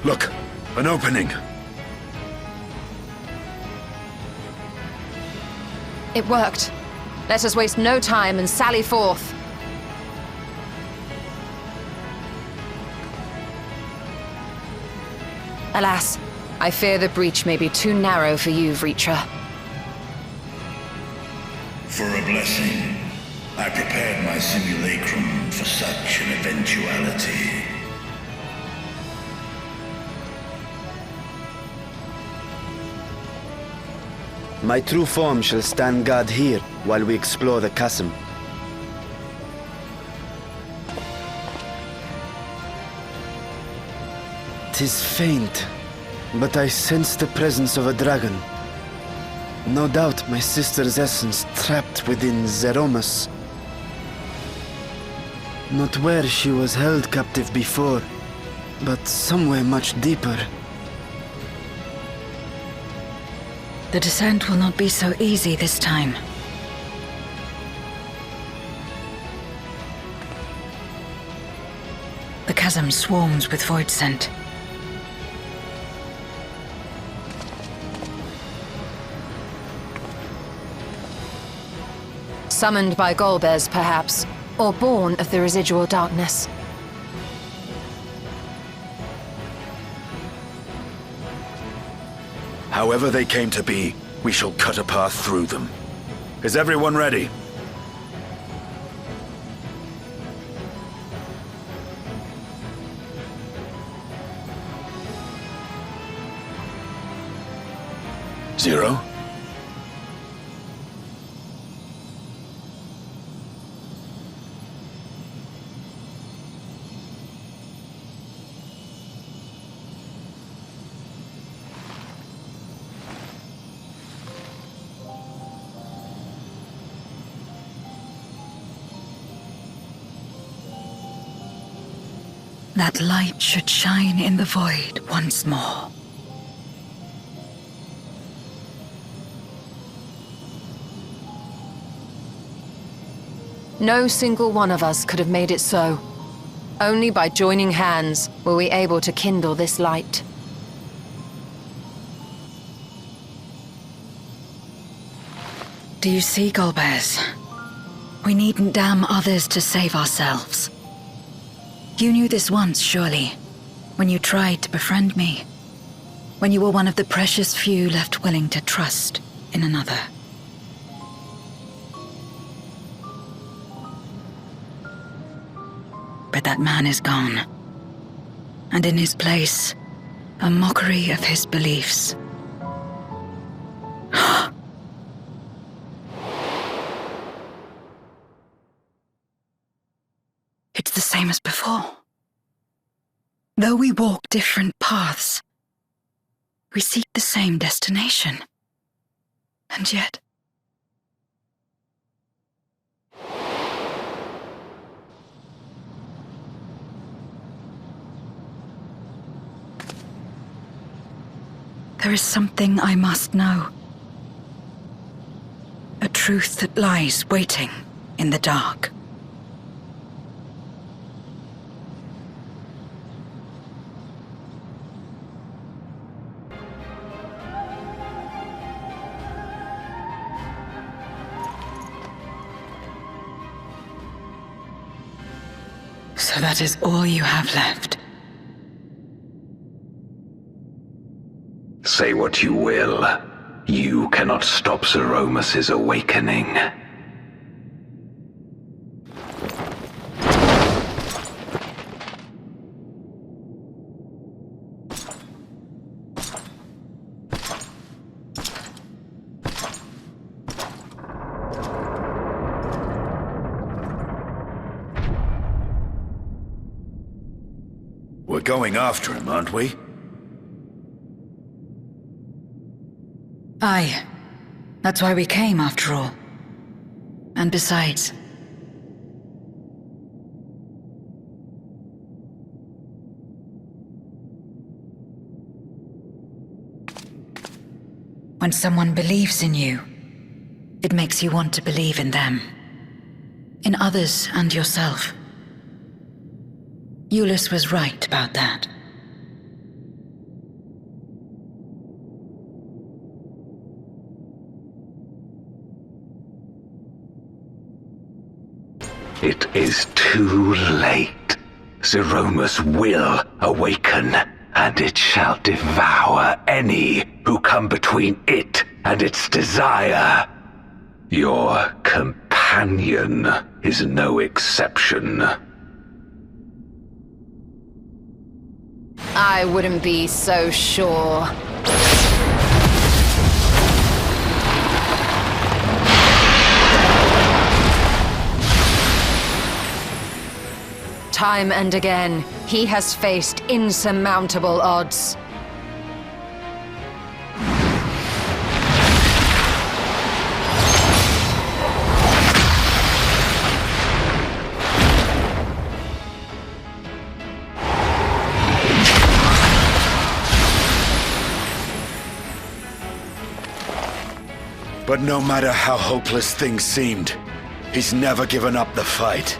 Look, an opening. It worked. Let us waste no time and sally forth. Alas, I fear the breach may be too narrow for you, Vritra. For a blessing, I prepared my simulacrum for such an eventuality. My true form shall stand guard here while we explore the chasm. "'Tis faint, but I sense the presence of a dragon. No doubt my sister's essence trapped within Zeromus. Not where she was held captive before, but somewhere much deeper. The descent will not be so easy this time. The chasm swarms with void scent. Summoned by Golbez, perhaps, or born of the residual darkness. However they came to be, we shall cut a path through them. Is everyone ready? Zero? That light should shine in the void once more. No single one of us could have made it so. Only by joining hands were we able to kindle this light. Do you see, Golbez? We needn't damn others to save ourselves. You knew this once, surely, when you tried to befriend me. When you were one of the precious few left willing to trust in another. But that man is gone. And in his place, a mockery of his beliefs. It's the same as before. Though we walk different paths, we seek the same destination. And yet... there is something I must know. A truth that lies waiting in the dark. So that is all you have left. Say what you will. You cannot stop Zeromus's awakening. We're going after him, aren't we? Aye. That's why we came, after all. And besides... when someone believes in you, it makes you want to believe in them. In others and yourself. Euless was right about that. It is too late. Zeromus will awaken, and it shall devour any who come between it and its desire. Your companion is no exception. I wouldn't be so sure. Time and again, he has faced insurmountable odds. But no matter how hopeless things seemed, he's never given up the fight.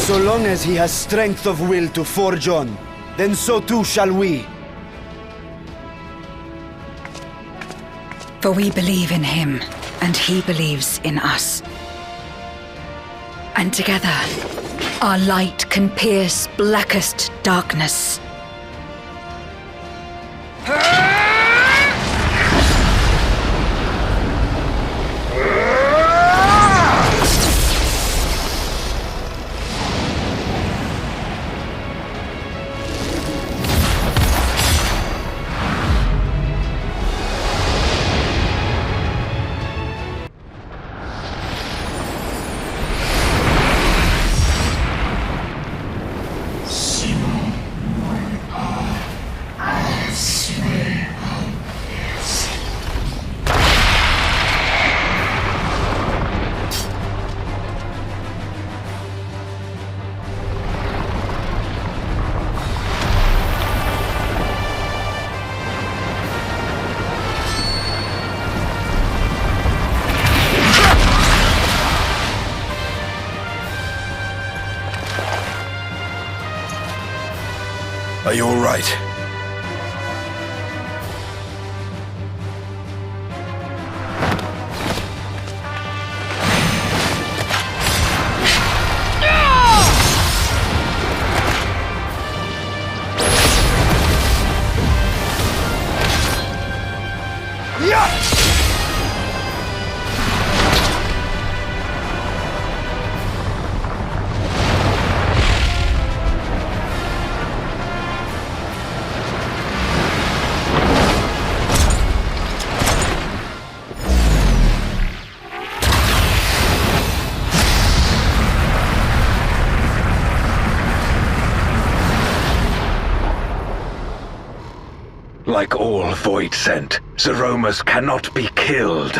So long as he has strength of will to forge on, then so too shall we. For we believe in him, and he believes in us. And together, our light can pierce blackest darkness. Are you all right? Like all void scent, Zeromus cannot be killed.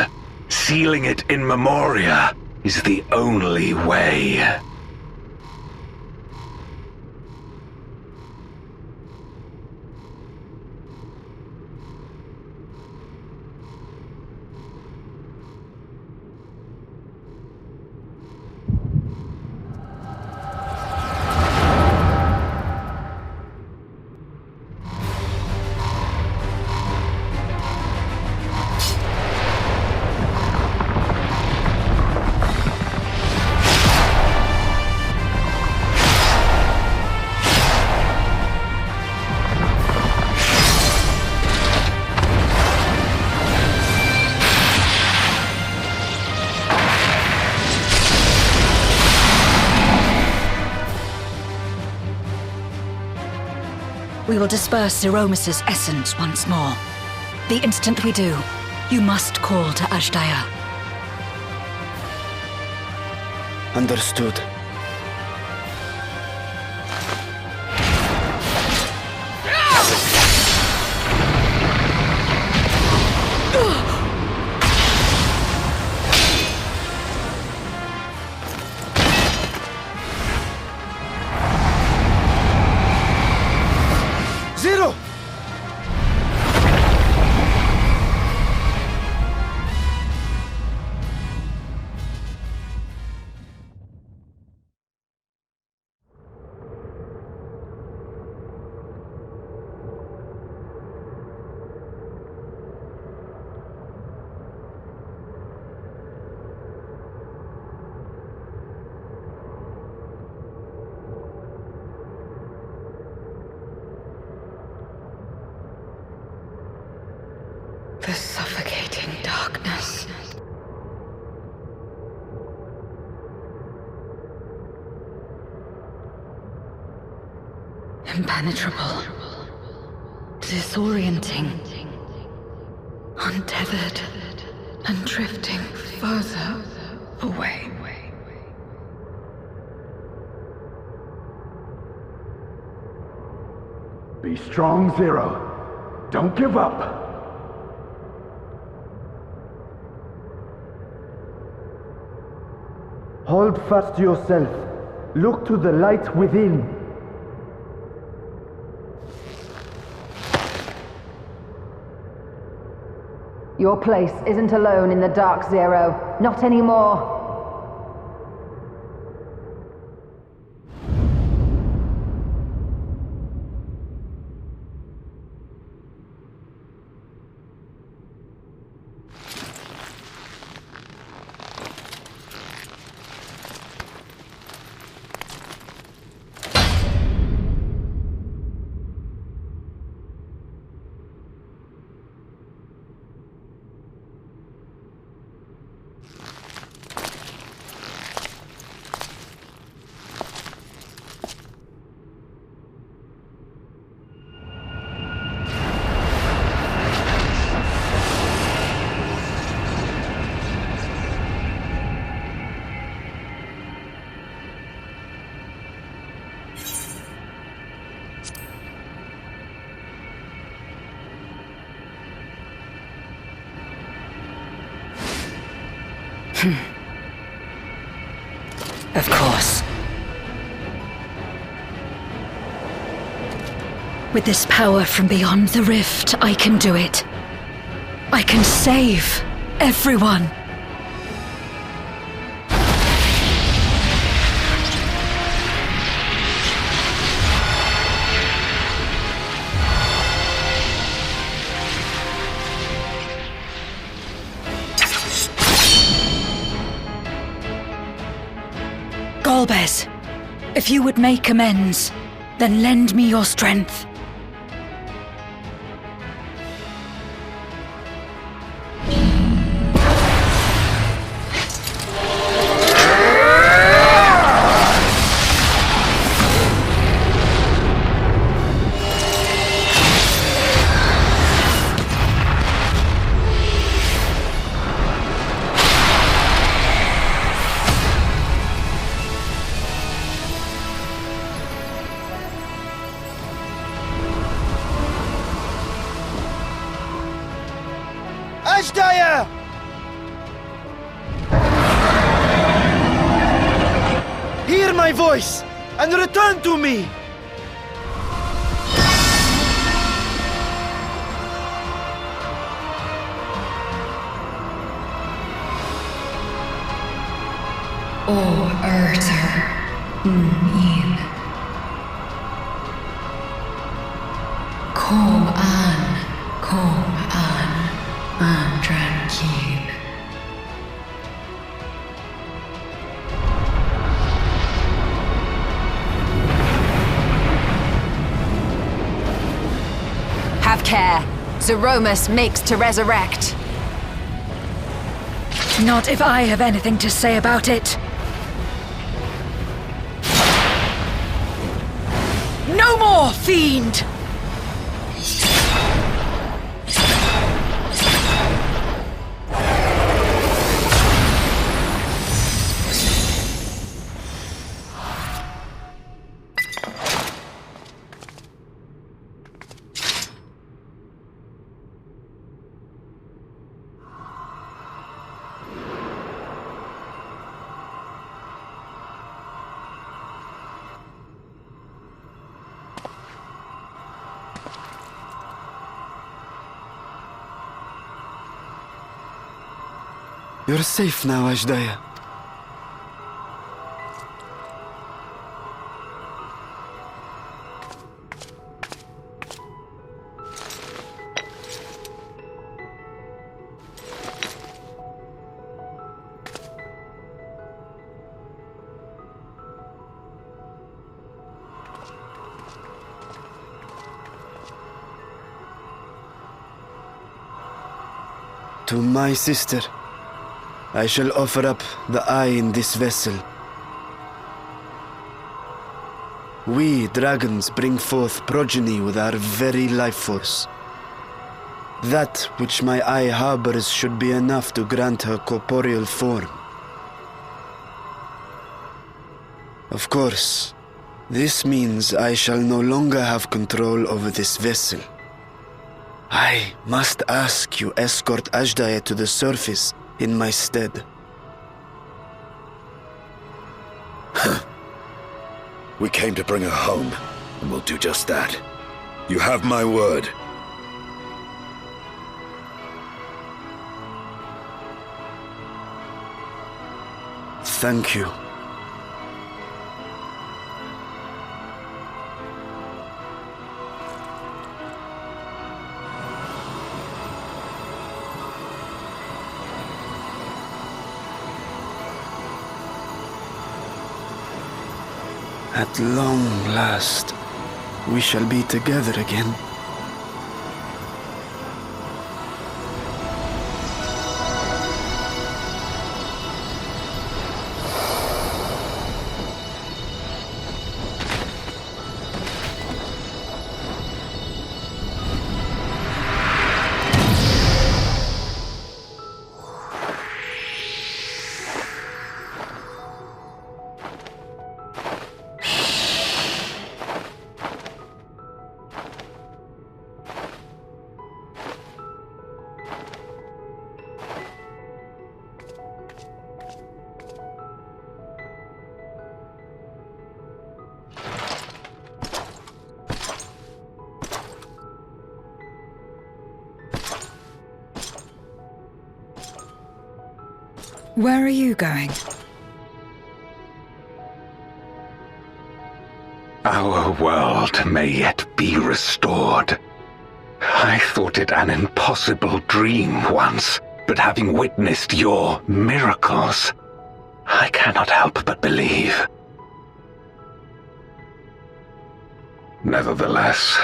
Sealing it in Memoria is the only way. We will disperse Zeromus's essence once more. The instant we do, you must call to Ashdaya. Understood. Zero! The suffocating darkness. Impenetrable. Disorienting. Untethered. And drifting further away. Be strong, Zero. Don't give up. Hold fast to yourself. Look to the light within. Your place isn't alone in the dark, Zero. Not anymore. Of course. With this power from beyond the rift, I can do it. I can save everyone. Golbez, if you would make amends, then lend me your strength. Ashdaya! Hear my voice and return to me! O Urter, Yin. Kom an, Andran. Have care. Zeromus makes to resurrect. Not if I have anything to say about it. No more, fiend! You're safe now, Ashdaya. To my sister, I shall offer up the eye in this vessel. We, dragons, bring forth progeny with our very life force. That which my eye harbors should be enough to grant her corporeal form. Of course, this means I shall no longer have control over this vessel. I must ask you escort Ashdaya to the surface in my stead. We came to bring her home, and we'll do just that. You have my word. Thank you. At long last, we shall be together again. Where are you going? Our world may yet be restored. I thought it an impossible dream once, but having witnessed your miracles, I cannot help but believe. Nevertheless,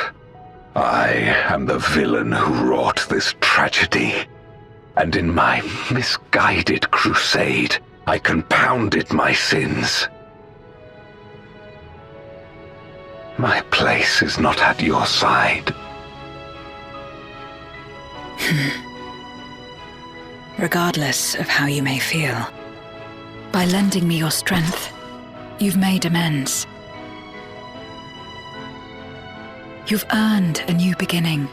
I am the villain who wrought this tragedy. And in my misguided crusade, I compounded my sins. My place is not at your side. Regardless of how you may feel, by lending me your strength, you've made amends. You've earned a new beginning.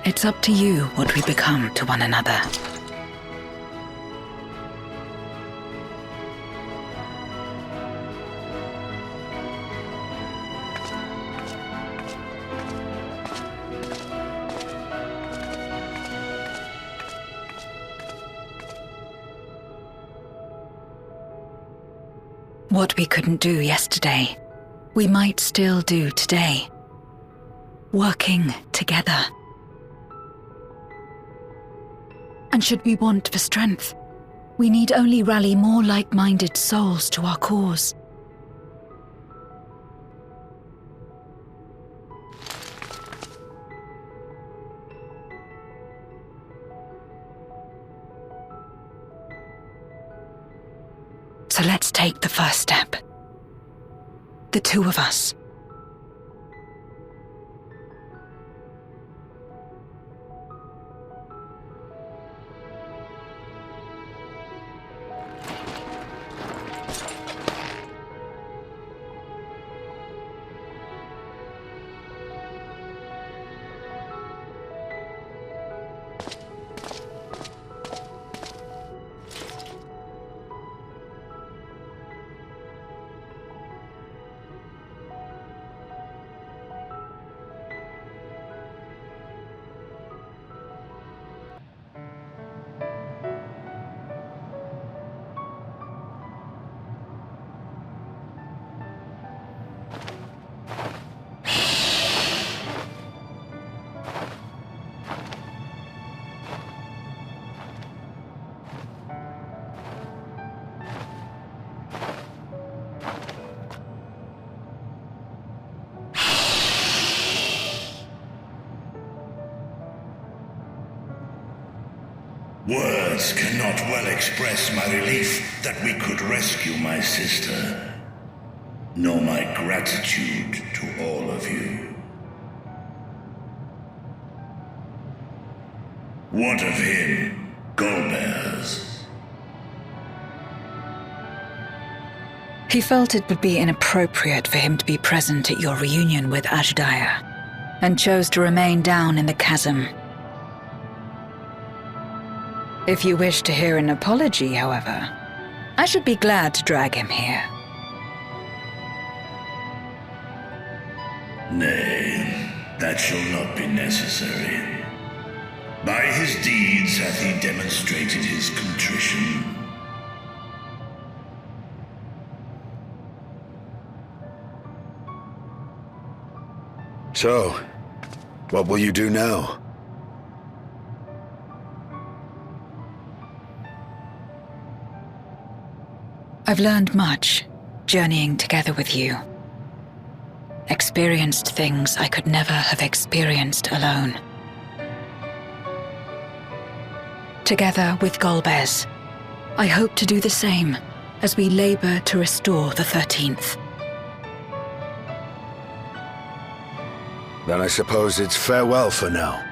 It's up to you what we become to one another. What we couldn't do yesterday, we might still do today. Working together. And should we want for strength, we need only rally more like-minded souls to our cause. So let's take the first step. The two of us. Words cannot well express my relief that we could rescue my sister, nor my gratitude to all of you. What of him, Golbez? He felt it would be inappropriate for him to be present at your reunion with Azhdaya, and chose to remain down in the chasm. If you wish to hear an apology, however, I should be glad to drag him here. Nay, that shall not be necessary. By his deeds hath he demonstrated his contrition. So, what will you do now? I've learned much, journeying together with you. Experienced things I could never have experienced alone. Together with Golbez, I hope to do the same as we labor to restore the 13th. Then I suppose it's farewell for now.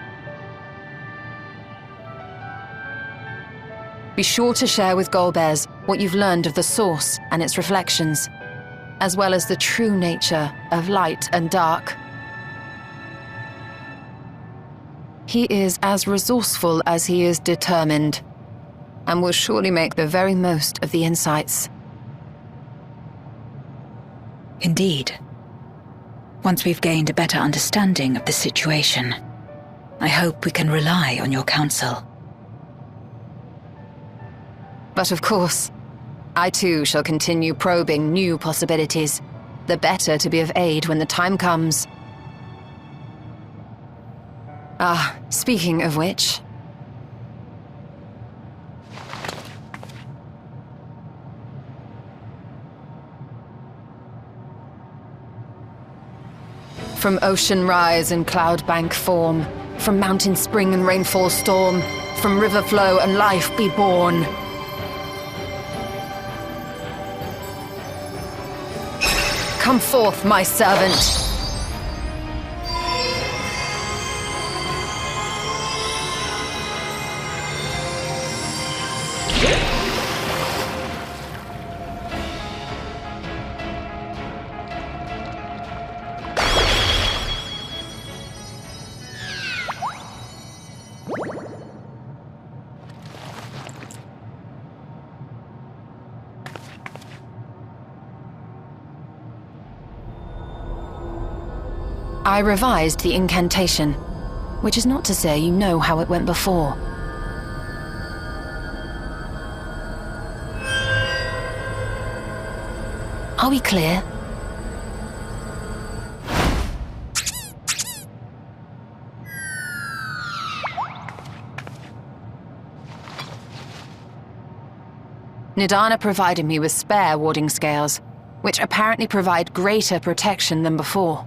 Be sure to share with Golbez what you've learned of the Source and its reflections, as well as the true nature of light and dark. He is as resourceful as he is determined, and will surely make the very most of the insights. Indeed. Once we've gained a better understanding of the situation, I hope we can rely on your counsel. But of course, I too shall continue probing new possibilities, the better to be of aid when the time comes. Speaking of which... From ocean rise and cloud bank form, from mountain spring and rainfall storm, from river flow and life be born. Come forth, my servant. I revised the incantation, which is not to say you know how it went before. Are we clear? Nidana provided me with spare warding scales, which apparently provide greater protection than before.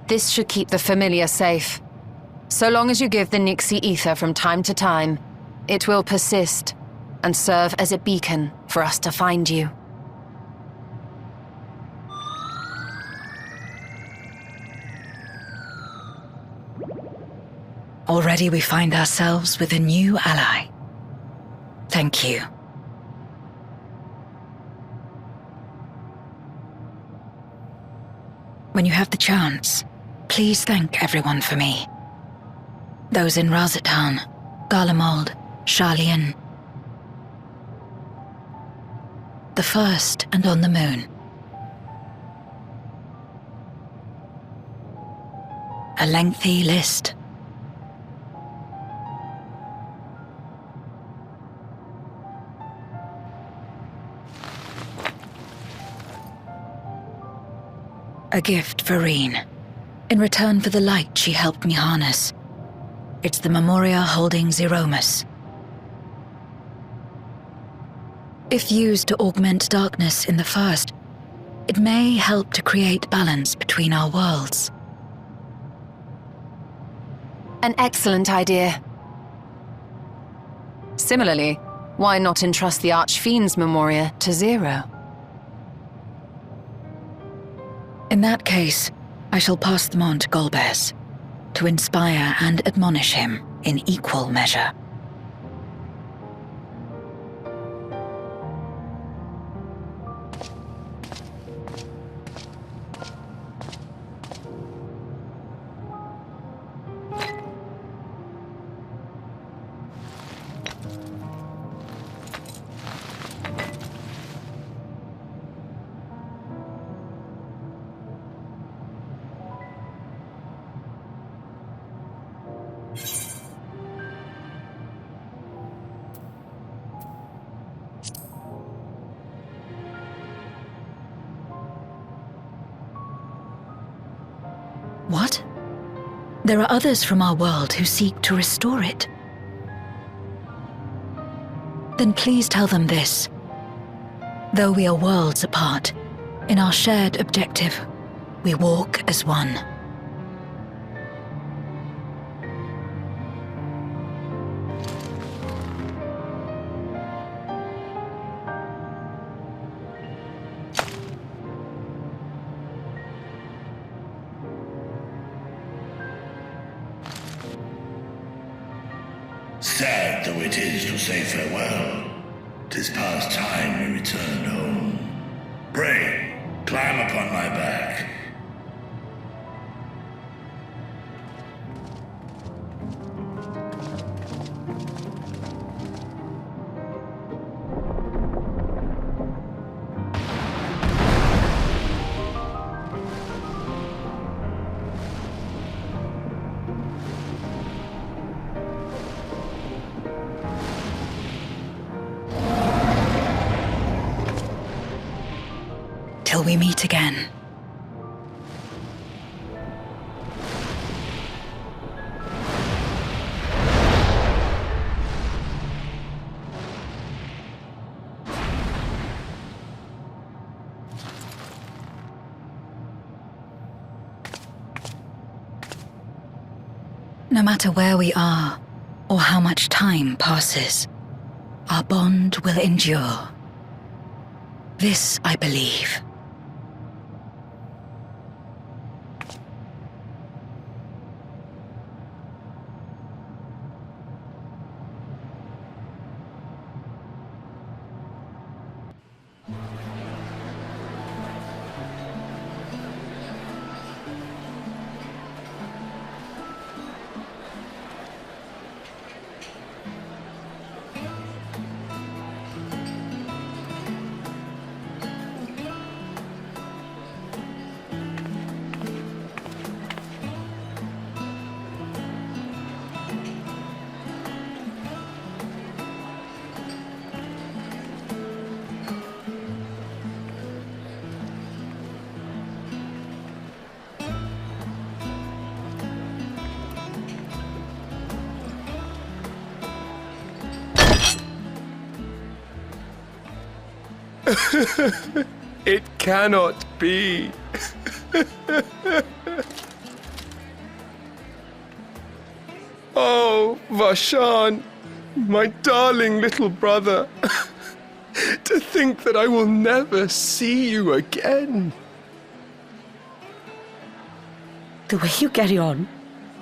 This should keep the familiar safe. So long as you give the Nixie ether from time to time, it will persist and serve as a beacon for us to find you. Already we find ourselves with a new ally. Thank you. When you have the chance, please thank everyone for me. Those in Razatan, Garlemald, Sharlayan. The first and on the moon. A lengthy list. A gift for Reen, in return for the light she helped me harness. It's the Memoria holding Zeromus. If used to augment darkness in the first, it may help to create balance between our worlds. An excellent idea. Similarly, why not entrust the Archfiend's Memoria to Zero? In that case, I shall pass them on to Golbez, to inspire and admonish him in equal measure. What? There are others from our world who seek to restore it. Then please tell them this. Though we are worlds apart, in our shared objective, we walk as one. Sad though it is to say farewell, 'tis past time we returned home. Pray, climb upon my back. Till we meet again. No matter where we are, or how much time passes, our bond will endure. This I believe. It cannot be. Oh, Vashan, my darling little brother. To think that I will never see you again. The way you carry on,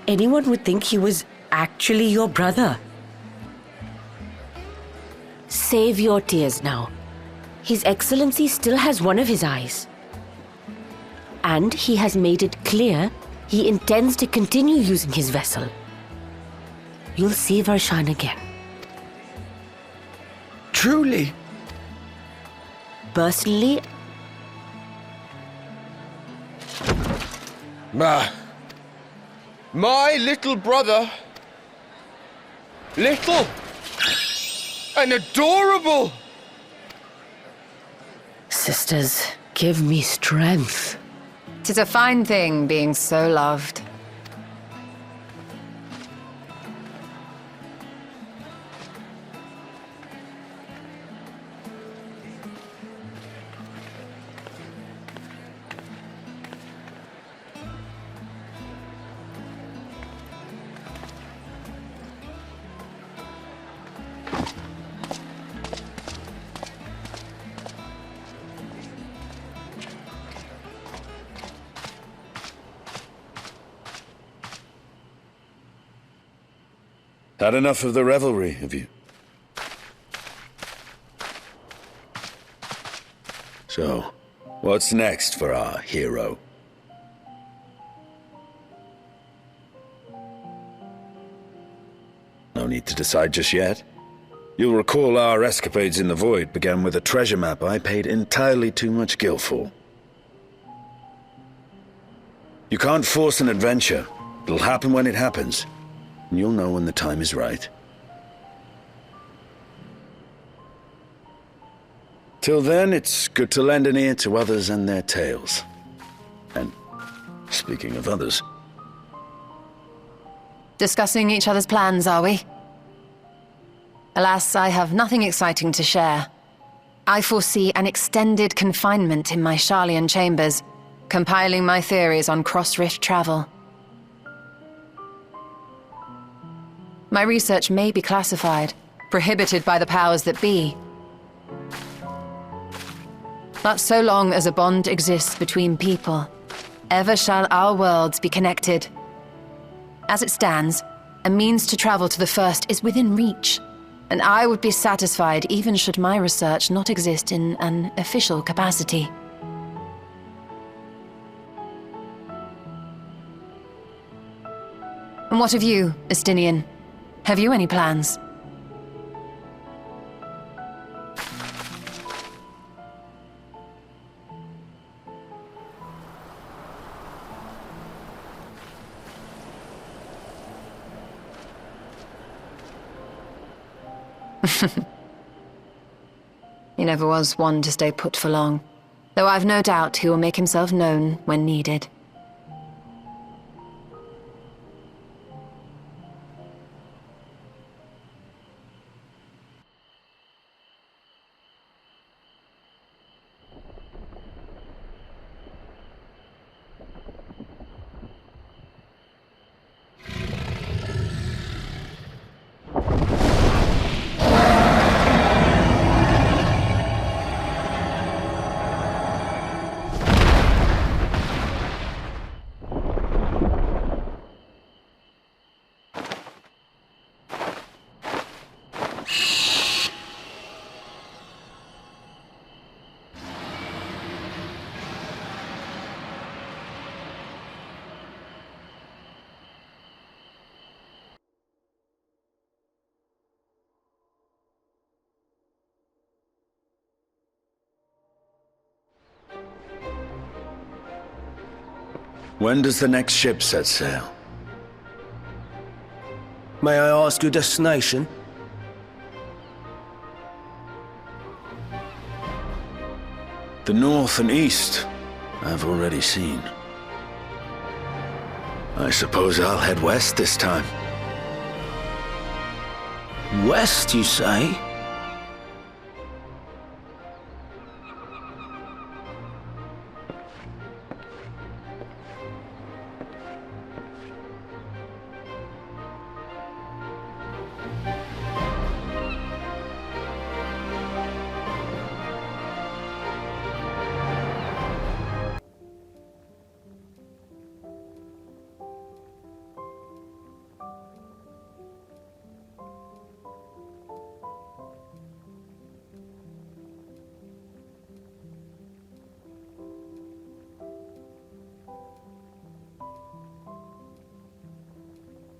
anyone would think he was actually your brother. Save your tears now. His Excellency still has one of his eyes. And he has made it clear he intends to continue using his vessel. You'll see Varshan again. Truly? Personally, my little brother. Little and adorable. Sisters, give me strength. 'Tis a fine thing being so loved. Had enough of the revelry, have you? So, what's next for our hero? No need to decide just yet. You'll recall our escapades in the Void began with a treasure map I paid entirely too much gil for. You can't force an adventure. It'll happen when it happens. And you'll know when the time is right. Till then, it's good to lend an ear to others and their tales. And speaking of others... Discussing each other's plans, are we? Alas, I have nothing exciting to share. I foresee an extended confinement in my Sharlayan chambers, compiling my theories on cross-rift travel. My research may be classified, prohibited by the powers that be. But so long as a bond exists between people, ever shall our worlds be connected. As it stands, a means to travel to the First is within reach, and I would be satisfied even should my research not exist in an official capacity. And what of you, Estinien? Have you any plans? He never was one to stay put for long, though I've no doubt he will make himself known when needed. When does the next ship set sail? May I ask your destination? The north and east, I've already seen. I suppose I'll head west this time. West, you say?